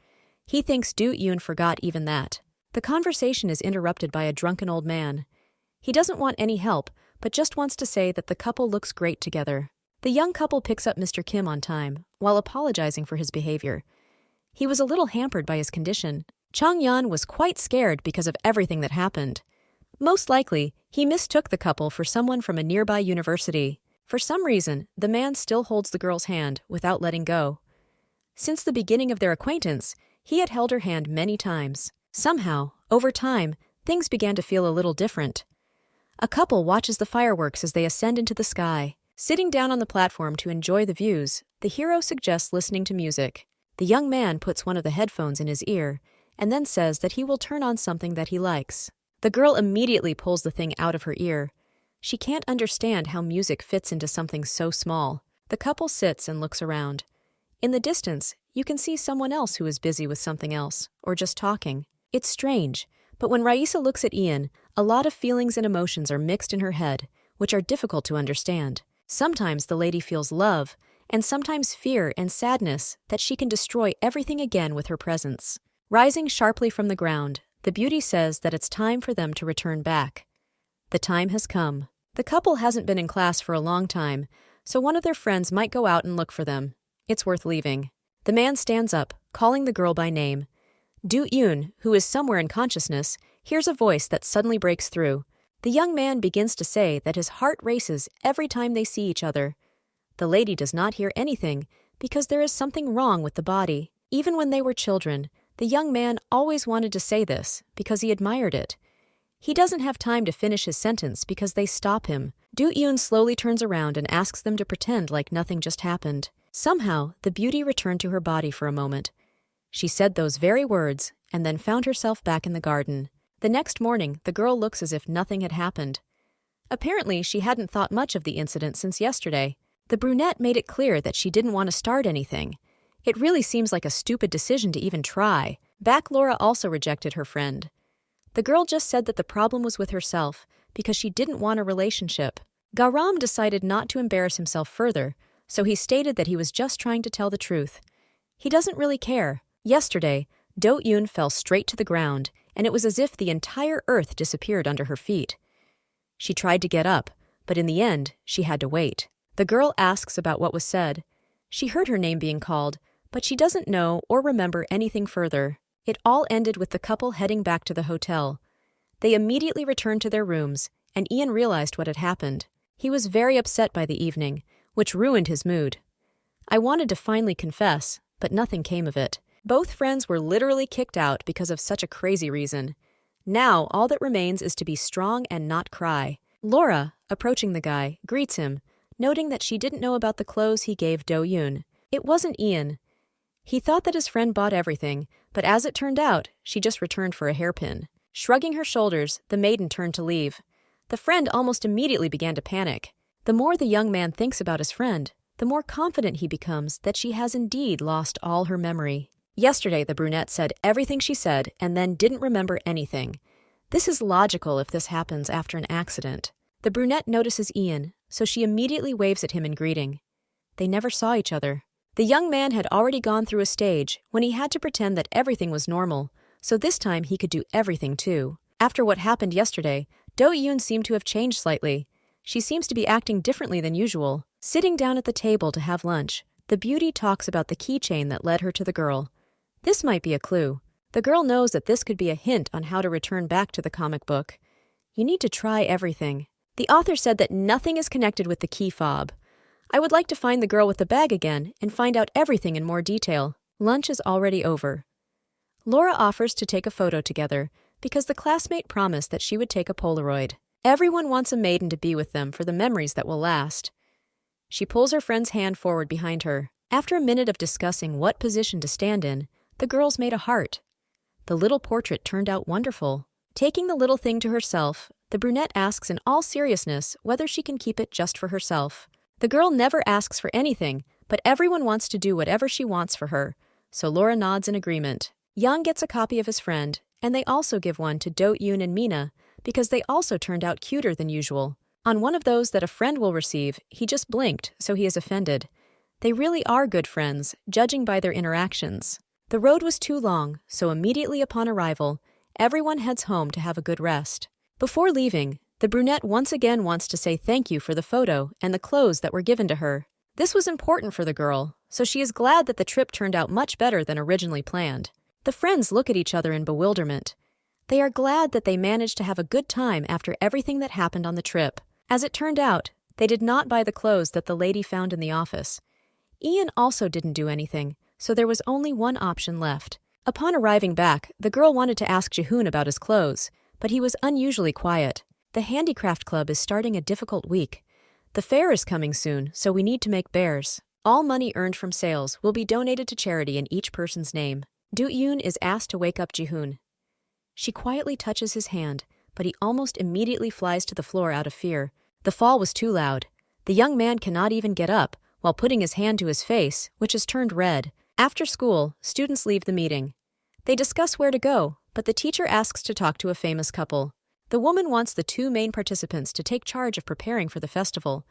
He thinks Do-yoon forgot even that. The conversation is interrupted by a drunken old man. He doesn't want any help, but just wants to say that the couple looks great together. The young couple picks up Mr. Kim on time, while apologizing for his behavior. He was a little hampered by his condition. Chang-yeon was quite scared because of everything that happened. Most likely, he mistook the couple for someone from a nearby university. For some reason, the man still holds the girl's hand without letting go. Since the beginning of their acquaintance, he had held her hand many times. Somehow, over time, things began to feel a little different. A couple watches the fireworks as they ascend into the sky. Sitting down on the platform to enjoy the views, the hero suggests listening to music. The young man puts one of the headphones in his ear, and then says that he will turn on something that he likes. The girl immediately pulls the thing out of her ear. She can't understand how music fits into something so small. The couple sits and looks around. In the distance, you can see someone else who is busy with something else, or just talking. It's strange, but when Raisa looks at Ian, a lot of feelings and emotions are mixed in her head, which are difficult to understand. Sometimes the lady feels love, and sometimes fear and sadness that she can destroy everything again with her presence. Rising sharply from the ground, the beauty says that it's time for them to return back. The time has come. The couple hasn't been in class for a long time, so one of their friends might go out and look for them. It's worth leaving. The man stands up, calling the girl by name. Do-yoon, who is somewhere in consciousness, hears a voice that suddenly breaks through. The young man begins to say that his heart races every time they see each other. The lady does not hear anything because there is something wrong with the body. Even when they were children, the young man always wanted to say this because he admired it. He doesn't have time to finish his sentence because they stop him. Do-yoon slowly turns around and asks them to pretend like nothing just happened. Somehow, the beauty returned to her body for a moment. She said those very words and then found herself back in the garden. The next morning, the girl looks as if nothing had happened. Apparently, she hadn't thought much of the incident since yesterday. The brunette made it clear that she didn't want to start anything. It really seems like a stupid decision to even try. Back Laura also rejected her friend. The girl just said that the problem was with herself because she didn't want a relationship. Garam decided not to embarrass himself further, so he stated that he was just trying to tell the truth. He doesn't really care. Yesterday, Do-yoon fell straight to the ground, and it was as if the entire earth disappeared under her feet. She tried to get up, but in the end, she had to wait. The girl asks about what was said. She heard her name being called, but she doesn't know or remember anything further. It all ended with the couple heading back to the hotel. They immediately returned to their rooms, and Ian realized what had happened. He was very upset by the evening, which ruined his mood. I wanted to finally confess, but nothing came of it. Both friends were literally kicked out because of such a crazy reason. Now, all that remains is to be strong and not cry. Laura, approaching the guy, greets him, noting that she didn't know about the clothes he gave Do-yoon. It wasn't Ian. He thought that his friend bought everything, but as it turned out, she just returned for a hairpin. Shrugging her shoulders, the maiden turned to leave. The friend almost immediately began to panic. The more the young man thinks about his friend, the more confident he becomes that she has indeed lost all her memory. Yesterday, the brunette said everything she said and then didn't remember anything. This is logical if this happens after an accident. The brunette notices Ian, so she immediately waves at him in greeting. They never saw each other. The young man had already gone through a stage when he had to pretend that everything was normal, so this time he could do everything too. After what happened yesterday, Do-yoon seemed to have changed slightly. She seems to be acting differently than usual. Sitting down at the table to have lunch, the beauty talks about the keychain that led her to the girl. This might be a clue. The girl knows that this could be a hint on how to return back to the comic book. You need to try everything. The author said that nothing is connected with the key fob. I would like to find the girl with the bag again and find out everything in more detail. Lunch is already over. Laura offers to take a photo together because the classmate promised that she would take a Polaroid. Everyone wants a maiden to be with them for the memories that will last. She pulls her friend's hand forward behind her. After a minute of discussing what position to stand in, the girls made a heart. The little portrait turned out wonderful. Taking the little thing to herself, the brunette asks in all seriousness whether she can keep it just for herself. The girl never asks for anything, but everyone wants to do whatever she wants for her, so Laura nods in agreement. Young gets a copy of his friend, and they also give one to Do-yoon and Mina, because they also turned out cuter than usual. On one of those that a friend will receive, he just blinked, so he is offended. They really are good friends, judging by their interactions. The road was too long, so immediately upon arrival, everyone heads home to have a good rest. Before leaving, the brunette once again wants to say thank you for the photo and the clothes that were given to her. This was important for the girl, so she is glad that the trip turned out much better than originally planned. The friends look at each other in bewilderment. They are glad that they managed to have a good time after everything that happened on the trip. As it turned out, they did not buy the clothes that the lady found in the office. Ian also didn't do anything, so there was only one option left. Upon arriving back, the girl wanted to ask Jihoon about his clothes, but he was unusually quiet. The Handicraft Club is starting a difficult week. The fair is coming soon, so we need to make bears. All money earned from sales will be donated to charity in each person's name. Do-yoon is asked to wake up Jihoon. She quietly touches his hand, but he almost immediately flies to the floor out of fear. The fall was too loud. The young man cannot even get up, while putting his hand to his face, which is turned red. After school, students leave the meeting. They discuss where to go, but the teacher asks to talk to a famous couple. The woman wants the two main participants to take charge of preparing for the festival.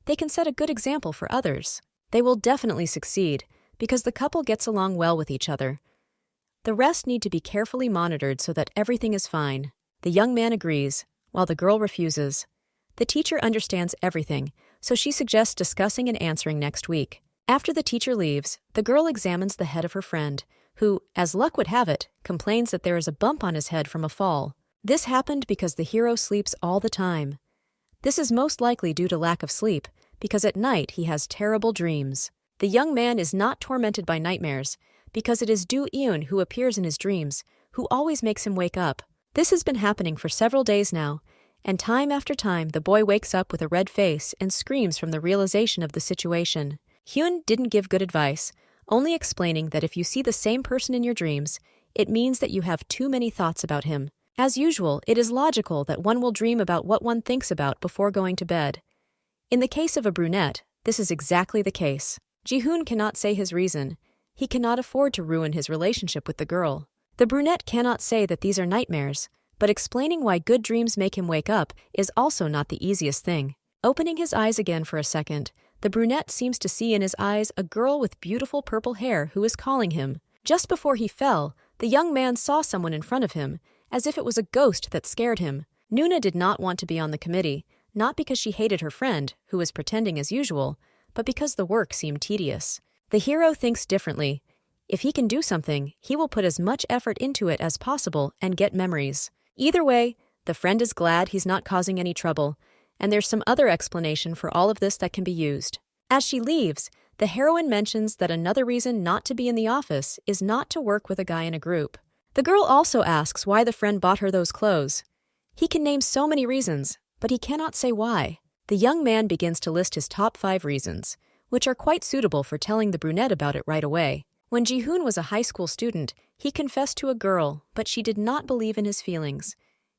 They can set a good example for others. They will definitely succeed because the couple gets along well with each other. The rest need to be carefully monitored so that everything is fine. The young man agrees, while the girl refuses. The teacher understands everything, so she suggests discussing and answering next week. After the teacher leaves, the girl examines the head of her friend, who, as luck would have it, complains that there is a bump on his head from a fall. This happened because the hero sleeps all the time. This is most likely due to lack of sleep, because at night he has terrible dreams. The young man is not tormented by nightmares, because it is Do-eun who appears in his dreams, who always makes him wake up. This has been happening for several days now, and time after time the boy wakes up with a red face and screams from the realization of the situation. Hyun didn't give good advice, only explaining that if you see the same person in your dreams, it means that you have too many thoughts about him. As usual, it is logical that one will dream about what one thinks about before going to bed. In the case of a brunette, this is exactly the case. Ji-hoon cannot say his reason. He cannot afford to ruin his relationship with the girl. The brunette cannot say that these are nightmares, but explaining why good dreams make him wake up is also not the easiest thing. Opening his eyes again for a second, the brunette seems to see in his eyes a girl with beautiful purple hair who is calling him. Just before he fell, the young man saw someone in front of him, as if it was a ghost that scared him. Nuna did not want to be on the committee, not because she hated her friend, who was pretending as usual, but because the work seemed tedious. The hero thinks differently. If he can do something, he will put as much effort into it as possible and get memories. Either way, the friend is glad he's not causing any trouble, and there's some other explanation for all of this that can be used. As she leaves, the heroine mentions that another reason not to be in the office is not to work with a guy in a group. The girl also asks why the friend bought her those clothes. He can name so many reasons, but he cannot say why. The young man begins to list his top 5 reasons, which are quite suitable for telling the brunette about it right away. When Ji-hoon was a high school student, he confessed to a girl, but she did not believe in his feelings.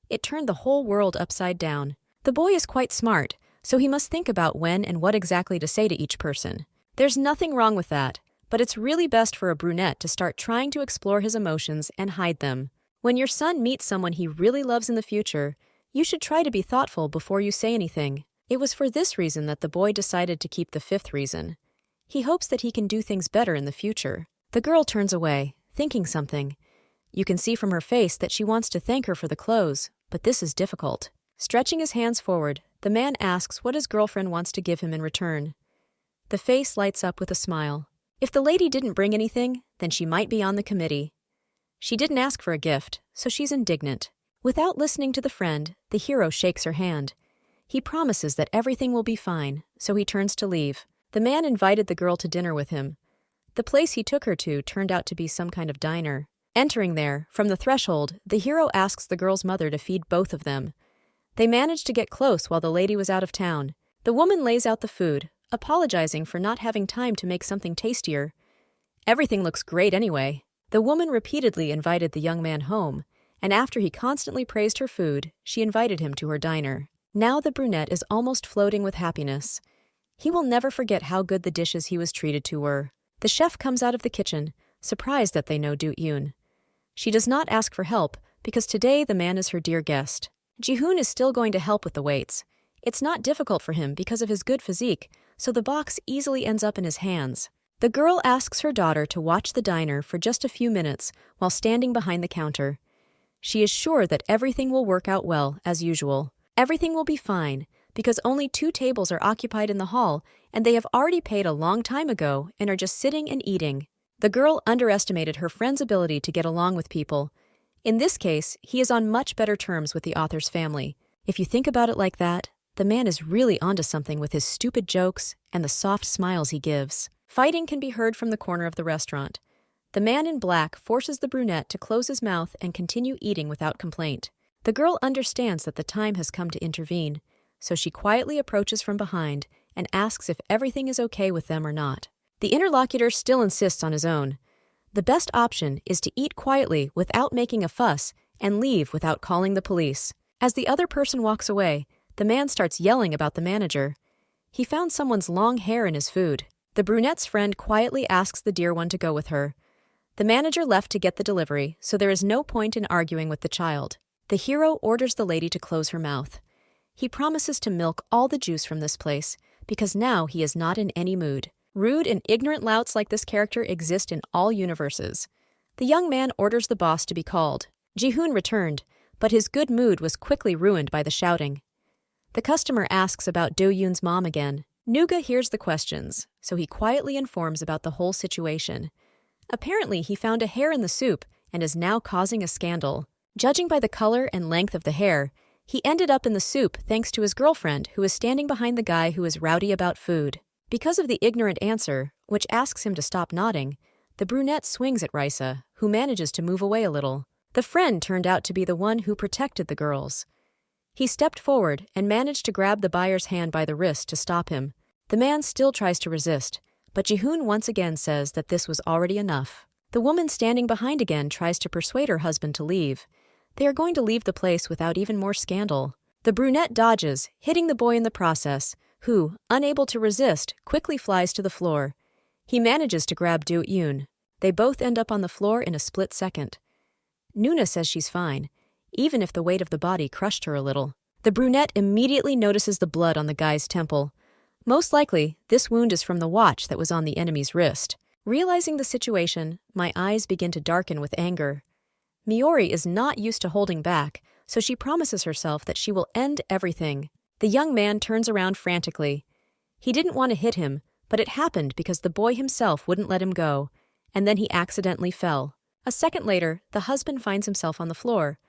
It turned the whole world upside down. The boy is quite smart, so he must think about when and what exactly to say to each person. There's nothing wrong with that, but it's really best for a brunette to start trying to explore his emotions and hide them. When your son meets someone he really loves in the future, you should try to be thoughtful before you say anything. It was for this reason that the boy decided to keep the 5th reason. He hopes that he can do things better in the future. The girl turns away, thinking something. You can see from her face that she wants to thank her for the clothes, but this is difficult. Stretching his hands forward, the man asks what his girlfriend wants to give him in return. The face lights up with a smile. If the lady didn't bring anything, then she might be on the committee. She didn't ask for a gift, so she's indignant. Without listening to the friend, the hero shakes her hand. He promises that everything will be fine, so he turns to leave. The man invited the girl to dinner with him. The place he took her to turned out to be some kind of diner. Entering there, from the threshold, the hero asks the girl's mother to feed both of them. They manage to get close while the lady was out of town. The woman lays out the food, apologizing for not having time to make something tastier. Everything looks great anyway. The woman repeatedly invited the young man home, and after he constantly praised her food, she invited him to her diner. Now the brunette is almost floating with happiness. He will never forget how good the dishes he was treated to were. The chef comes out of the kitchen, surprised that they know Do-eun. She does not ask for help, because today the man is her dear guest. Ji-hoon is still going to help with the weights. It's not difficult for him because of his good physique, so the box easily ends up in his hands. The girl asks her daughter to watch the diner for just a few minutes while standing behind the counter. She is sure that everything will work out well, as usual. Everything will be fine, because only 2 tables are occupied in the hall, and they have already paid a long time ago and are just sitting and eating. The girl underestimated her friend's ability to get along with people. In this case, he is on much better terms with the author's family. If you think about it like that, the man is really onto something with his stupid jokes and the soft smiles he gives. Fighting can be heard from the corner of the restaurant. The man in black forces the brunette to close his mouth and continue eating without complaint. The girl understands that the time has come to intervene, so she quietly approaches from behind and asks if everything is okay with them or not. The interlocutor still insists on his own. The best option is to eat quietly without making a fuss and leave without calling the police. As the other person walks away, the man starts yelling about the manager. He found someone's long hair in his food. The brunette's friend quietly asks the dear one to go with her. The manager left to get the delivery, so there is no point in arguing with the child. The hero orders the lady to close her mouth. He promises to milk all the juice from this place, because now he is not in any mood. Rude and ignorant louts like this character exist in all universes. The young man orders the boss to be called. Ji-hoon returned, but his good mood was quickly ruined by the shouting. The customer asks about Do-yoon's mom again. Nuga hears the questions, so he quietly informs about the whole situation. Apparently, he found a hair in the soup and is now causing a scandal. Judging by the color and length of the hair, he ended up in the soup thanks to his girlfriend who is standing behind the guy who is rowdy about food. Because of the ignorant answer, which asks him to stop nodding, the brunette swings at Risa, who manages to move away a little. The friend turned out to be the one who protected the girls. He stepped forward and managed to grab the buyer's hand by the wrist to stop him. The man still tries to resist, but Ji-hoon once again says that this was already enough. The woman standing behind again tries to persuade her husband to leave. They are going to leave the place without even more scandal. The brunette dodges, hitting the boy in the process, who, unable to resist, quickly flies to the floor. He manages to grab Do-yoon. They both end up on the floor in a split second. Nuna says she's fine, even if the weight of the body crushed her a little. The brunette immediately notices the blood on the guy's temple. Most likely, this wound is from the watch that was on the enemy's wrist. Realizing the situation, my eyes begin to darken with anger. Miori is not used to holding back, so she promises herself that she will end everything. The young man turns around frantically. He didn't want to hit him, but it happened because the boy himself wouldn't let him go, and then he accidentally fell. A second later, the husband finds himself on the floor.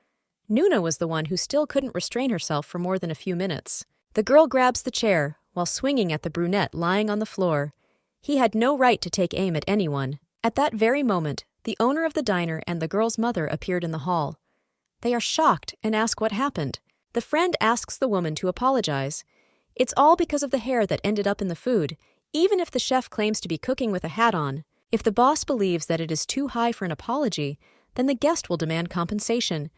Nuna was the one who still couldn't restrain herself for more than a few minutes. The girl grabs the chair, while swinging at the brunette lying on the floor. He had no right to take aim at anyone. At that very moment, the owner of the diner and the girl's mother appeared in the hall. They are shocked and ask what happened. The friend asks the woman to apologize. It's all because of the hair that ended up in the food, even if the chef claims to be cooking with a hat on. If the boss believes that it is too high for an apology, then the guest will demand compensation.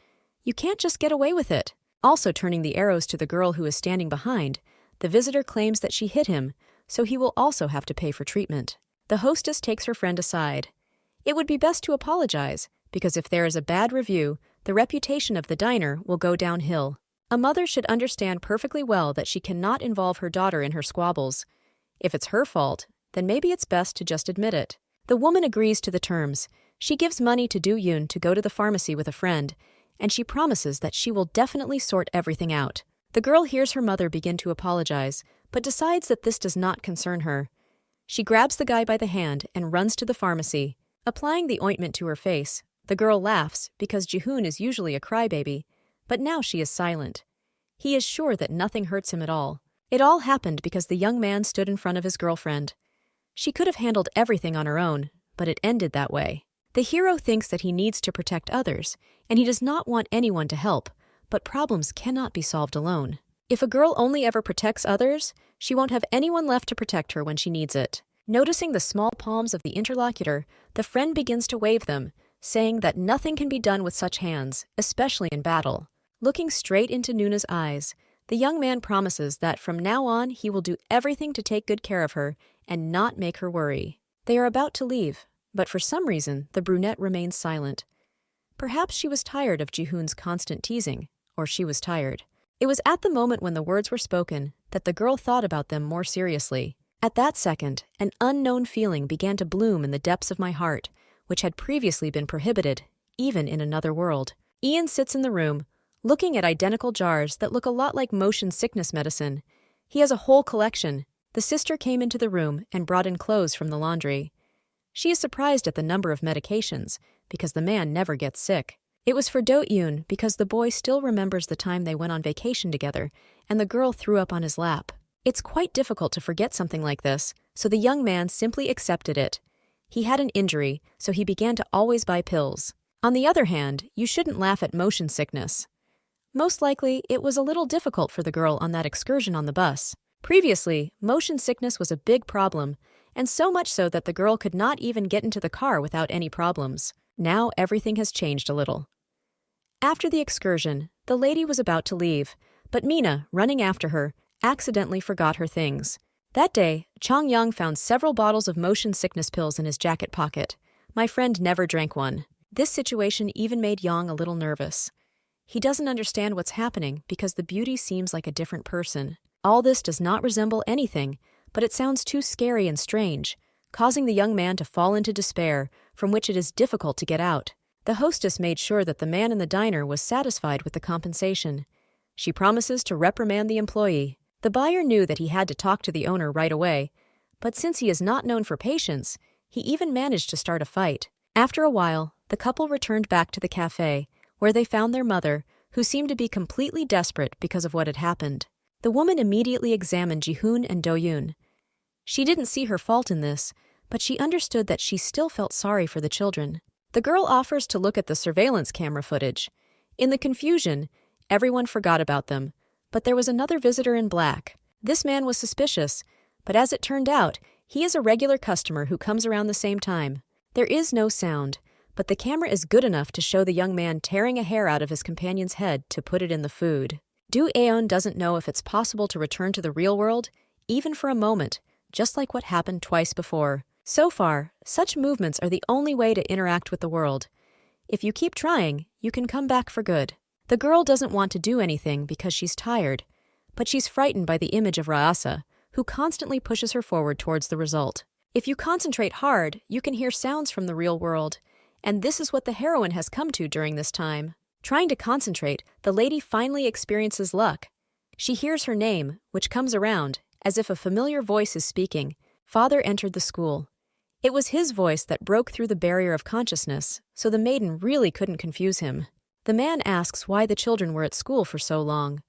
You can't just get away with it. Also turning the arrows to the girl who is standing behind, the visitor claims that she hit him, so he will also have to pay for treatment. The hostess takes her friend aside. It would be best to apologize, because if there is a bad review, the reputation of the diner will go downhill. A mother should understand perfectly well that she cannot involve her daughter in her squabbles. If it's her fault, then maybe it's best to just admit it. The woman agrees to the terms. She gives money to Do-yoon to go to the pharmacy with a friend, and she promises that she will definitely sort everything out. The girl hears her mother begin to apologize, but decides that this does not concern her. She grabs the guy by the hand and runs to the pharmacy. Applying the ointment to her face, the girl laughs because Ji-hoon is usually a crybaby, but now she is silent. He is sure that nothing hurts him at all. It all happened because the young man stood in front of his girlfriend. She could have handled everything on her own, but it ended that way. The hero thinks that he needs to protect others, and he does not want anyone to help, but problems cannot be solved alone. If a girl only ever protects others, she won't have anyone left to protect her when she needs it. Noticing the small palms of the interlocutor, the friend begins to wave them, saying that nothing can be done with such hands, especially in battle. Looking straight into Nuna's eyes, the young man promises that from now on he will do everything to take good care of her and not make her worry. They are about to leave, but for some reason the brunette remains silent. Perhaps she was tired of Ji-hoon's constant teasing, or she was tired. It was at the moment when the words were spoken that the girl thought about them more seriously. At that second, an unknown feeling began to bloom in the depths of my heart, which had previously been prohibited, even in another world. Ian sits in the room, looking at identical jars that look a lot like motion sickness medicine. He has a whole collection. The sister came into the room and brought in clothes from the laundry. She is surprised at the number of medications, because the man never gets sick. It was for Do-yoon because the boy still remembers the time they went on vacation together, and the girl threw up on his lap. It's quite difficult to forget something like this, so the young man simply accepted it. He had an injury, so he began to always buy pills. On the other hand, you shouldn't laugh at motion sickness. Most likely, it was a little difficult for the girl on that excursion on the bus. Previously, motion sickness was a big problem, and so much so that the girl could not even get into the car without any problems. Now everything has changed a little. After the excursion, the lady was about to leave, but Mina, running after her, accidentally forgot her things. That day, Chang-young found several bottles of motion sickness pills in his jacket pocket. My friend never drank one. This situation even made Yang a little nervous. He doesn't understand what's happening because the beauty seems like a different person. All this does not resemble anything, but it sounds too scary and strange, causing the young man to fall into despair, from which it is difficult to get out. The hostess made sure that the man in the diner was satisfied with the compensation. She promises to reprimand the employee. The buyer knew that he had to talk to the owner right away, but since he is not known for patience, he even managed to start a fight. After a while, the couple returned back to the cafe, where they found their mother, who seemed to be completely desperate because of what had happened. The woman immediately examined Ji-hoon and Do-yoon. She didn't see her fault in this, but she understood that she still felt sorry for the children. The girl offers to look at the surveillance camera footage. In the confusion, everyone forgot about them, but there was another visitor in black. This man was suspicious, but as it turned out, he is a regular customer who comes around the same time. There is no sound, but the camera is good enough to show the young man tearing a hair out of his companion's head to put it in the food. Do-eon doesn't know if it's possible to return to the real world, even for a moment, just like what happened twice before. So far, such movements are the only way to interact with the world. If you keep trying, you can come back for good. The girl doesn't want to do anything because she's tired, but she's frightened by the image of Raasa, who constantly pushes her forward towards the result. If you concentrate hard, you can hear sounds from the real world, and this is what the heroine has come to during this time. Trying to concentrate, the lady finally experiences luck. She hears her name, which comes around, as if a familiar voice is speaking. Father entered the school. It was his voice that broke through the barrier of consciousness, so the maiden really couldn't confuse him. The man asks why the children were at school for so long.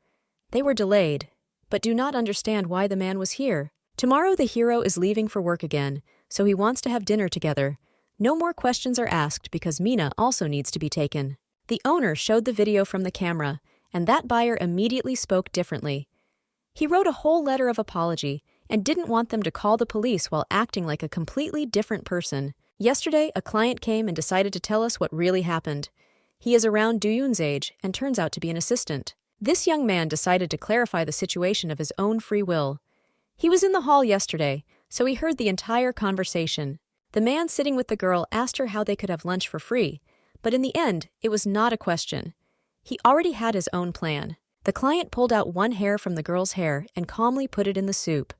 They were delayed, but do not understand why the man was here. Tomorrow the hero is leaving for work again, so he wants to have dinner together. No more questions are asked because Mina also needs to be taken. The owner showed the video from the camera, and that buyer immediately spoke differently. He wrote a whole letter of apology and didn't want them to call the police while acting like a completely different person. Yesterday, a client came and decided to tell us what really happened. He is around Do-yoon's age and turns out to be an assistant. This young man decided to clarify the situation of his own free will. He was in the hall yesterday, so he heard the entire conversation. The man sitting with the girl asked her how they could have lunch for free, but in the end, it was not a question. He already had his own plan. The client pulled out one hair from the girl's hair and calmly put it in the soup.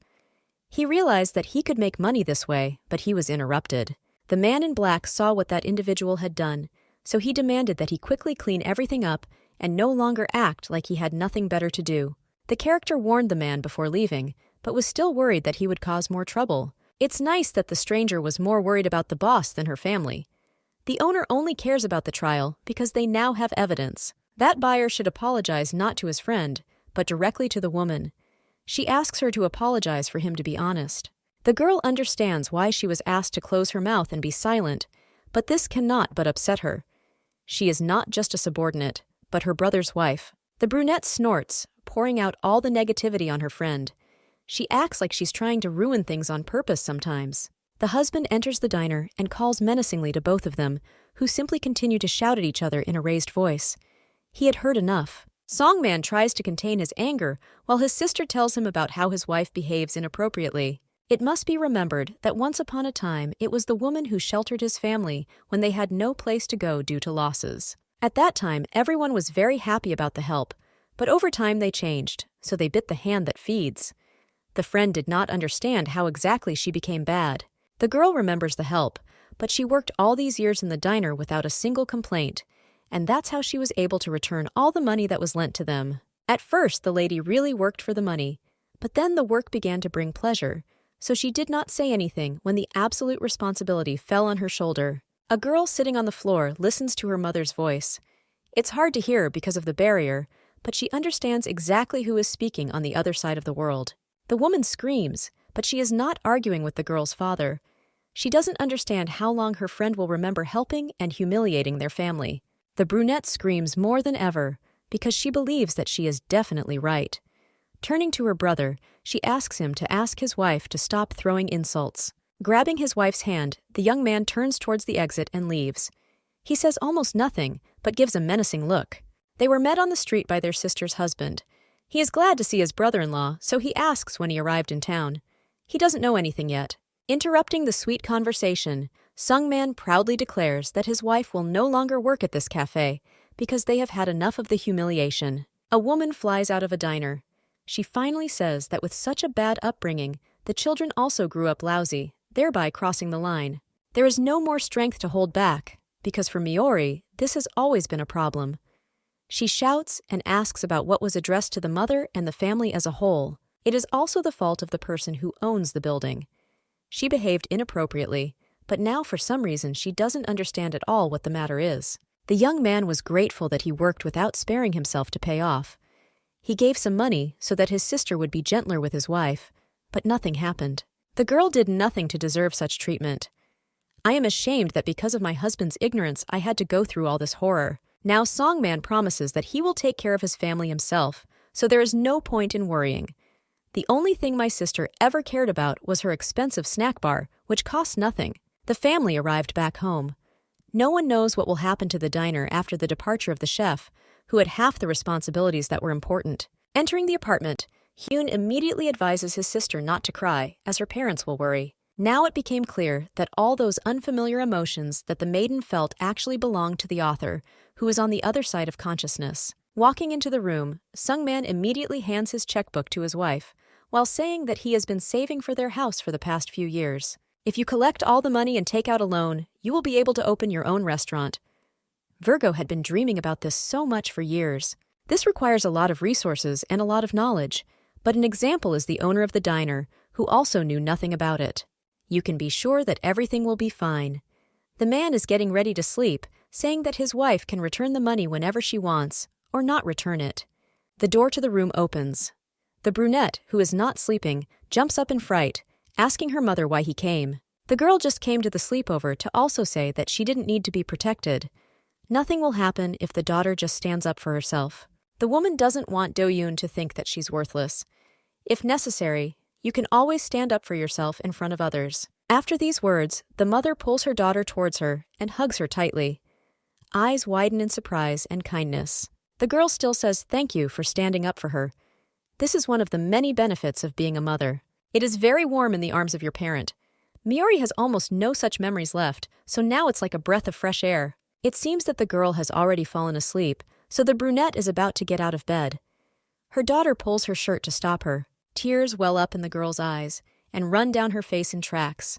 He realized that he could make money this way, but he was interrupted. The man in black saw what that individual had done, so he demanded that he quickly clean everything up and no longer act like he had nothing better to do. The character warned the man before leaving, but was still worried that he would cause more trouble. It's nice that the stranger was more worried about the boss than her family. The owner only cares about the trial because they now have evidence. That buyer should apologize not to his friend, but directly to the woman. She asks her to apologize for him to be honest. The girl understands why she was asked to close her mouth and be silent, but this cannot but upset her. She is not just a subordinate, but her brother's wife. The brunette snorts, pouring out all the negativity on her friend. She acts like she's trying to ruin things on purpose sometimes. The husband enters the diner and calls menacingly to both of them, who simply continue to shout at each other in a raised voice. He had heard enough. Songman tries to contain his anger while his sister tells him about how his wife behaves inappropriately. It must be remembered that once upon a time it was the woman who sheltered his family when they had no place to go due to losses. At that time, everyone was very happy about the help, but over time they changed, so they bit the hand that feeds. The friend did not understand how exactly she became bad. The girl remembers the help, but she worked all these years in the diner without a single complaint, and that's how she was able to return all the money that was lent to them. At first, the lady really worked for the money, but then the work began to bring pleasure, so she did not say anything when the absolute responsibility fell on her shoulder. A girl sitting on the floor listens to her mother's voice. It's hard to hear because of the barrier, but she understands exactly who is speaking on the other side of the world. The woman screams, but she is not arguing with the girl's father. She doesn't understand how long her friend will remember helping and humiliating their family. The brunette screams more than ever because she believes that she is definitely right. Turning to her brother, she asks him to ask his wife to stop throwing insults. Grabbing his wife's hand, the young man turns towards the exit and leaves. He says almost nothing, but gives a menacing look. They were met on the street by their sister's husband. He is glad to see his brother-in-law, so he asks when he arrived in town. He doesn't know anything yet. Interrupting the sweet conversation, Sungman proudly declares that his wife will no longer work at this cafe because they have had enough of the humiliation. A woman flies out of a diner. She finally says that with such a bad upbringing, the children also grew up lousy, thereby crossing the line. There is no more strength to hold back, because for Miori, this has always been a problem. She shouts and asks about what was addressed to the mother and the family as a whole. It is also the fault of the person who owns the building. She behaved inappropriately, but now for some reason she doesn't understand at all what the matter is. The young man was grateful that he worked without sparing himself to pay off. He gave some money so that his sister would be gentler with his wife, but nothing happened. The girl did nothing to deserve such treatment. I am ashamed that because of my husband's ignorance I had to go through all this horror. Now Songman promises that he will take care of his family himself, so there is no point in worrying. The only thing my sister ever cared about was her expensive snack bar, which cost nothing. The family arrived back home. No one knows what will happen to the diner after the departure of the chef, who had half the responsibilities that were important. Entering the apartment, Hyun immediately advises his sister not to cry, as her parents will worry. Now it became clear that all those unfamiliar emotions that the maiden felt actually belonged to the author, who is on the other side of consciousness. Walking into the room, Sungman immediately hands his checkbook to his wife, while saying that he has been saving for their house for the past few years. If you collect all the money and take out a loan, you will be able to open your own restaurant. Virgo had been dreaming about this so much for years. This requires a lot of resources and a lot of knowledge, but an example is the owner of the diner, who also knew nothing about it. You can be sure that everything will be fine. The man is getting ready to sleep, saying that his wife can return the money whenever she wants, or not return it. The door to the room opens. The brunette, who is not sleeping, jumps up in fright, asking her mother why he came. The girl just came to the sleepover to also say that she didn't need to be protected. Nothing will happen if the daughter just stands up for herself. The woman doesn't want Do-yoon to think that she's worthless. If necessary, you can always stand up for yourself in front of others. After these words, the mother pulls her daughter towards her and hugs her tightly. Eyes widen in surprise and kindness. The girl still says thank you for standing up for her. This is one of the many benefits of being a mother. It is very warm in the arms of your parent. Miori has almost no such memories left, so now it's like a breath of fresh air. It seems that the girl has already fallen asleep, so the brunette is about to get out of bed. Her daughter pulls her shirt to stop her. Tears well up in the girl's eyes and run down her face in tracks.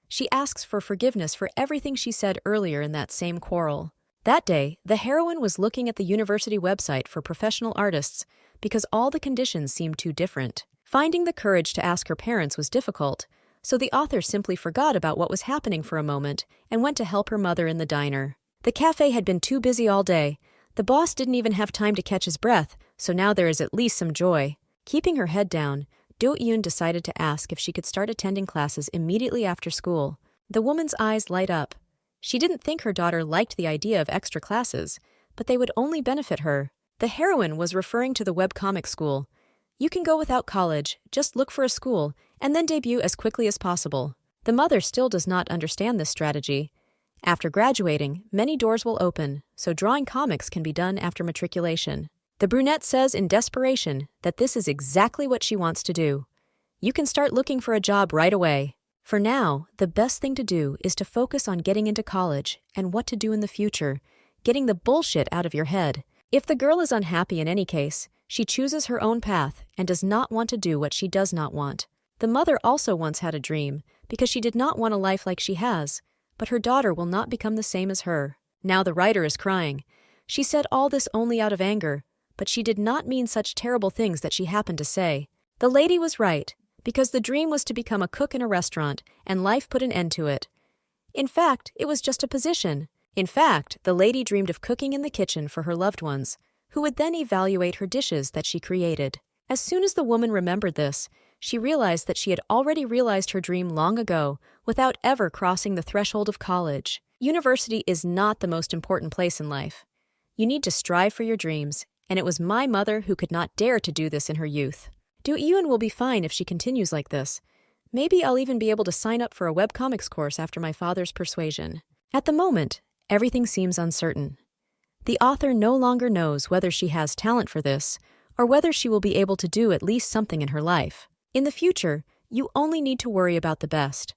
She asks for forgiveness for everything she said earlier in that same quarrel. That day, the heroine was looking at the university website for professional artists because all the conditions seemed too different. Finding the courage to ask her parents was difficult, so the author simply forgot about what was happening for a moment and went to help her mother in the diner. The cafe had been too busy all day. The boss didn't even have time to catch his breath, so now there is at least some joy. Keeping her head down, Do-yoon decided to ask if she could start attending classes immediately after school. The woman's eyes light up. She didn't think her daughter liked the idea of extra classes, but they would only benefit her. The heroine was referring to the webcomic school. You can go without college, just look for a school, and then debut as quickly as possible. The mother still does not understand this strategy. After graduating, many doors will open, so drawing comics can be done after matriculation. The brunette says in desperation that this is exactly what she wants to do. You can start looking for a job right away. For now, the best thing to do is to focus on getting into college and what to do in the future, getting the bullshit out of your head. If the girl is unhappy in any case, she chooses her own path and does not want to do what she does not want. The mother also once had a dream because she did not want a life like she has, but her daughter will not become the same as her. Now the writer is crying. She said all this only out of anger, but she did not mean such terrible things that she happened to say. The lady was right, because the dream was to become a cook in a restaurant, and life put an end to it. In fact, it was just a position. In fact, the lady dreamed of cooking in the kitchen for her loved ones, who would then evaluate her dishes that she created. As soon as the woman remembered this, she realized that she had already realized her dream long ago, without ever crossing the threshold of college. University is not the most important place in life. You need to strive for your dreams, and it was my mother who could not dare to do this in her youth. Do-yoon will be fine if she continues like this. Maybe I'll even be able to sign up for a webcomics course after my father's persuasion. At the moment, everything seems uncertain. The author no longer knows whether she has talent for this, or whether she will be able to do at least something in her life. In the future, you only need to worry about the best.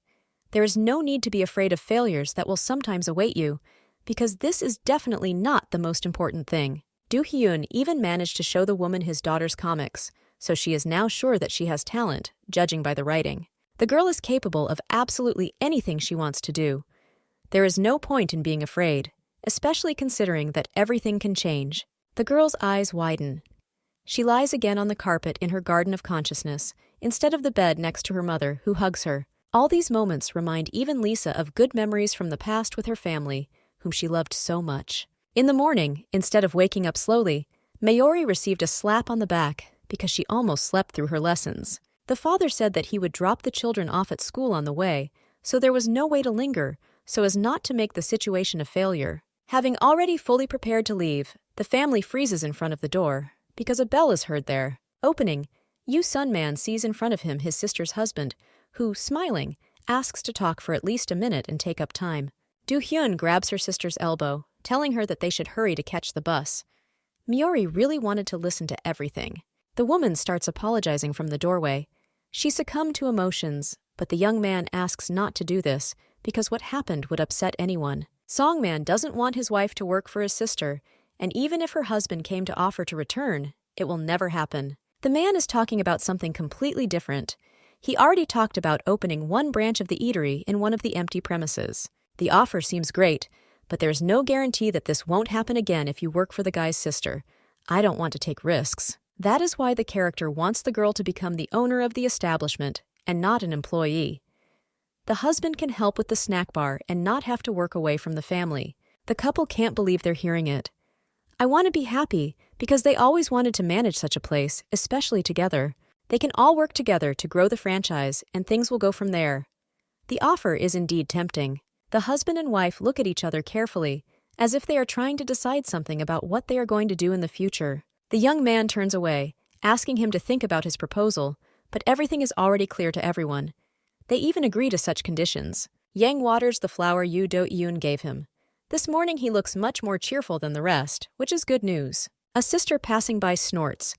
There is no need to be afraid of failures that will sometimes await you, because this is definitely not the most important thing. Do-hyun even managed to show the woman his daughter's comics, so she is now sure that she has talent, judging by the writing. The girl is capable of absolutely anything she wants to do. There is no point in being afraid, especially considering that everything can change. The girl's eyes widen. She lies again on the carpet in her garden of consciousness, instead of the bed next to her mother, who hugs her. All these moments remind even Lisa of good memories from the past with her family, whom she loved so much. In the morning, instead of waking up slowly, Mayuri received a slap on the back because she almost slept through her lessons. The father said that he would drop the children off at school on the way, so there was no way to linger, so as not to make the situation a failure. Having already fully prepared to leave, the family freezes in front of the door, because a bell is heard there. Opening, Yu-sun Man sees in front of him his sister's husband, who, smiling, asks to talk for at least a minute and take up time. Do-hyun grabs her sister's elbow, telling her that they should hurry to catch the bus. Mayuri really wanted to listen to everything. The woman starts apologizing from the doorway. She succumbed to emotions, but the young man asks not to do this, because what happened would upset anyone. Songman doesn't want his wife to work for his sister, and even if her husband came to offer to return, it will never happen. The man is talking about something completely different. He already talked about opening one branch of the eatery in one of the empty premises. The offer seems great, but there's no guarantee that this won't happen again if you work for the guy's sister. I don't want to take risks. That is why the character wants the girl to become the owner of the establishment and not an employee. The husband can help with the snack bar and not have to work away from the family. The couple can't believe they're hearing it. I want to be happy because they always wanted to manage such a place, especially together. They can all work together to grow the franchise and things will go from there. The offer is indeed tempting. The husband and wife look at each other carefully, as if they are trying to decide something about what they are going to do in the future. The young man turns away, asking him to think about his proposal, but everything is already clear to everyone. They even agree to such conditions. Yang waters the flower Yu Do-yoon gave him. This morning he looks much more cheerful than the rest, which is good news. A sister passing by snorts.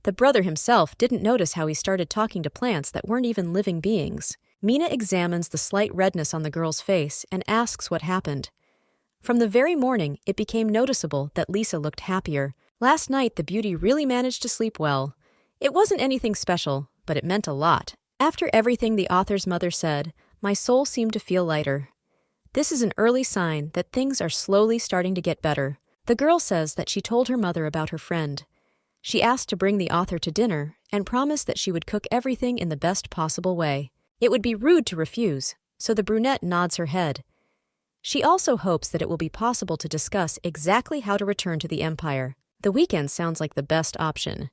The brother himself didn't notice how he started talking to plants that weren't even living beings. Mina examines the slight redness on the girl's face and asks what happened. From the very morning, it became noticeable that Lisa looked happier. Last night, the beauty really managed to sleep well. It wasn't anything special, but it meant a lot. After everything the author's mother said, my soul seemed to feel lighter. This is an early sign that things are slowly starting to get better. The girl says that she told her mother about her friend. She asked to bring the author to dinner and promised that she would cook everything in the best possible way. It would be rude to refuse, so the brunette nods her head. She also hopes that it will be possible to discuss exactly how to return to the Empire. The weekend sounds like the best option.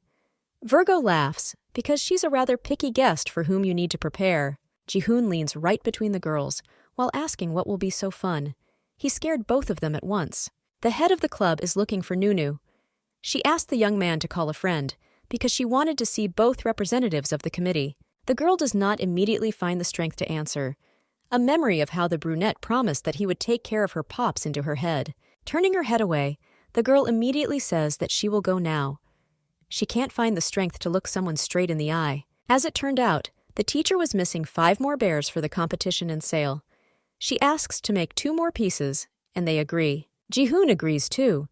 Virgo laughs, because she's a rather picky guest for whom you need to prepare. Ji-hoon leans right between the girls, while asking what will be so fun. He scared both of them at once. The head of the club is looking for Nunu. She asked the young man to call a friend, because she wanted to see both representatives of the committee. The girl does not immediately find the strength to answer. A memory of how the brunette promised that he would take care of her pops into her head. Turning her head away, the girl immediately says that she will go now. She can't find the strength to look someone straight in the eye. As it turned out, the teacher was missing 5 more bears for the competition and sale. She asks to make 2 more pieces, and they agree. Ji-hoon agrees too.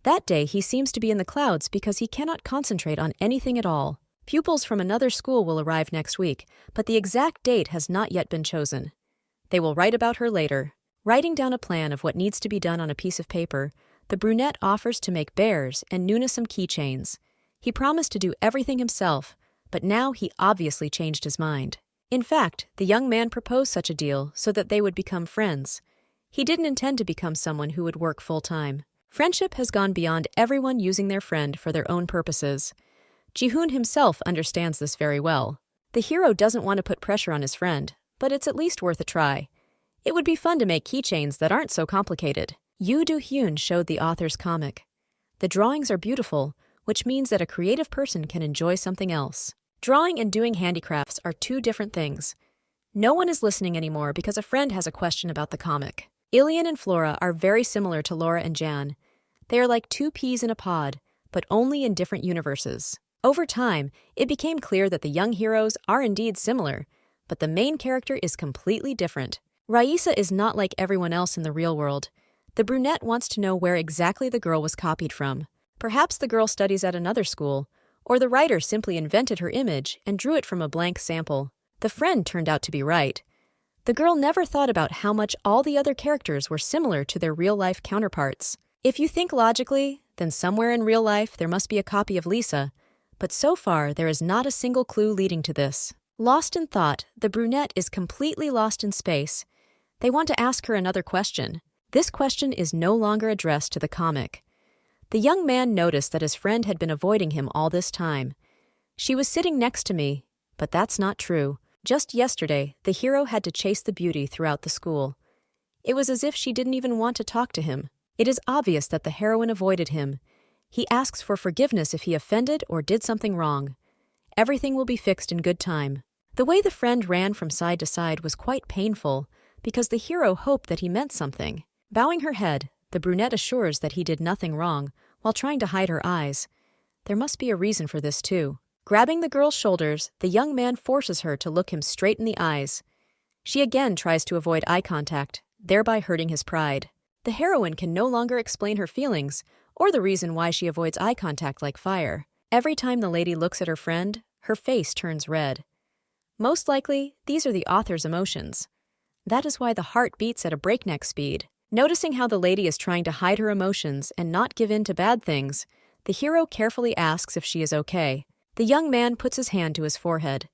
That day he seems to be in the clouds because he cannot concentrate on anything at all. Pupils from another school will arrive next week, but the exact date has not yet been chosen. They will write about her later. Writing down a plan of what needs to be done on a piece of paper, the brunette offers to make bears and Nuna some keychains. He promised to do everything himself, but now he obviously changed his mind. In fact, the young man proposed such a deal so that they would become friends. He didn't intend to become someone who would work full-time. Friendship has gone beyond everyone using their friend for their own purposes. Ji-hoon himself understands this very well. The hero doesn't want to put pressure on his friend, but it's at least worth a try. It would be fun to make keychains that aren't so complicated. Yu Do-hyun showed the author's comic. The drawings are beautiful, which means that a creative person can enjoy something else. Drawing and doing handicrafts are 2 different things. No one is listening anymore because a friend has a question about the comic. Ilian and Flora are very similar to Laura and Jan. They are like 2 peas in a pod, but only in different universes. Over time, it became clear that the young heroes are indeed similar, but the main character is completely different. Raisa is not like everyone else in the real world. The brunette wants to know where exactly the girl was copied from. Perhaps the girl studies at another school, Or the writer simply invented her image and drew it from a blank sample. The friend turned out to be right. The girl never thought about how much all the other characters were similar to their real-life counterparts. If you think logically, then somewhere in real life there must be a copy of Lisa, but so far there is not a single clue leading to this. Lost in thought, the brunette is completely lost in space. They want to ask her another question. This question is no longer addressed to the comic. The young man noticed that his friend had been avoiding him all this time. She was sitting next to me, but that's not true. Just yesterday, the hero had to chase the beauty throughout the school. It was as if she didn't even want to talk to him. It is obvious that the heroine avoided him. He asks for forgiveness if he offended or did something wrong. Everything will be fixed in good time. The way the friend ran from side to side was quite painful, because the hero hoped that he meant something. Bowing her head, the brunette assures that he did nothing wrong, while trying to hide her eyes. There must be a reason for this too. Grabbing the girl's shoulders, the young man forces her to look him straight in the eyes. She again tries to avoid eye contact, thereby hurting his pride. The heroine can no longer explain her feelings, or the reason why she avoids eye contact like fire. Every time the lady looks at her friend, her face turns red. Most likely, these are the author's emotions. That is why the heart beats at a breakneck speed. Noticing how the lady is trying to hide her emotions and not give in to bad things, the hero carefully asks if she is okay. The young man puts his hand to his forehead.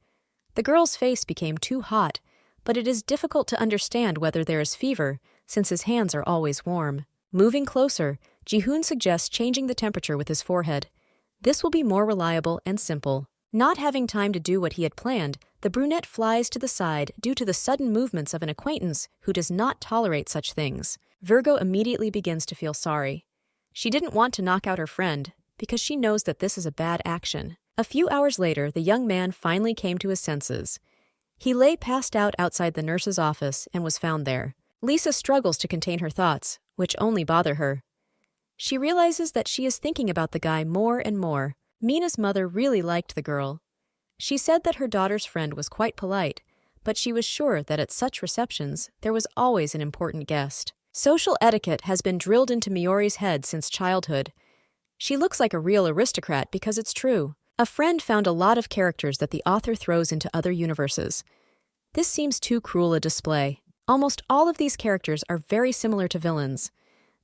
The girl's face became too hot, but it is difficult to understand whether there is fever, since his hands are always warm. Moving closer, Ji-hoon suggests changing the temperature with his forehead. This will be more reliable and simple. Not having time to do what he had planned, the brunette flies to the side due to the sudden movements of an acquaintance who does not tolerate such things. Virgo immediately begins to feel sorry. She didn't want to knock out her friend, because she knows that this is a bad action. A few hours later, the young man finally came to his senses. He lay passed out outside the nurse's office and was found there. Lisa struggles to contain her thoughts, which only bother her. She realizes that she is thinking about the guy more and more. Mina's mother really liked the girl. She said that her daughter's friend was quite polite, but she was sure that at such receptions, there was always an important guest. Social etiquette has been drilled into Miori's head since childhood. She looks like a real aristocrat because it's true. A friend found a lot of characters that the author throws into other universes. This seems too cruel a display. Almost all of these characters are very similar to villains.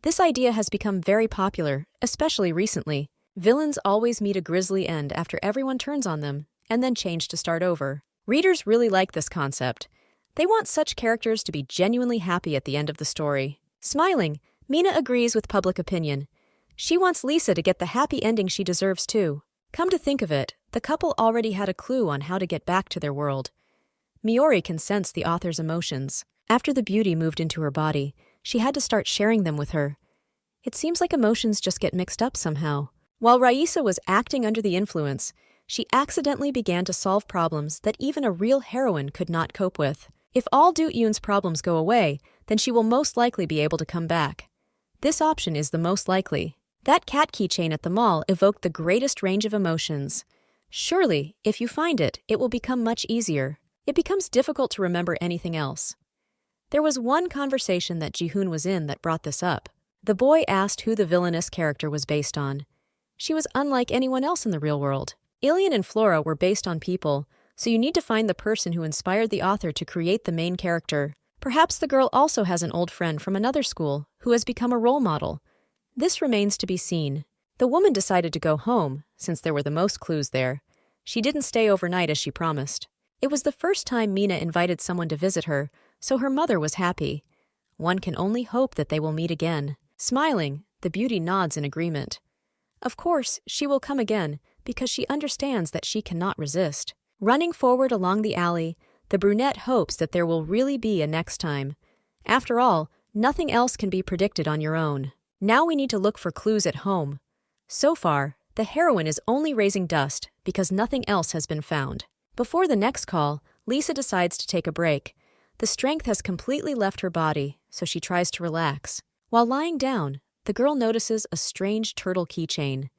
This idea has become very popular, especially recently. Villains always meet a grisly end after everyone turns on them, and then change to start over. Readers really like this concept. They want such characters to be genuinely happy at the end of the story. Smiling, Mina agrees with public opinion. She wants Lisa to get the happy ending she deserves too. Come to think of it, the couple already had a clue on how to get back to their world. Miori can sense the author's emotions. After the beauty moved into her body, she had to start sharing them with her. It seems like emotions just get mixed up somehow. While Raisa was acting under the influence, she accidentally began to solve problems that even a real heroine could not cope with. If all Do-eun's problems go away, then she will most likely be able to come back. This option is the most likely. That cat keychain at the mall evoked the greatest range of emotions. Surely, if you find it, it will become much easier. It becomes difficult to remember anything else. There was one conversation that Ji-hoon was in that brought this up. The boy asked who the villainous character was based on. She was unlike anyone else in the real world. Ilian and Flora were based on people, so you need to find the person who inspired the author to create the main character. Perhaps the girl also has an old friend from another school who has become a role model. This remains to be seen. The woman decided to go home, since there were the most clues there. She didn't stay overnight as she promised. It was the first time Mina invited someone to visit her, so her mother was happy. One can only hope that they will meet again. Smiling, the beauty nods in agreement. Of course, she will come again, because she understands that she cannot resist. Running forward along the alley, the brunette hopes that there will really be a next time. After all, nothing else can be predicted on your own. Now we need to look for clues at home. So far, the heroine is only raising dust because nothing else has been found. Before the next call, Lisa decides to take a break. The strength has completely left her body, so she tries to relax. While lying down, the girl notices a strange turtle keychain.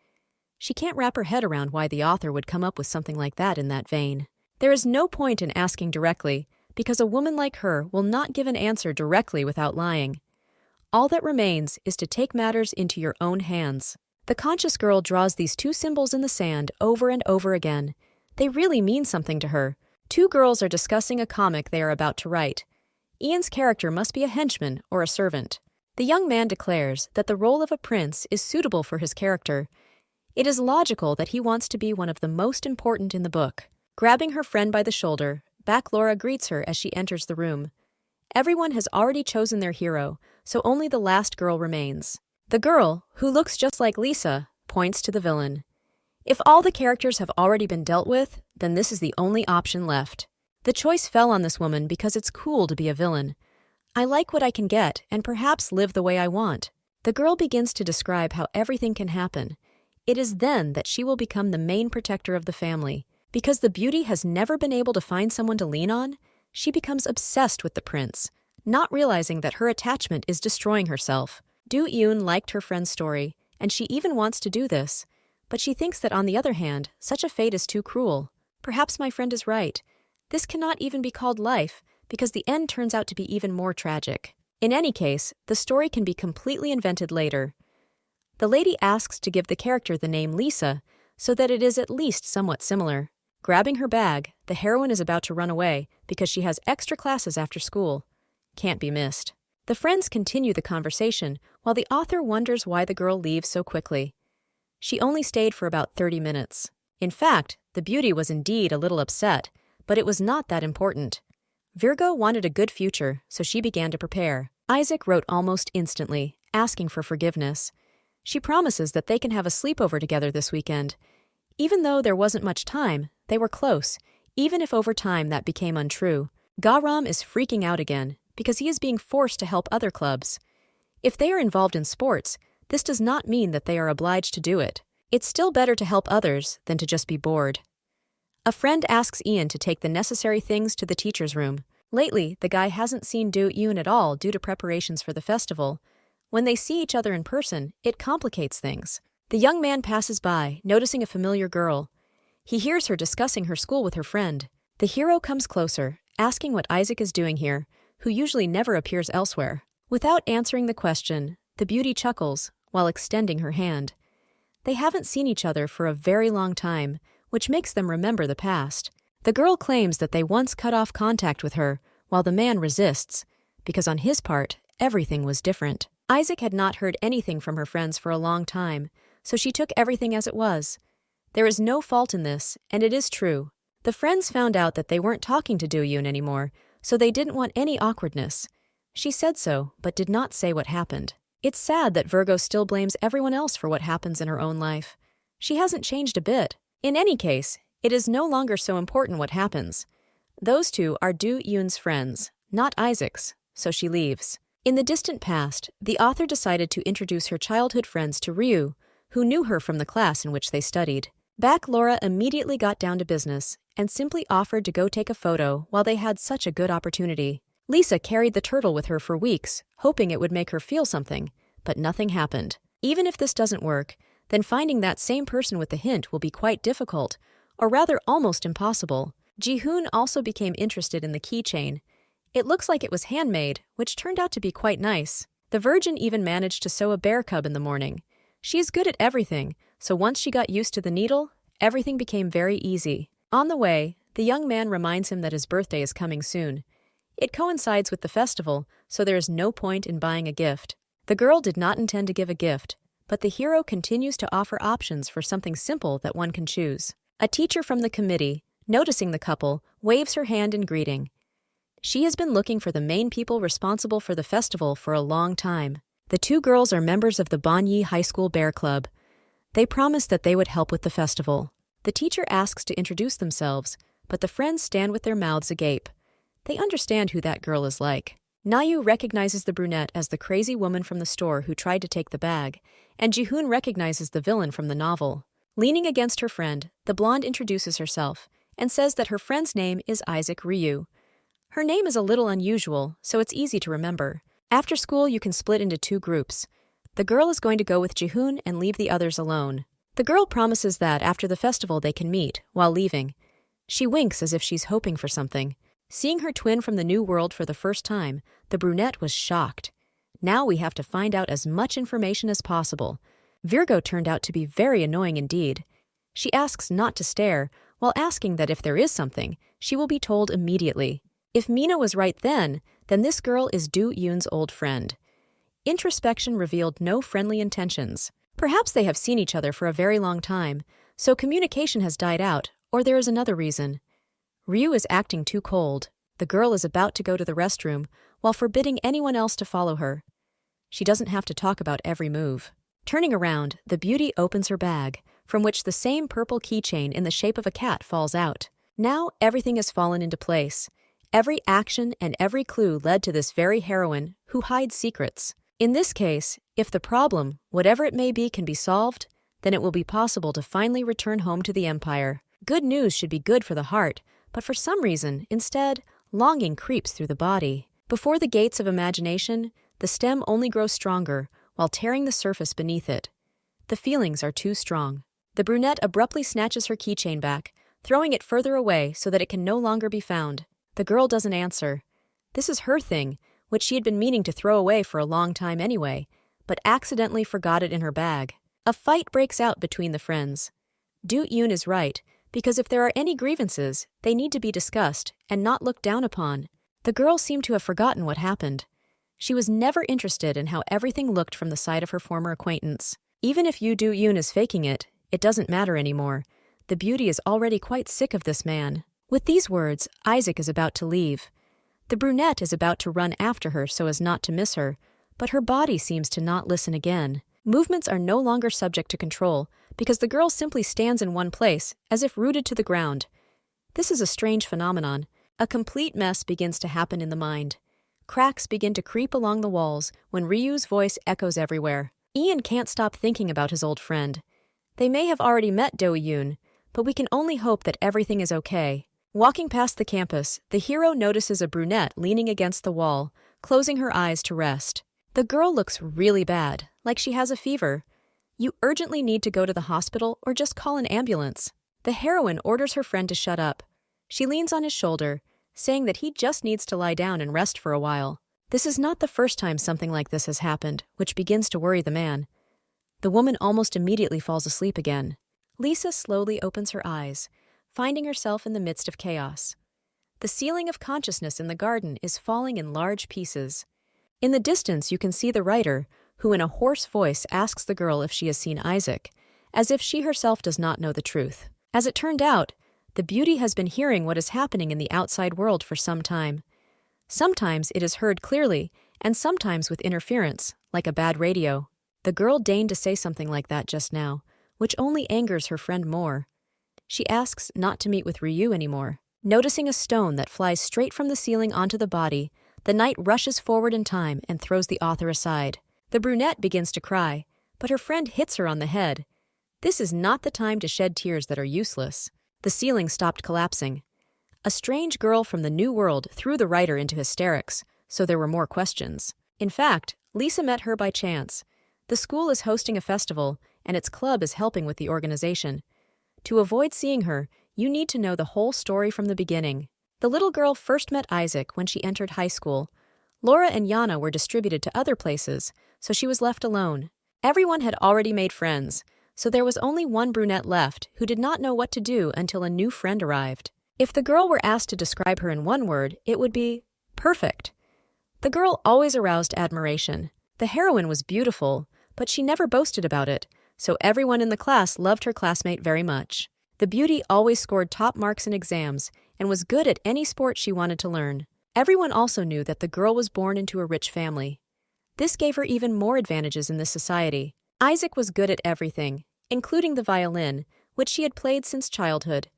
She can't wrap her head around why the author would come up with something like that in that vein. There is no point in asking directly, because a woman like her will not give an answer directly without lying. All that remains is to take matters into your own hands. The conscious girl draws these two symbols in the sand over and over again. They really mean something to her. Two girls are discussing a comic they are about to write. Ian's character must be a henchman or a servant. The young man declares that the role of a prince is suitable for his character. It is logical that he wants to be one of the most important in the book. Grabbing her friend by the shoulder, Laura greets her as she enters the room. Everyone has already chosen their hero, so only the last girl remains. The girl, who looks just like Lisa, points to the villain. If all the characters have already been dealt with, then this is the only option left. The choice fell on this woman because it's cool to be a villain. I like what I can get and perhaps live the way I want. The girl begins to describe how everything can happen. It is then that she will become the main protector of the family. Because the beauty has never been able to find someone to lean on, she becomes obsessed with the prince, not realizing that her attachment is destroying herself. Do-eun liked her friend's story, and she even wants to do this. But she thinks that on the other hand, such a fate is too cruel. Perhaps my friend is right. This cannot even be called life, because the end turns out to be even more tragic. In any case, the story can be completely invented later. The lady asks to give the character the name Lisa, so that it is at least somewhat similar. Grabbing her bag, the heroine is about to run away because she has extra classes after school. Can't be missed. The friends continue the conversation while the author wonders why the girl leaves so quickly. She only stayed for about 30 minutes. In fact, the beauty was indeed a little upset, but it was not that important. Virgo wanted a good future, so she began to prepare. Isaac wrote almost instantly, asking for forgiveness. She promises that they can have a sleepover together this weekend. Even though there wasn't much time, they were close, even if over time that became untrue. Garam is freaking out again because he is being forced to help other clubs. If they are involved in sports, this does not mean that they are obliged to do it. It's still better to help others than to just be bored. A friend asks Ian to take the necessary things to the teacher's room. Lately, the guy hasn't seen Do-eun at all due to preparations for the festival. When they see each other in person, it complicates things. The young man passes by, noticing a familiar girl. He hears her discussing her school with her friend. The hero comes closer, asking what Isaac is doing here, who usually never appears elsewhere. Without answering the question, the beauty chuckles while extending her hand. They haven't seen each other for a very long time, which makes them remember the past. The girl claims that they once cut off contact with her, while the man resists, because on his part, everything was different. Isaac had not heard anything from her friends for a long time, so she took everything as it was. There is no fault in this, and it is true. The friends found out that they weren't talking to Do-eun anymore, so they didn't want any awkwardness. She said so, but did not say what happened. It's sad that Virgo still blames everyone else for what happens in her own life. She hasn't changed a bit. In any case, it is no longer so important what happens. Those two are Do-eun's friends, not Isaac's, so she leaves. In the distant past, the author decided to introduce her childhood friends to Ryu, who knew her from the class in which they studied. Laura immediately got down to business and simply offered to go take a photo while they had such a good opportunity. Lisa carried the turtle with her for weeks, hoping it would make her feel something, but nothing happened. Even if this doesn't work, then finding that same person with the hint will be quite difficult, or rather almost impossible. Ji-hoon also became interested in the keychain. It looks like it was handmade, which turned out to be quite nice. The Virgin even managed to sew a bear cub in the morning. She is good at everything, so once she got used to the needle, everything became very easy. On the way, the young man reminds him that his birthday is coming soon. It coincides with the festival, so there is no point in buying a gift. The girl did not intend to give a gift, but the hero continues to offer options for something simple that one can choose. A teacher from the committee, noticing the couple, waves her hand in greeting. She has been looking for the main people responsible for the festival for a long time. The two girls are members of the Banyi High School Bear Club. They promised that they would help with the festival. The teacher asks to introduce themselves, but the friends stand with their mouths agape. They understand who that girl is like. Nayu recognizes the brunette as the crazy woman from the store who tried to take the bag, and Ji-hoon recognizes the villain from the novel. Leaning against her friend, the blonde introduces herself and says that her friend's name is Isaac Ryu. Her name is a little unusual, so it's easy to remember. After school, you can split into two groups. The girl is going to go with Ji-hoon and leave the others alone. The girl promises that after the festival they can meet, while leaving. She winks as if she's hoping for something. Seeing her twin from the new world for the first time, the brunette was shocked. Now we have to find out as much information as possible. Virgo turned out to be very annoying indeed. She asks not to stare, while asking that if there is something, she will be told immediately. If Mina was right then this girl is Do Yoon's old friend. Introspection revealed no friendly intentions. Perhaps they have seen each other for a very long time, so communication has died out, or there is another reason. Ryu is acting too cold. The girl is about to go to the restroom, while forbidding anyone else to follow her. She doesn't have to talk about every move. Turning around, the beauty opens her bag, from which the same purple keychain in the shape of a cat falls out. Now everything has fallen into place. Every action and every clue led to this very heroine who hides secrets. In this case, if the problem, whatever it may be, can be solved, then it will be possible to finally return home to the Empire. Good news should be good for the heart, but for some reason, instead, longing creeps through the body. Before the gates of imagination, the stem only grows stronger, while tearing the surface beneath it. The feelings are too strong. The brunette abruptly snatches her keychain back, throwing it further away so that it can no longer be found. The girl doesn't answer. This is her thing, which she had been meaning to throw away for a long time anyway, but accidentally forgot it in her bag. A fight breaks out between the friends. Do Yoon is right, because if there are any grievances, they need to be discussed and not looked down upon. The girl seemed to have forgotten what happened. She was never interested in how everything looked from the side of her former acquaintance. Even if Do Yoon is faking it, it doesn't matter anymore. The beauty is already quite sick of this man. With these words, Isaac is about to leave. The brunette is about to run after her so as not to miss her, but her body seems to not listen again. Movements are no longer subject to control because the girl simply stands in one place, as if rooted to the ground. This is a strange phenomenon. A complete mess begins to happen in the mind. Cracks begin to creep along the walls when Ryu's voice echoes everywhere. Ian can't stop thinking about his old friend. They may have already met Do Yoon, but we can only hope that everything is okay. Walking past the campus, the hero notices a brunette leaning against the wall, closing her eyes to rest. The girl looks really bad, like she has a fever. You urgently need to go to the hospital or just call an ambulance. The heroine orders her friend to shut up. She leans on his shoulder, saying that he just needs to lie down and rest for a while. This is not the first time something like this has happened, which begins to worry the man. The woman almost immediately falls asleep again. Lisa slowly opens her eyes, finding herself in the midst of chaos. The ceiling of consciousness in the garden is falling in large pieces. In the distance, you can see the writer, who in a hoarse voice asks the girl if she has seen Isaac, as if she herself does not know the truth. As it turned out, the beauty has been hearing what is happening in the outside world for some time. Sometimes it is heard clearly, and sometimes with interference, like a bad radio. The girl deigned to say something like that just now, which only angers her friend more. She asks not to meet with Ryu anymore. Noticing a stone that flies straight from the ceiling onto the body, the knight rushes forward in time and throws the author aside. The brunette begins to cry, but her friend hits her on the head. This is not the time to shed tears that are useless. The ceiling stopped collapsing. A strange girl from the New World threw the writer into hysterics, so there were more questions. In fact, Lisa met her by chance. The school is hosting a festival, and its club is helping with the organization. To avoid seeing her, you need to know the whole story from the beginning. The little girl first met Isaac when she entered high school. Laura and Yana were distributed to other places, so she was left alone. Everyone had already made friends, so there was only one brunette left who did not know what to do until a new friend arrived. If the girl were asked to describe her in one word, it would be perfect. The girl always aroused admiration. The heroine was beautiful, but she never boasted about it, so everyone in the class loved her classmate very much. The beauty always scored top marks in exams and was good at any sport she wanted to learn. Everyone also knew that the girl was born into a rich family. This gave her even more advantages in this society. Isaac was good at everything, including the violin, which she had played since childhood.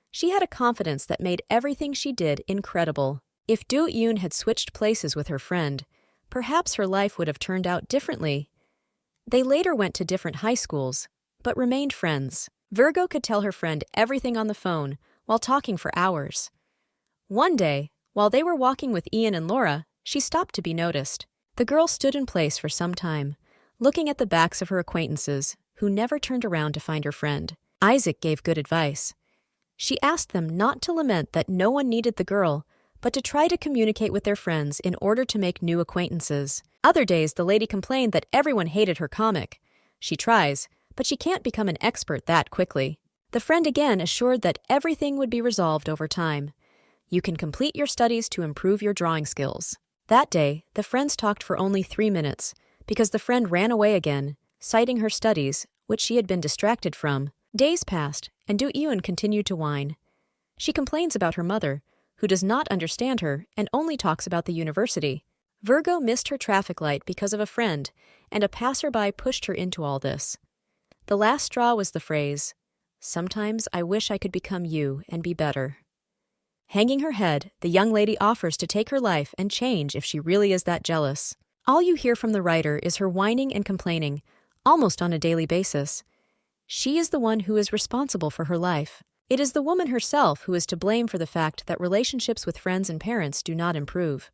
She had a confidence that made everything she did incredible. If Do Yoon had switched places with her friend, perhaps her life would have turned out differently. They later went to different high schools, but remained friends. Virgo could tell her friend everything on the phone while talking for hours. One day, while they were walking with Ian and Laura, she stopped to be noticed. The girl stood in place for some time, looking at the backs of her acquaintances, who never turned around to find her friend. Isaac gave good advice. She asked them not to lament that no one needed the girl, but to try to communicate with their friends in order to make new acquaintances. Other days, the lady complained that everyone hated her comic. She tries, but she can't become an expert that quickly. The friend again assured that everything would be resolved over time. You can complete your studies to improve your drawing skills. That day, the friends talked for only 3 minutes, because the friend ran away again, citing her studies, which she had been distracted from. Days passed, and Do-eun continued to whine. She complains about her mother, who does not understand her and only talks about the university. Virgo missed her traffic light because of a friend, and a passerby pushed her into all this. The last straw was the phrase, "Sometimes I wish I could become you and be better." Hanging her head, the young lady offers to take her life and change if she really is that jealous. All you hear from the writer is her whining and complaining, almost on a daily basis. She is the one who is responsible for her life. It is the woman herself who is to blame for the fact that relationships with friends and parents do not improve.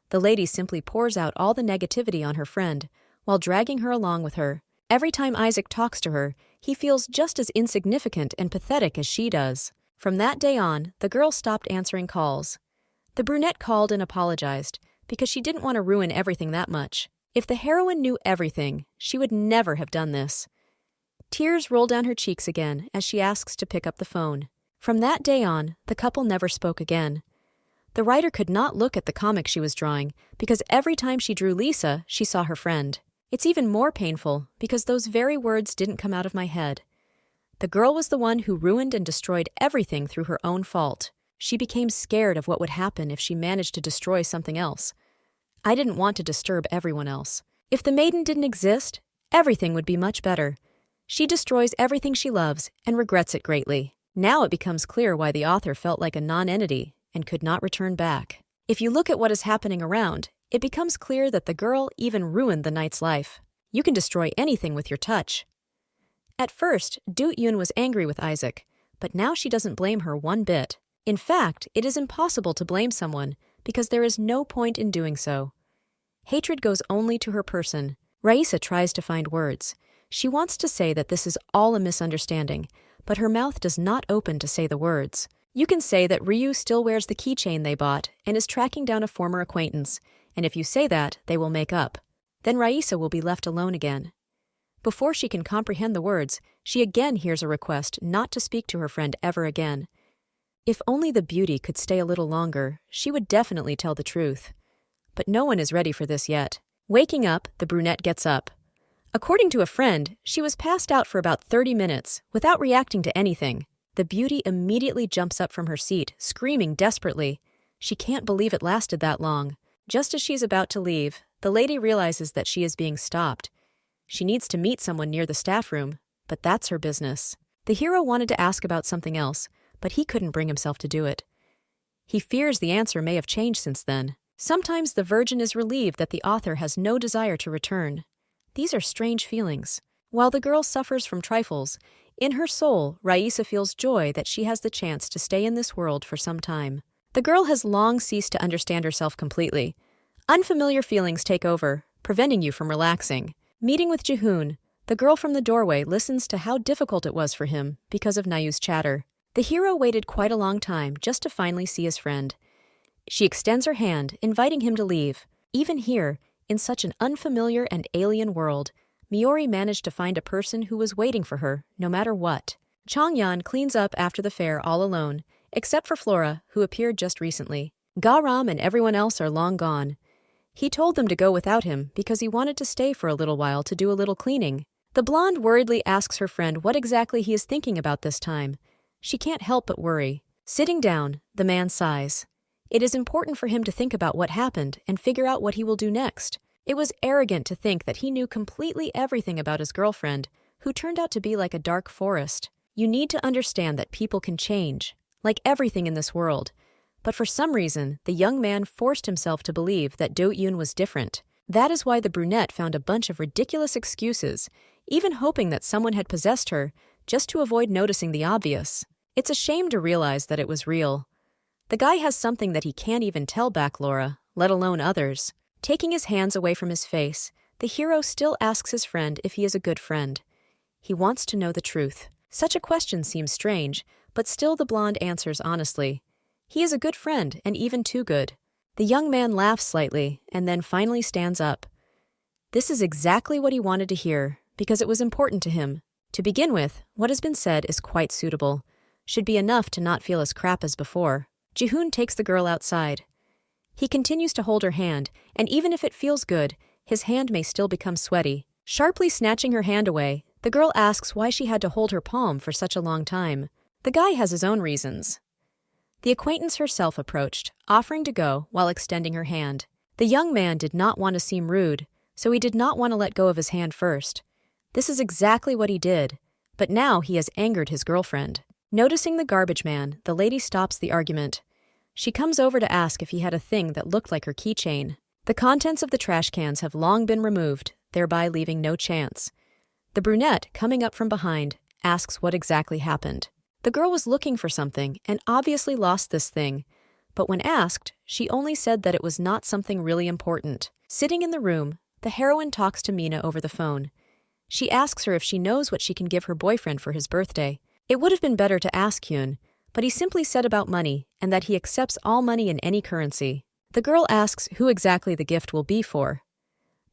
The lady simply pours out all the negativity on her friend, while dragging her along with her. Every time Isaac talks to her, he feels just as insignificant and pathetic as she does. From that day on, the girl stopped answering calls. The brunette called and apologized, because she didn't want to ruin everything that much. If the heroine knew everything, she would never have done this. Tears roll down her cheeks again as she asks to pick up the phone. From that day on, the couple never spoke again. The writer could not look at the comic she was drawing, because every time she drew Lisa, she saw her friend. It's even more painful, because those very words didn't come out of my head. The girl was the one who ruined and destroyed everything through her own fault. She became scared of what would happen if she managed to destroy something else. I didn't want to disturb everyone else. If the maiden didn't exist, everything would be much better. She destroys everything she loves and regrets it greatly. Now it becomes clear why the author felt like a non-entity and could not return back. If you look at what is happening around, it becomes clear that the girl even ruined the knight's life. You can destroy anything with your touch. At first, Do-eun was angry with Isaac, but now she doesn't blame her one bit. In fact, it is impossible to blame someone because there is no point in doing so. Hatred goes only to her person. Raisa tries to find words. She wants to say that this is all a misunderstanding, but her mouth does not open to say the words. You can say that Ryu still wears the keychain they bought and is tracking down a former acquaintance, and if you say that, they will make up. Then Raisa will be left alone again. Before she can comprehend the words, she again hears a request not to speak to her friend ever again. If only the beauty could stay a little longer, she would definitely tell the truth. But no one is ready for this yet. Waking up, the brunette gets up. According to a friend, she was passed out for about 30 minutes, without reacting to anything. The beauty immediately jumps up from her seat, screaming desperately. She can't believe it lasted that long. Just as she's about to leave, the lady realizes that she is being stopped. She needs to meet someone near the staff room, but that's her business. The hero wanted to ask about something else, but he couldn't bring himself to do it. He fears the answer may have changed since then. Sometimes the virgin is relieved that the author has no desire to return. These are strange feelings. While the girl suffers from trifles, in her soul, Raisa feels joy that she has the chance to stay in this world for some time. The girl has long ceased to understand herself completely. Unfamiliar feelings take over, preventing you from relaxing. Meeting with Jihoon, the girl from the doorway listens to how difficult it was for him because of Nayu's chatter. The hero waited quite a long time just to finally see his friend. She extends her hand, inviting him to leave. Even here, in such an unfamiliar and alien world, Miori managed to find a person who was waiting for her, no matter what. Changyan cleans up after the fair all alone, except for Flora, who appeared just recently. Garam and everyone else are long gone. He told them to go without him because he wanted to stay for a little while to do a little cleaning. The blonde worriedly asks her friend what exactly he is thinking about this time. She can't help but worry. Sitting down, the man sighs. It is important for him to think about what happened and figure out what he will do next. It was arrogant to think that he knew completely everything about his girlfriend, who turned out to be like a dark forest. You need to understand that people can change, like everything in this world. But for some reason, the young man forced himself to believe that Do-eun was different. That is why the brunette found a bunch of ridiculous excuses, even hoping that someone had possessed her, just to avoid noticing the obvious. It's a shame to realize that it was real. The guy has something that he can't even tell back Laura, let alone others. Taking his hands away from his face, the hero still asks his friend if he is a good friend. He wants to know the truth. Such a question seems strange, but still the blonde answers honestly. He is a good friend, and even too good. The young man laughs slightly, and then finally stands up. This is exactly what he wanted to hear. because it was important to him. To begin with, what has been said is quite suitable. Should be enough to not feel as crap as before. Ji-hoon takes the girl outside. He continues to hold her hand, and even if it feels good, his hand may still become sweaty. Sharply snatching her hand away, the girl asks why she had to hold her palm for such a long time. The guy has his own reasons. The acquaintance herself approached, offering to go while extending her hand. The young man did not want to seem rude, so he did not want to let go of his hand first. This is exactly what he did, but now he has angered his girlfriend. Noticing the garbage man, the lady stops the argument. She comes over to ask if he had a thing that looked like her keychain. The contents of the trash cans have long been removed, thereby leaving no chance. The brunette, coming up from behind, asks what exactly happened. The girl was looking for something and obviously lost this thing, but when asked, she only said that it was not something really important. Sitting in the room, the heroine talks to Mina over the phone. She asks her if she knows what she can give her boyfriend for his birthday. It would have been better to ask Hyun, but he simply said about money and that he accepts all money in any currency. The girl asks who exactly the gift will be for.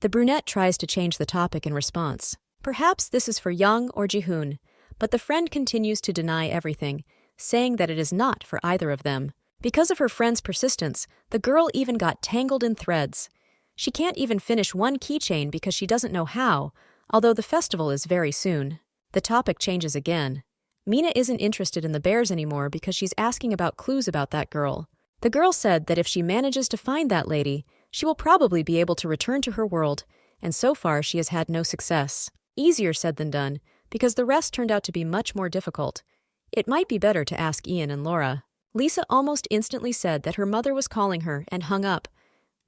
The brunette tries to change the topic in response. Perhaps this is for Young or Ji-hoon, but the friend continues to deny everything, saying that it is not for either of them. Because of her friend's persistence, the girl even got tangled in threads. She can't even finish one keychain because she doesn't know how, although the festival is very soon. The topic changes again. Mina isn't interested in the bears anymore because she's asking about clues about that girl. The girl said that if she manages to find that lady, she will probably be able to return to her world, and so far she has had no success. Easier said than done, because the rest turned out to be much more difficult. It might be better to ask Ian and Laura. Lisa almost instantly said that her mother was calling her and hung up.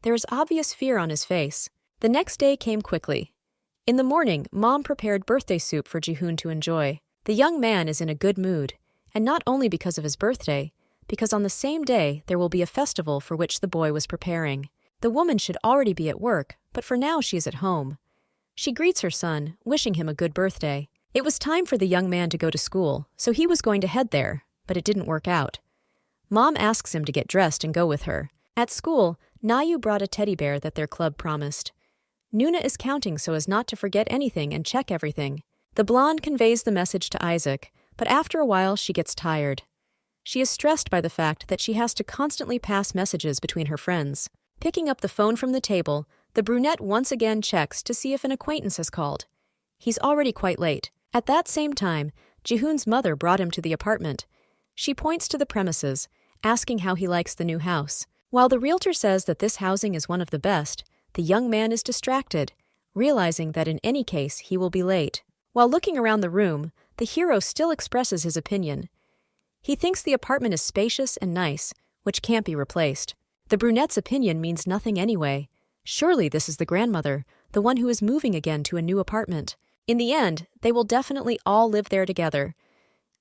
There is obvious fear on his face. The next day came quickly. In the morning, Mom prepared birthday soup for Ji-hoon to enjoy. The young man is in a good mood, and not only because of his birthday, because on the same day there will be a festival for which the boy was preparing. The woman should already be at work, but for now she is at home. She greets her son, wishing him a good birthday. It was time for the young man to go to school, so he was going to head there, but it didn't work out. Mom asks him to get dressed and go with her. At school, Nayu brought a teddy bear that their club promised. Nuna is counting so as not to forget anything and check everything. The blonde conveys the message to Isaac, but after a while she gets tired. She is stressed by the fact that she has to constantly pass messages between her friends. Picking up the phone from the table, the brunette once again checks to see if an acquaintance has called. He's already quite late. At that same time, Ji-hoon's mother brought him to the apartment. She points to the premises, asking how he likes the new house. While the realtor says that this housing is one of the best, the young man is distracted, realizing that in any case he will be late. While looking around the room, the hero still expresses his opinion. He thinks the apartment is spacious and nice, which can't be replaced. The brunette's opinion means nothing anyway. Surely this is the grandmother, the one who is moving again to a new apartment. In the end, they will definitely all live there together.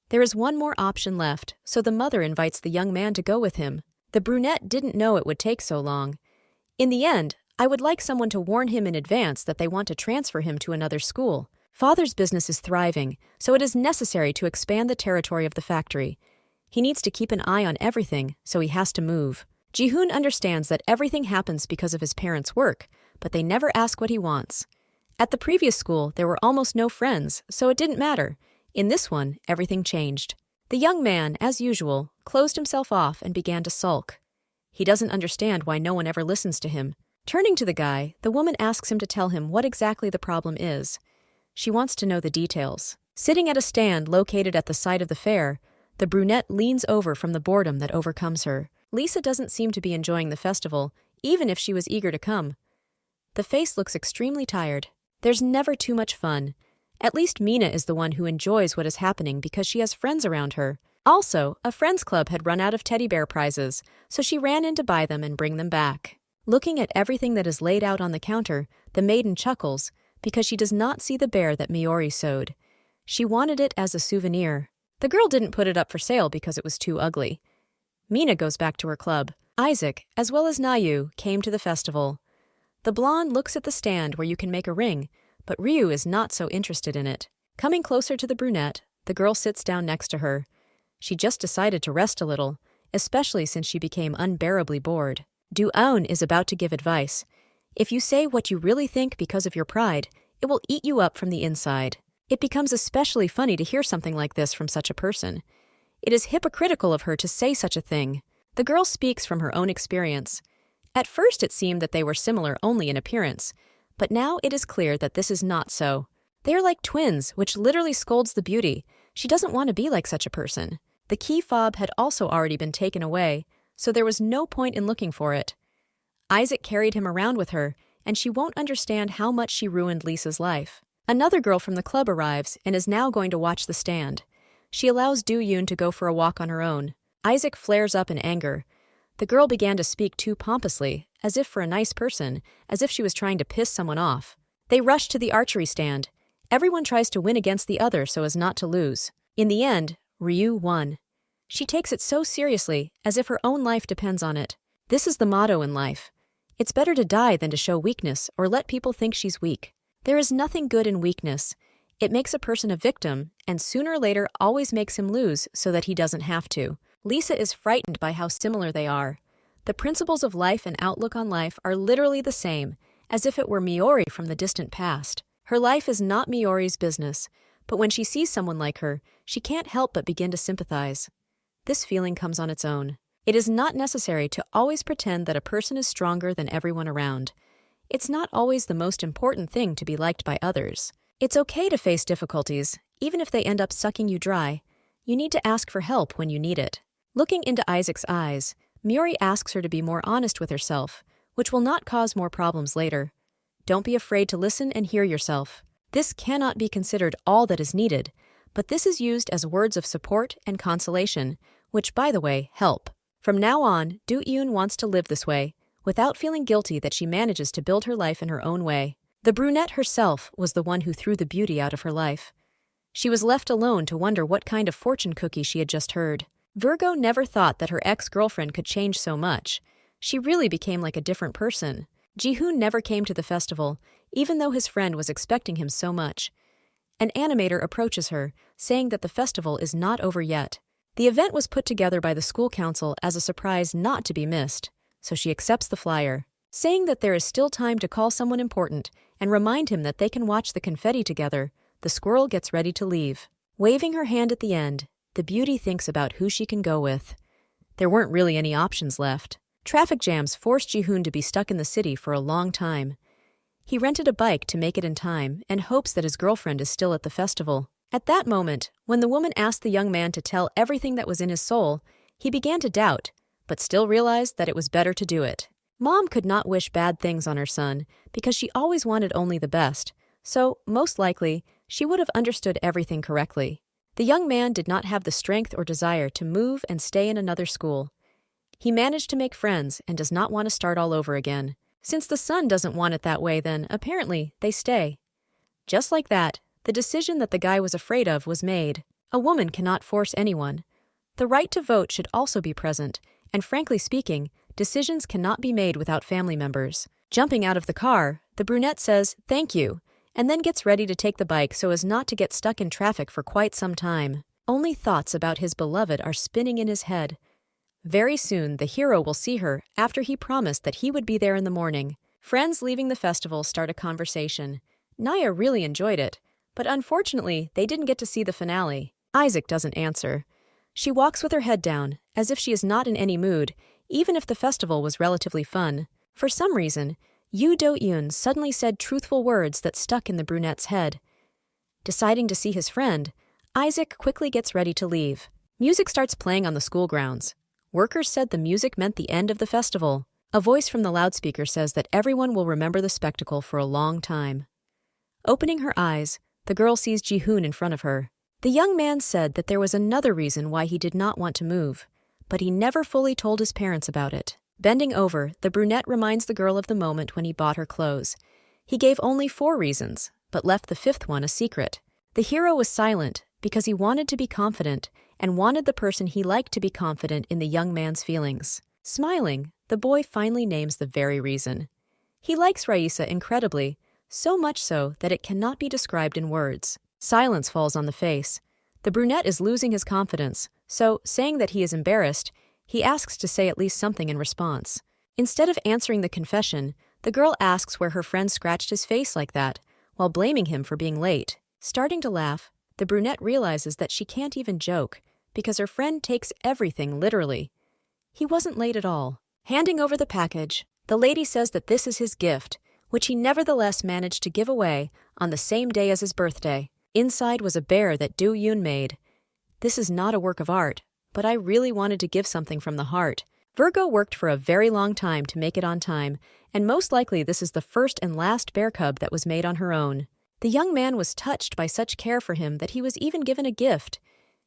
There is one more option left, so the mother invites the young man to go with him. The brunette didn't know it would take so long. In the end, I would like someone to warn him in advance that they want to transfer him to another school. Father's business is thriving, so it is necessary to expand the territory of the factory. He needs to keep an eye on everything, so he has to move. Ji-hoon understands that everything happens because of his parents' work, but they never ask what he wants. At the previous school, there were almost no friends, so it didn't matter. In this one, everything changed. The young man, as usual, closed himself off and began to sulk. He doesn't understand why no one ever listens to him. Turning to the guy, the woman asks him to tell him what exactly the problem is. She wants to know the details. Sitting at a stand located at the side of the fair, the brunette leans over from the boredom that overcomes her. Lisa doesn't seem to be enjoying the festival, even if she was eager to come. The face looks extremely tired. There's never too much fun. At least Mina is the one who enjoys what is happening because she has friends around her. Also, a friends club had run out of teddy bear prizes, so she ran in to buy them and bring them back. Looking at everything that is laid out on the counter, the maiden chuckles because she does not see the bear that Miori sewed. She wanted it as a souvenir. The girl didn't put it up for sale because it was too ugly. Mina goes back to her club. Isaac, as well as Nayu, came to the festival. The blonde looks at the stand where you can make a ring, but Ryu is not so interested in it. Coming closer to the brunette, the girl sits down next to her. She just decided to rest a little, especially since she became unbearably bored. Du-eun is about to give advice. If you say what you really think because of your pride, It will eat you up from the inside. It becomes especially funny to hear something like this from such a person. It is hypocritical of her to say such a thing. The girl speaks from her own experience. At first it seemed that they were similar only in appearance, but now it is clear that this is not so. They are like twins, which literally scolds the beauty. She doesn't want to be like such a person. The key fob had also already been taken away, so there was no point in looking for it. Isaac carried him around with her, and she won't understand how much she ruined Lisa's life. Another girl from the club arrives and is now going to watch the stand. She allows Do-yoon to go for a walk on her own. Isaac flares up in anger. The girl began to speak too pompously, as if for a nice person, as if she was trying to piss someone off. They rush to the archery stand. Everyone tries to win against the other so as not to lose. In the end, Ryu won. She takes it so seriously, as if her own life depends on it. This is the motto in life. It's better to die than to show weakness or let people think she's weak. There is nothing good in weakness. It makes a person a victim, and sooner or later always makes him lose so that he doesn't have to. Lisa is frightened by how similar they are. The principles of life and outlook on life are literally the same, as if it were Miori from the distant past. Her life is not Miori's business, but when she sees someone like her, she can't help but begin to sympathize. This feeling comes on its own. It is not necessary to always pretend that a person is stronger than everyone around. It's not always the most important thing to be liked by others. It's okay to face difficulties, even if they end up sucking you dry. You need to ask for help when you need it. Looking into Isaac's eyes, Miori asks her to be more honest with herself, which will not cause more problems later. Don't be afraid to listen and hear yourself. This cannot be considered all that is needed, but this is used as words of support and consolation, which, by the way, help. From now on, Do-yoon wants to live this way, without feeling guilty that she manages to build her life in her own way. The brunette herself was the one who threw the beauty out of her life. She was left alone to wonder what kind of fortune cookie she had just heard. Virgo never thought that her ex-girlfriend could change so much. She really became like a different person. Ji-hoon never came to the festival, even though his friend was expecting him so much. An animator approaches her, saying that the festival is not over yet. The event was put together by the school council as a surprise not to be missed, so she accepts the flyer. Saying that there is still time to call someone important and remind him that they can watch the confetti together, the squirrel gets ready to leave. Waving her hand at the end, the beauty thinks about who she can go with. There weren't really any options left. Traffic jams forced Ji-hoon to be stuck in the city for a long time. He rented a bike to make it in time and hopes that his girlfriend is still at the festival. At that moment, when the woman asked the young man to tell everything that was in his soul, he began to doubt, but still realized that it was better to do it. Mom could not wish bad things on her son because she always wanted only the best, so, most likely, she would have understood everything correctly. The young man did not have the strength or desire to move and stay in another school. He managed to make friends and does not want to start all over again. Since the son doesn't want it that way, then, apparently, they stay. Just like that, the decision that the guy was afraid of was made. A woman cannot force anyone. The right to vote should also be present, and frankly speaking, decisions cannot be made without family members. Jumping out of the car, the brunette says, "Thank you," and then gets ready to take the bike so as not to get stuck in traffic for quite some time. Only thoughts about his beloved are spinning in his head. Very soon, the hero will see her after he promised that he would be there in the morning. Friends leaving the festival start a conversation. Naya really enjoyed it, but unfortunately, they didn't get to see the finale. Isaac doesn't answer. She walks with her head down, as if she is not in any mood, even if the festival was relatively fun. For some reason, Yoo Do-yoon suddenly said truthful words that stuck in the brunette's head. Deciding to see his friend, Isaac quickly gets ready to leave. Music starts playing on the school grounds. Workers said the music meant the end of the festival. A voice from the loudspeaker says that everyone will remember the spectacle for a long time. Opening her eyes, the girl sees Ji-hoon in front of her. The young man said that there was another reason why he did not want to move, but he never fully told his parents about it. Bending over, the brunette reminds the girl of the moment when he bought her clothes. He gave only 4 reasons, but left the 5th one a secret. The hero was silent because he wanted to be confident and wanted the person he liked to be confident in the young man's feelings. Smiling, the boy finally names the very reason. He likes Raisa incredibly, so much so that it cannot be described in words. Silence falls on the face. The brunette is losing his confidence, so, saying that he is embarrassed, he asks to say at least something in response. Instead of answering the confession, the girl asks where her friend scratched his face like that, while blaming him for being late. Starting to laugh, the brunette realizes that she can't even joke because her friend takes everything literally. He wasn't late at all. Handing over the package, the lady says that this is his gift, which he nevertheless managed to give away on the same day as his birthday. Inside was a bear that Do-yoon made. This is not a work of art, but I really wanted to give something from the heart. Virgo worked for a very long time to make it on time, and most likely this is the first and last bear cub that was made on her own. The young man was touched by such care for him that he was even given a gift.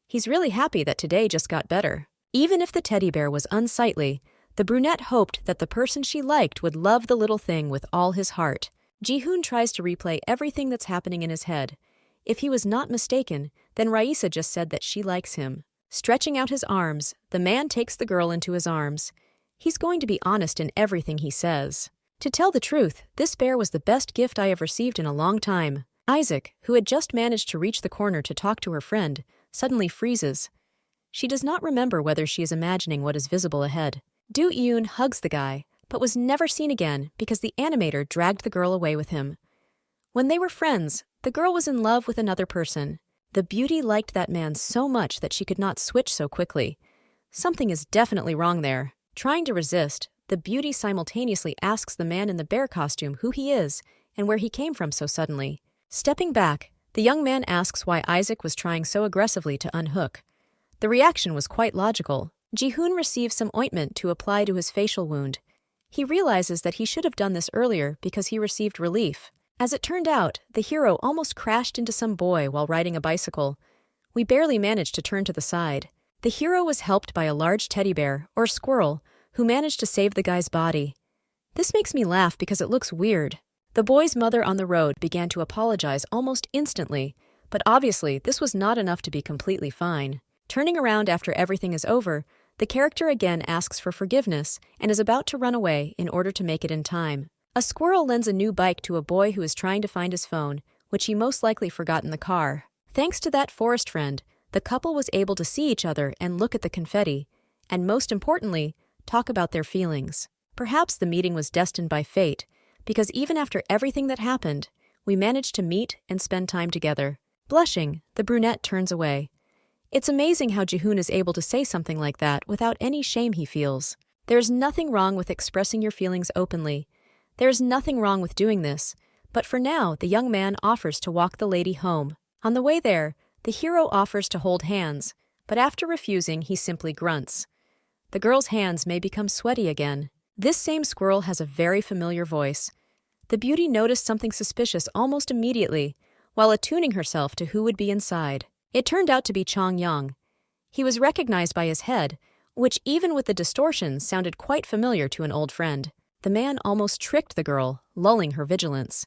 He's really happy that today just got better. Even if the teddy bear was unsightly, the brunette hoped that the person she liked would love the little thing with all his heart. Ji-hoon tries to replay everything that's happening in his head. If he was not mistaken, then Raisa just said that she likes him. Stretching out his arms, the man takes the girl into his arms. He's going to be honest in everything he says. To tell the truth, this bear was the best gift I have received in a long time. Isaac, who had just managed to reach the corner to talk to her friend, suddenly freezes. She does not remember whether she is imagining what is visible ahead. Do-yoon hugs the guy, but was never seen again because the animator dragged the girl away with him. When they were friends, the girl was in love with another person. The beauty liked that man so much that she could not switch so quickly. Something is definitely wrong there. Trying to resist, the beauty simultaneously asks the man in the bear costume who he is and where he came from so suddenly. Stepping back, the young man asks why Isaac was trying so aggressively to unhook. The reaction was quite logical. Ji-hoon receives some ointment to apply to his facial wound. He realizes that he should have done this earlier because he received relief. As it turned out, the hero almost crashed into some boy while riding a bicycle. We barely managed to turn to the side. The hero was helped by a large teddy bear, or squirrel, who managed to save the guy's body. This makes me laugh because it looks weird. The boy's mother on the road began to apologize almost instantly, but obviously this was not enough to be completely fine. Turning around after everything is over, the character again asks for forgiveness and is about to run away in order to make it in time. A squirrel lends a new bike to a boy who is trying to find his phone, which he most likely forgot in the car. Thanks to that forest friend, the couple was able to see each other and look at the confetti, and most importantly, talk about their feelings. Perhaps the meeting was destined by fate, because even after everything that happened, we managed to meet and spend time together. Blushing, the brunette turns away. It's amazing how Ji-hoon is able to say something like that without any shame he feels. There's nothing wrong with expressing your feelings openly. There's nothing wrong with doing this, but for now, the young man offers to walk the lady home. On the way there, the hero offers to hold hands, but after refusing, he simply grunts. The girl's hands may become sweaty again. This same squirrel has a very familiar voice. The beauty noticed something suspicious almost immediately, while attuning herself to who would be inside. It turned out to be Chong-young. He was recognized by his head, which even with the distortion sounded quite familiar to an old friend. The man almost tricked the girl, lulling her vigilance.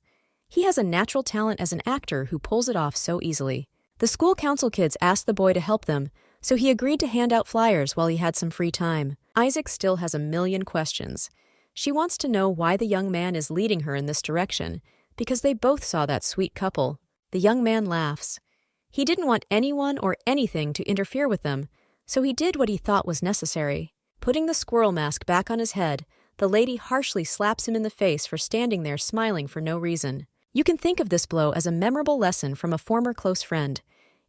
He has a natural talent as an actor who pulls it off so easily. The school council kids asked the boy to help them, so he agreed to hand out flyers while he had some free time. Isaac still has a million questions. She wants to know why the young man is leading her in this direction, because they both saw that sweet couple. The young man laughs. He didn't want anyone or anything to interfere with them, so he did what he thought was necessary. Putting the squirrel mask back on his head, the lady harshly slaps him in the face for standing there smiling for no reason. You can think of this blow as a memorable lesson from a former close friend.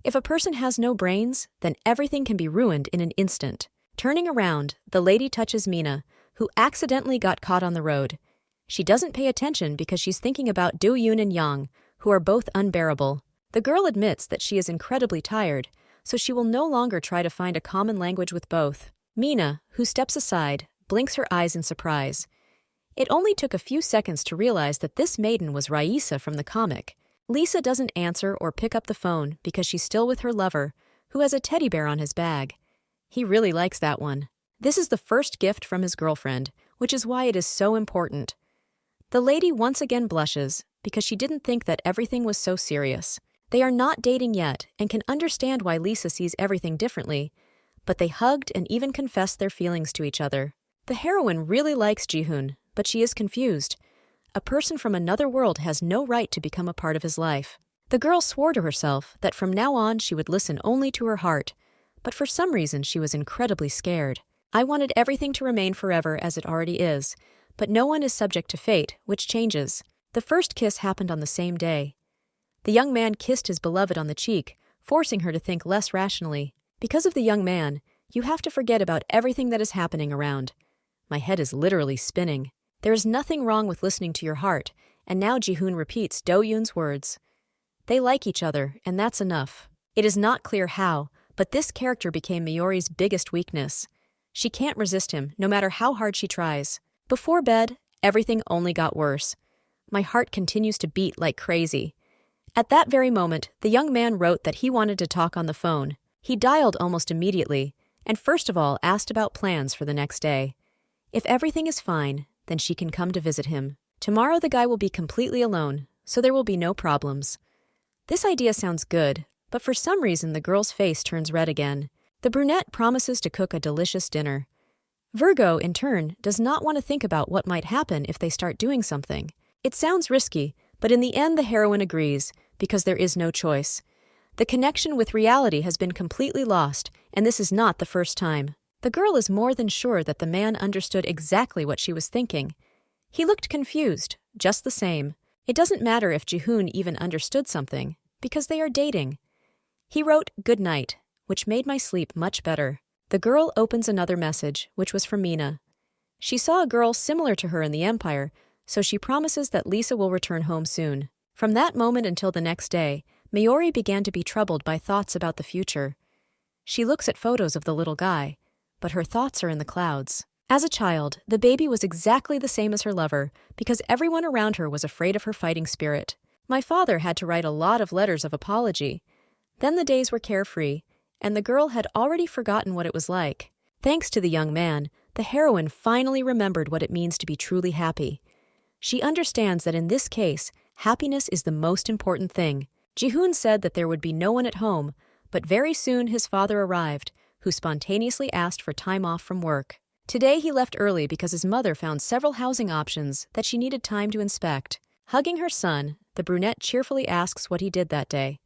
If a person has no brains, then everything can be ruined in an instant. Turning around, the lady touches Mina, who accidentally got caught on the road. She doesn't pay attention because she's thinking about Do-yoon and Yang, who are both unbearable. The girl admits that she is incredibly tired, so she will no longer try to find a common language with both. Mina, who steps aside, blinks her eyes in surprise. It only took a few seconds to realize that this maiden was Raisa from the comic. Lisa doesn't answer or pick up the phone because she's still with her lover, who has a teddy bear on his bag. He really likes that one. This is the first gift from his girlfriend, which is why it is so important. The lady once again blushes because she didn't think that everything was so serious. They are not dating yet and can understand why Lisa sees everything differently, but they hugged and even confessed their feelings to each other. The heroine really likes Ji-hoon, but she is confused. A person from another world has no right to become a part of his life. The girl swore to herself that from now on she would listen only to her heart, but for some reason she was incredibly scared. I wanted everything to remain forever as it already is, but no one is subject to fate, which changes. The first kiss happened on the same day. The young man kissed his beloved on the cheek, forcing her to think less rationally. Because of the young man, you have to forget about everything that is happening around. My head is literally spinning. There is nothing wrong with listening to your heart, and now Ji-hoon repeats Do-yoon's words. They like each other, and that's enough. It is not clear how, but this character became Mayuri's biggest weakness. She can't resist him, no matter how hard she tries. Before bed, everything only got worse. My heart continues to beat like crazy. At that very moment, the young man wrote that he wanted to talk on the phone. He dialed almost immediately, and first of all asked about plans for the next day. If everything is fine, then she can come to visit him. Tomorrow the guy will be completely alone, so there will be no problems. This idea sounds good, but for some reason the girl's face turns red again. The brunette promises to cook a delicious dinner. Virgo, in turn, does not want to think about what might happen if they start doing something. It sounds risky, but in the end the heroine agrees, because there is no choice. The connection with reality has been completely lost, and this is not the first time. The girl is more than sure that the man understood exactly what she was thinking. He looked confused, just the same. It doesn't matter if Ji-hoon even understood something, because they are dating. He wrote, "Good night," which made my sleep much better. The girl opens another message, which was from Mina. She saw a girl similar to her in the Empire, so she promises that Lisa will return home soon. From that moment until the next day, Mayuri began to be troubled by thoughts about the future. She looks at photos of the little guy, but her thoughts are in the clouds. As a child, the baby was exactly the same as her lover, because everyone around her was afraid of her fighting spirit. My father had to write a lot of letters of apology. Then the days were carefree, and the girl had already forgotten what it was like. Thanks to the young man, the heroine finally remembered what it means to be truly happy. She understands that in this case, happiness is the most important thing. Ji-hoon said that there would be no one at home, but very soon his father arrived, who spontaneously asked for time off from work. Today he left early because his mother found several housing options that she needed time to inspect. Hugging her son, the brunette cheerfully asks what he did that day.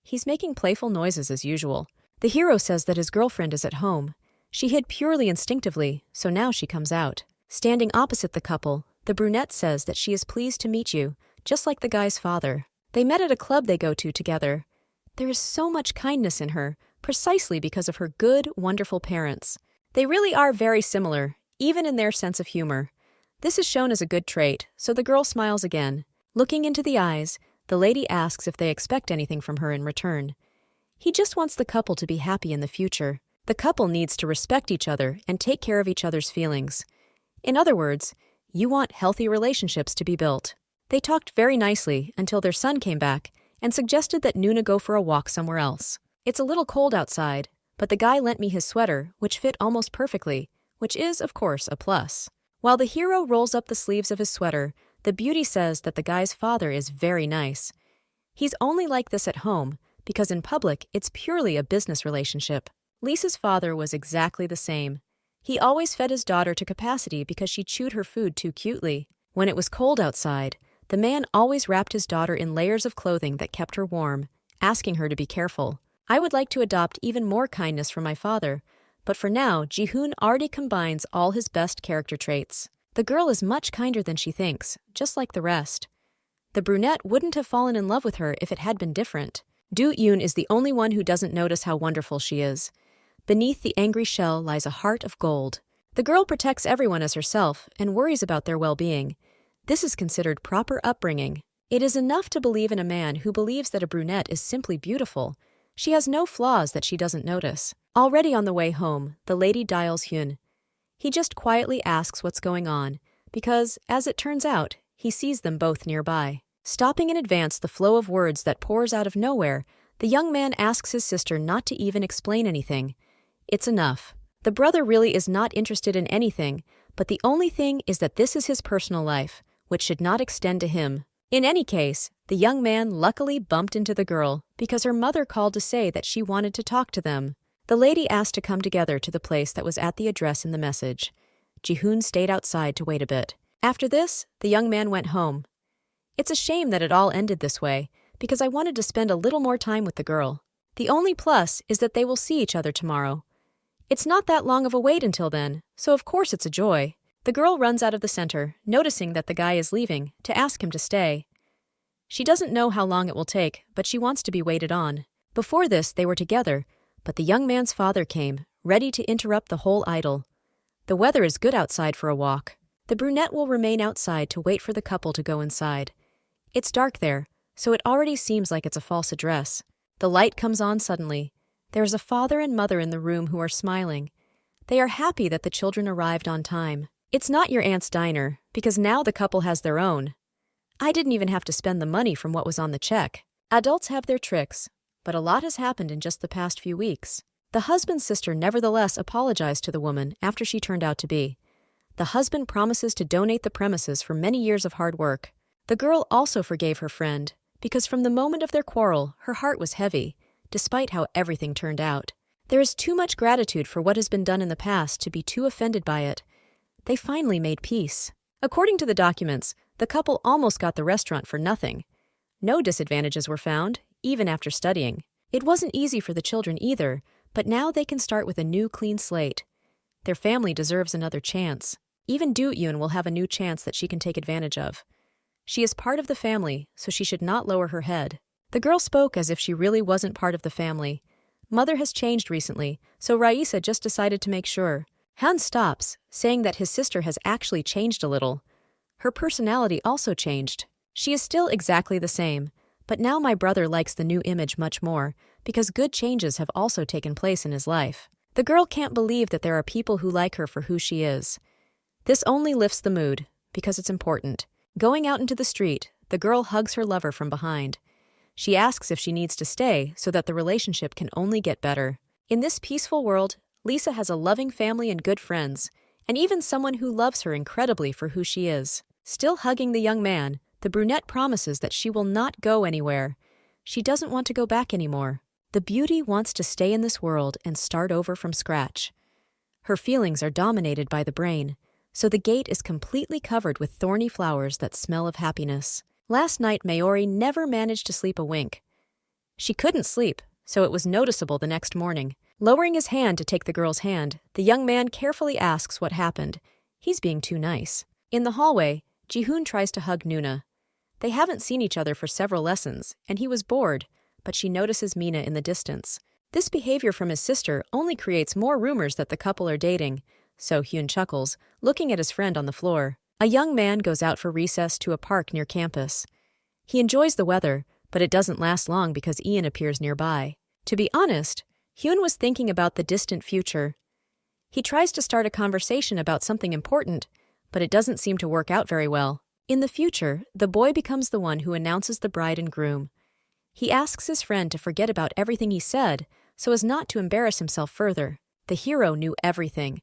He's making playful noises as usual. The hero says that his girlfriend is at home. She hid purely instinctively, so now she comes out. Standing opposite the couple, the brunette says that she is pleased to meet you, just like the guy's father. They met at a club they go to together. There is so much kindness in her, precisely because of her good, wonderful parents. They really are very similar, even in their sense of humor. This is shown as a good trait, so the girl smiles again. Looking into the eyes, the lady asks if they expect anything from her in return. He just wants the couple to be happy in the future. The couple needs to respect each other and take care of each other's feelings. In other words, you want healthy relationships to be built. They talked very nicely until their son came back and suggested that Nuna go for a walk somewhere else. It's a little cold outside, but the guy lent me his sweater, which fit almost perfectly, which is, of course, a plus. While the hero rolls up the sleeves of his sweater, the beauty says that the guy's father is very nice. He's only like this at home, because in public it's purely a business relationship. Lisa's father was exactly the same. He always fed his daughter to capacity because she chewed her food too cutely. When it was cold outside, the man always wrapped his daughter in layers of clothing that kept her warm, asking her to be careful. I would like to adopt even more kindness from my father, but for now, Ji-hoon already combines all his best character traits. The girl is much kinder than she thinks, just like the rest. The brunette wouldn't have fallen in love with her if it had been different. Do-yoon is the only one who doesn't notice how wonderful she is. Beneath the angry shell lies a heart of gold. The girl protects everyone as herself and worries about their well-being. This is considered proper upbringing. It is enough to believe in a man who believes that a brunette is simply beautiful. She has no flaws that she doesn't notice. Already on the way home, the lady dials Hyun. He just quietly asks what's going on, because, as it turns out, he sees them both nearby. Stopping in advance the flow of words that pours out of nowhere, the young man asks his sister not to even explain anything. It's enough. The brother really is not interested in anything, but the only thing is that this is his personal life, which should not extend to him. In any case, the young man luckily bumped into the girl because her mother called to say that she wanted to talk to them. The lady asked to come together to the place that was at the address in the message. Ji-hoon stayed outside to wait a bit. After this, the young man went home. It's a shame that it all ended this way, because I wanted to spend a little more time with the girl. The only plus is that they will see each other tomorrow. It's not that long of a wait until then, so of course it's a joy. The girl runs out of the center, noticing that the guy is leaving, to ask him to stay. She doesn't know how long it will take, but she wants to be waited on. Before this, they were together, but the young man's father came, ready to interrupt the whole idyll. The weather is good outside for a walk. The brunette will remain outside to wait for the couple to go inside. It's dark there, so it already seems like it's a false address. The light comes on suddenly. There is a father and mother in the room who are smiling. They are happy that the children arrived on time. It's not your aunt's diner, because now the couple has their own. I didn't even have to spend the money from what was on the check. Adults have their tricks, but a lot has happened in just the past few weeks. The husband's sister nevertheless apologized to the woman after she turned out to be. The husband promises to donate the premises for many years of hard work. The girl also forgave her friend, because from the moment of their quarrel, her heart was heavy, despite how everything turned out. There is too much gratitude for what has been done in the past to be too offended by it. They finally made peace. According to the documents, the couple almost got the restaurant for nothing. No disadvantages were found, even after studying. It wasn't easy for the children either, but now they can start with a new clean slate. Their family deserves another chance. Even Do-yoon will have a new chance that she can take advantage of. She is part of the family, so she should not lower her head. The girl spoke as if she really wasn't part of the family. Mother has changed recently, so Raisa just decided to make sure. Han stops, saying that his sister has actually changed a little. Her personality also changed. She is still exactly the same, but now my brother likes the new image much more, because good changes have also taken place in his life. The girl can't believe that there are people who like her for who she is. This only lifts the mood, because it's important. Going out into the street, the girl hugs her lover from behind. She asks if she needs to stay so that the relationship can only get better. In this peaceful world, Lisa has a loving family and good friends, and even someone who loves her incredibly for who she is. Still hugging the young man, the brunette promises that she will not go anywhere. She doesn't want to go back anymore. The beauty wants to stay in this world and start over from scratch. Her feelings are dominated by the brain, so the gate is completely covered with thorny flowers that smell of happiness. Last night, Mayuri never managed to sleep a wink. She couldn't sleep, so it was noticeable the next morning. Lowering his hand to take the girl's hand, the young man carefully asks what happened. He's being too nice. In the hallway, Ji-hoon tries to hug Nuna. They haven't seen each other for several lessons, and he was bored, but she notices Mina in the distance. This behavior from his sister only creates more rumors that the couple are dating, so Hyun chuckles, looking at his friend on the floor. A young man goes out for recess to a park near campus. He enjoys the weather, but it doesn't last long because Ian appears nearby. To be honest, Hyun was thinking about the distant future. He tries to start a conversation about something important, but it doesn't seem to work out very well. In the future, the boy becomes the one who announces the bride and groom. He asks his friend to forget about everything he said, so as not to embarrass himself further. The hero knew everything.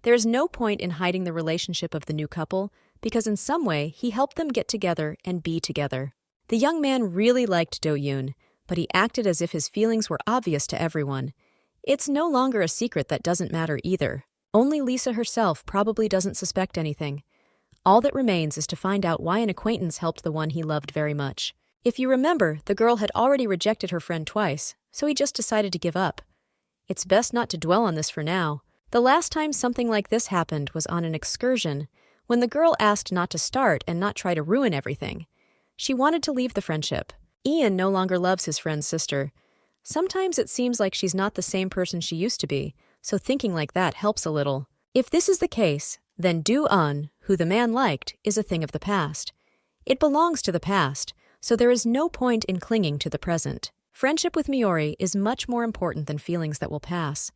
There is no point in hiding the relationship of the new couple, because in some way he helped them get together and be together. The young man really liked Do-yoon, but he acted as if his feelings were obvious to everyone. It's no longer a secret that doesn't matter either. Only Lisa herself probably doesn't suspect anything. All that remains is to find out why an acquaintance helped the one he loved very much. If you remember, the girl had already rejected her friend twice, so he just decided to give up. It's best not to dwell on this for now. The last time something like this happened was on an excursion, when the girl asked not to start and not try to ruin everything. She wanted to leave the friendship. Ian no longer loves his friend's sister. Sometimes it seems like she's not the same person she used to be, so thinking like that helps a little. If this is the case, then Do-eun, who the man liked, is a thing of the past. It belongs to the past, so there is no point in clinging to the present. Friendship with Mayuri is much more important than feelings that will pass.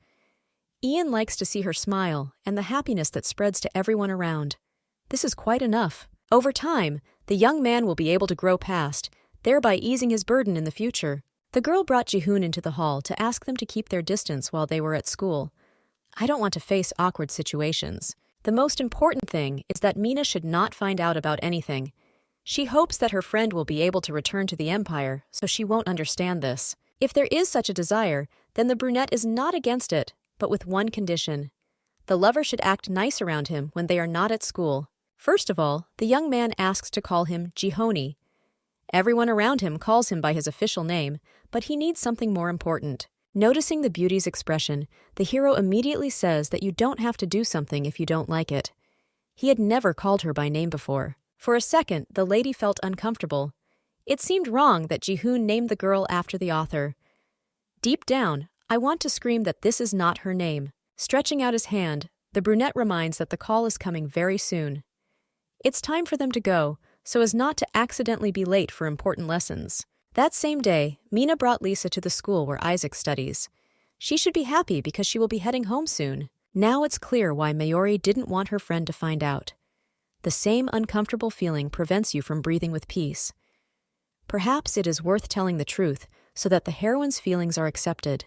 Ian likes to see her smile and the happiness that spreads to everyone around. This is quite enough. Over time, the young man will be able to grow past, thereby easing his burden in the future. The girl brought Ji-hoon into the hall to ask them to keep their distance while they were at school. I don't want to face awkward situations. The most important thing is that Mina should not find out about anything. She hopes that her friend will be able to return to the Empire, so she won't understand this. If there is such a desire, then the brunette is not against it, but with one condition. The lover should act nice around him when they are not at school. First of all, the young man asks to call him Ji-hoon. Everyone around him calls him by his official name, but he needs something more important. Noticing the beauty's expression, the hero immediately says that you don't have to do something if you don't like it. He had never called her by name before. For a second, the lady felt uncomfortable. It seemed wrong that Ji-hoon named the girl after the author. Deep down, I want to scream that this is not her name. Stretching out his hand, the brunette reminds that the call is coming very soon. It's time for them to go, so as not to accidentally be late for important lessons. That same day, Mina brought Lisa to the school where Isaac studies. She should be happy because she will be heading home soon. Now it's clear why Mayuri didn't want her friend to find out. The same uncomfortable feeling prevents you from breathing with peace. Perhaps it is worth telling the truth so that the heroine's feelings are accepted.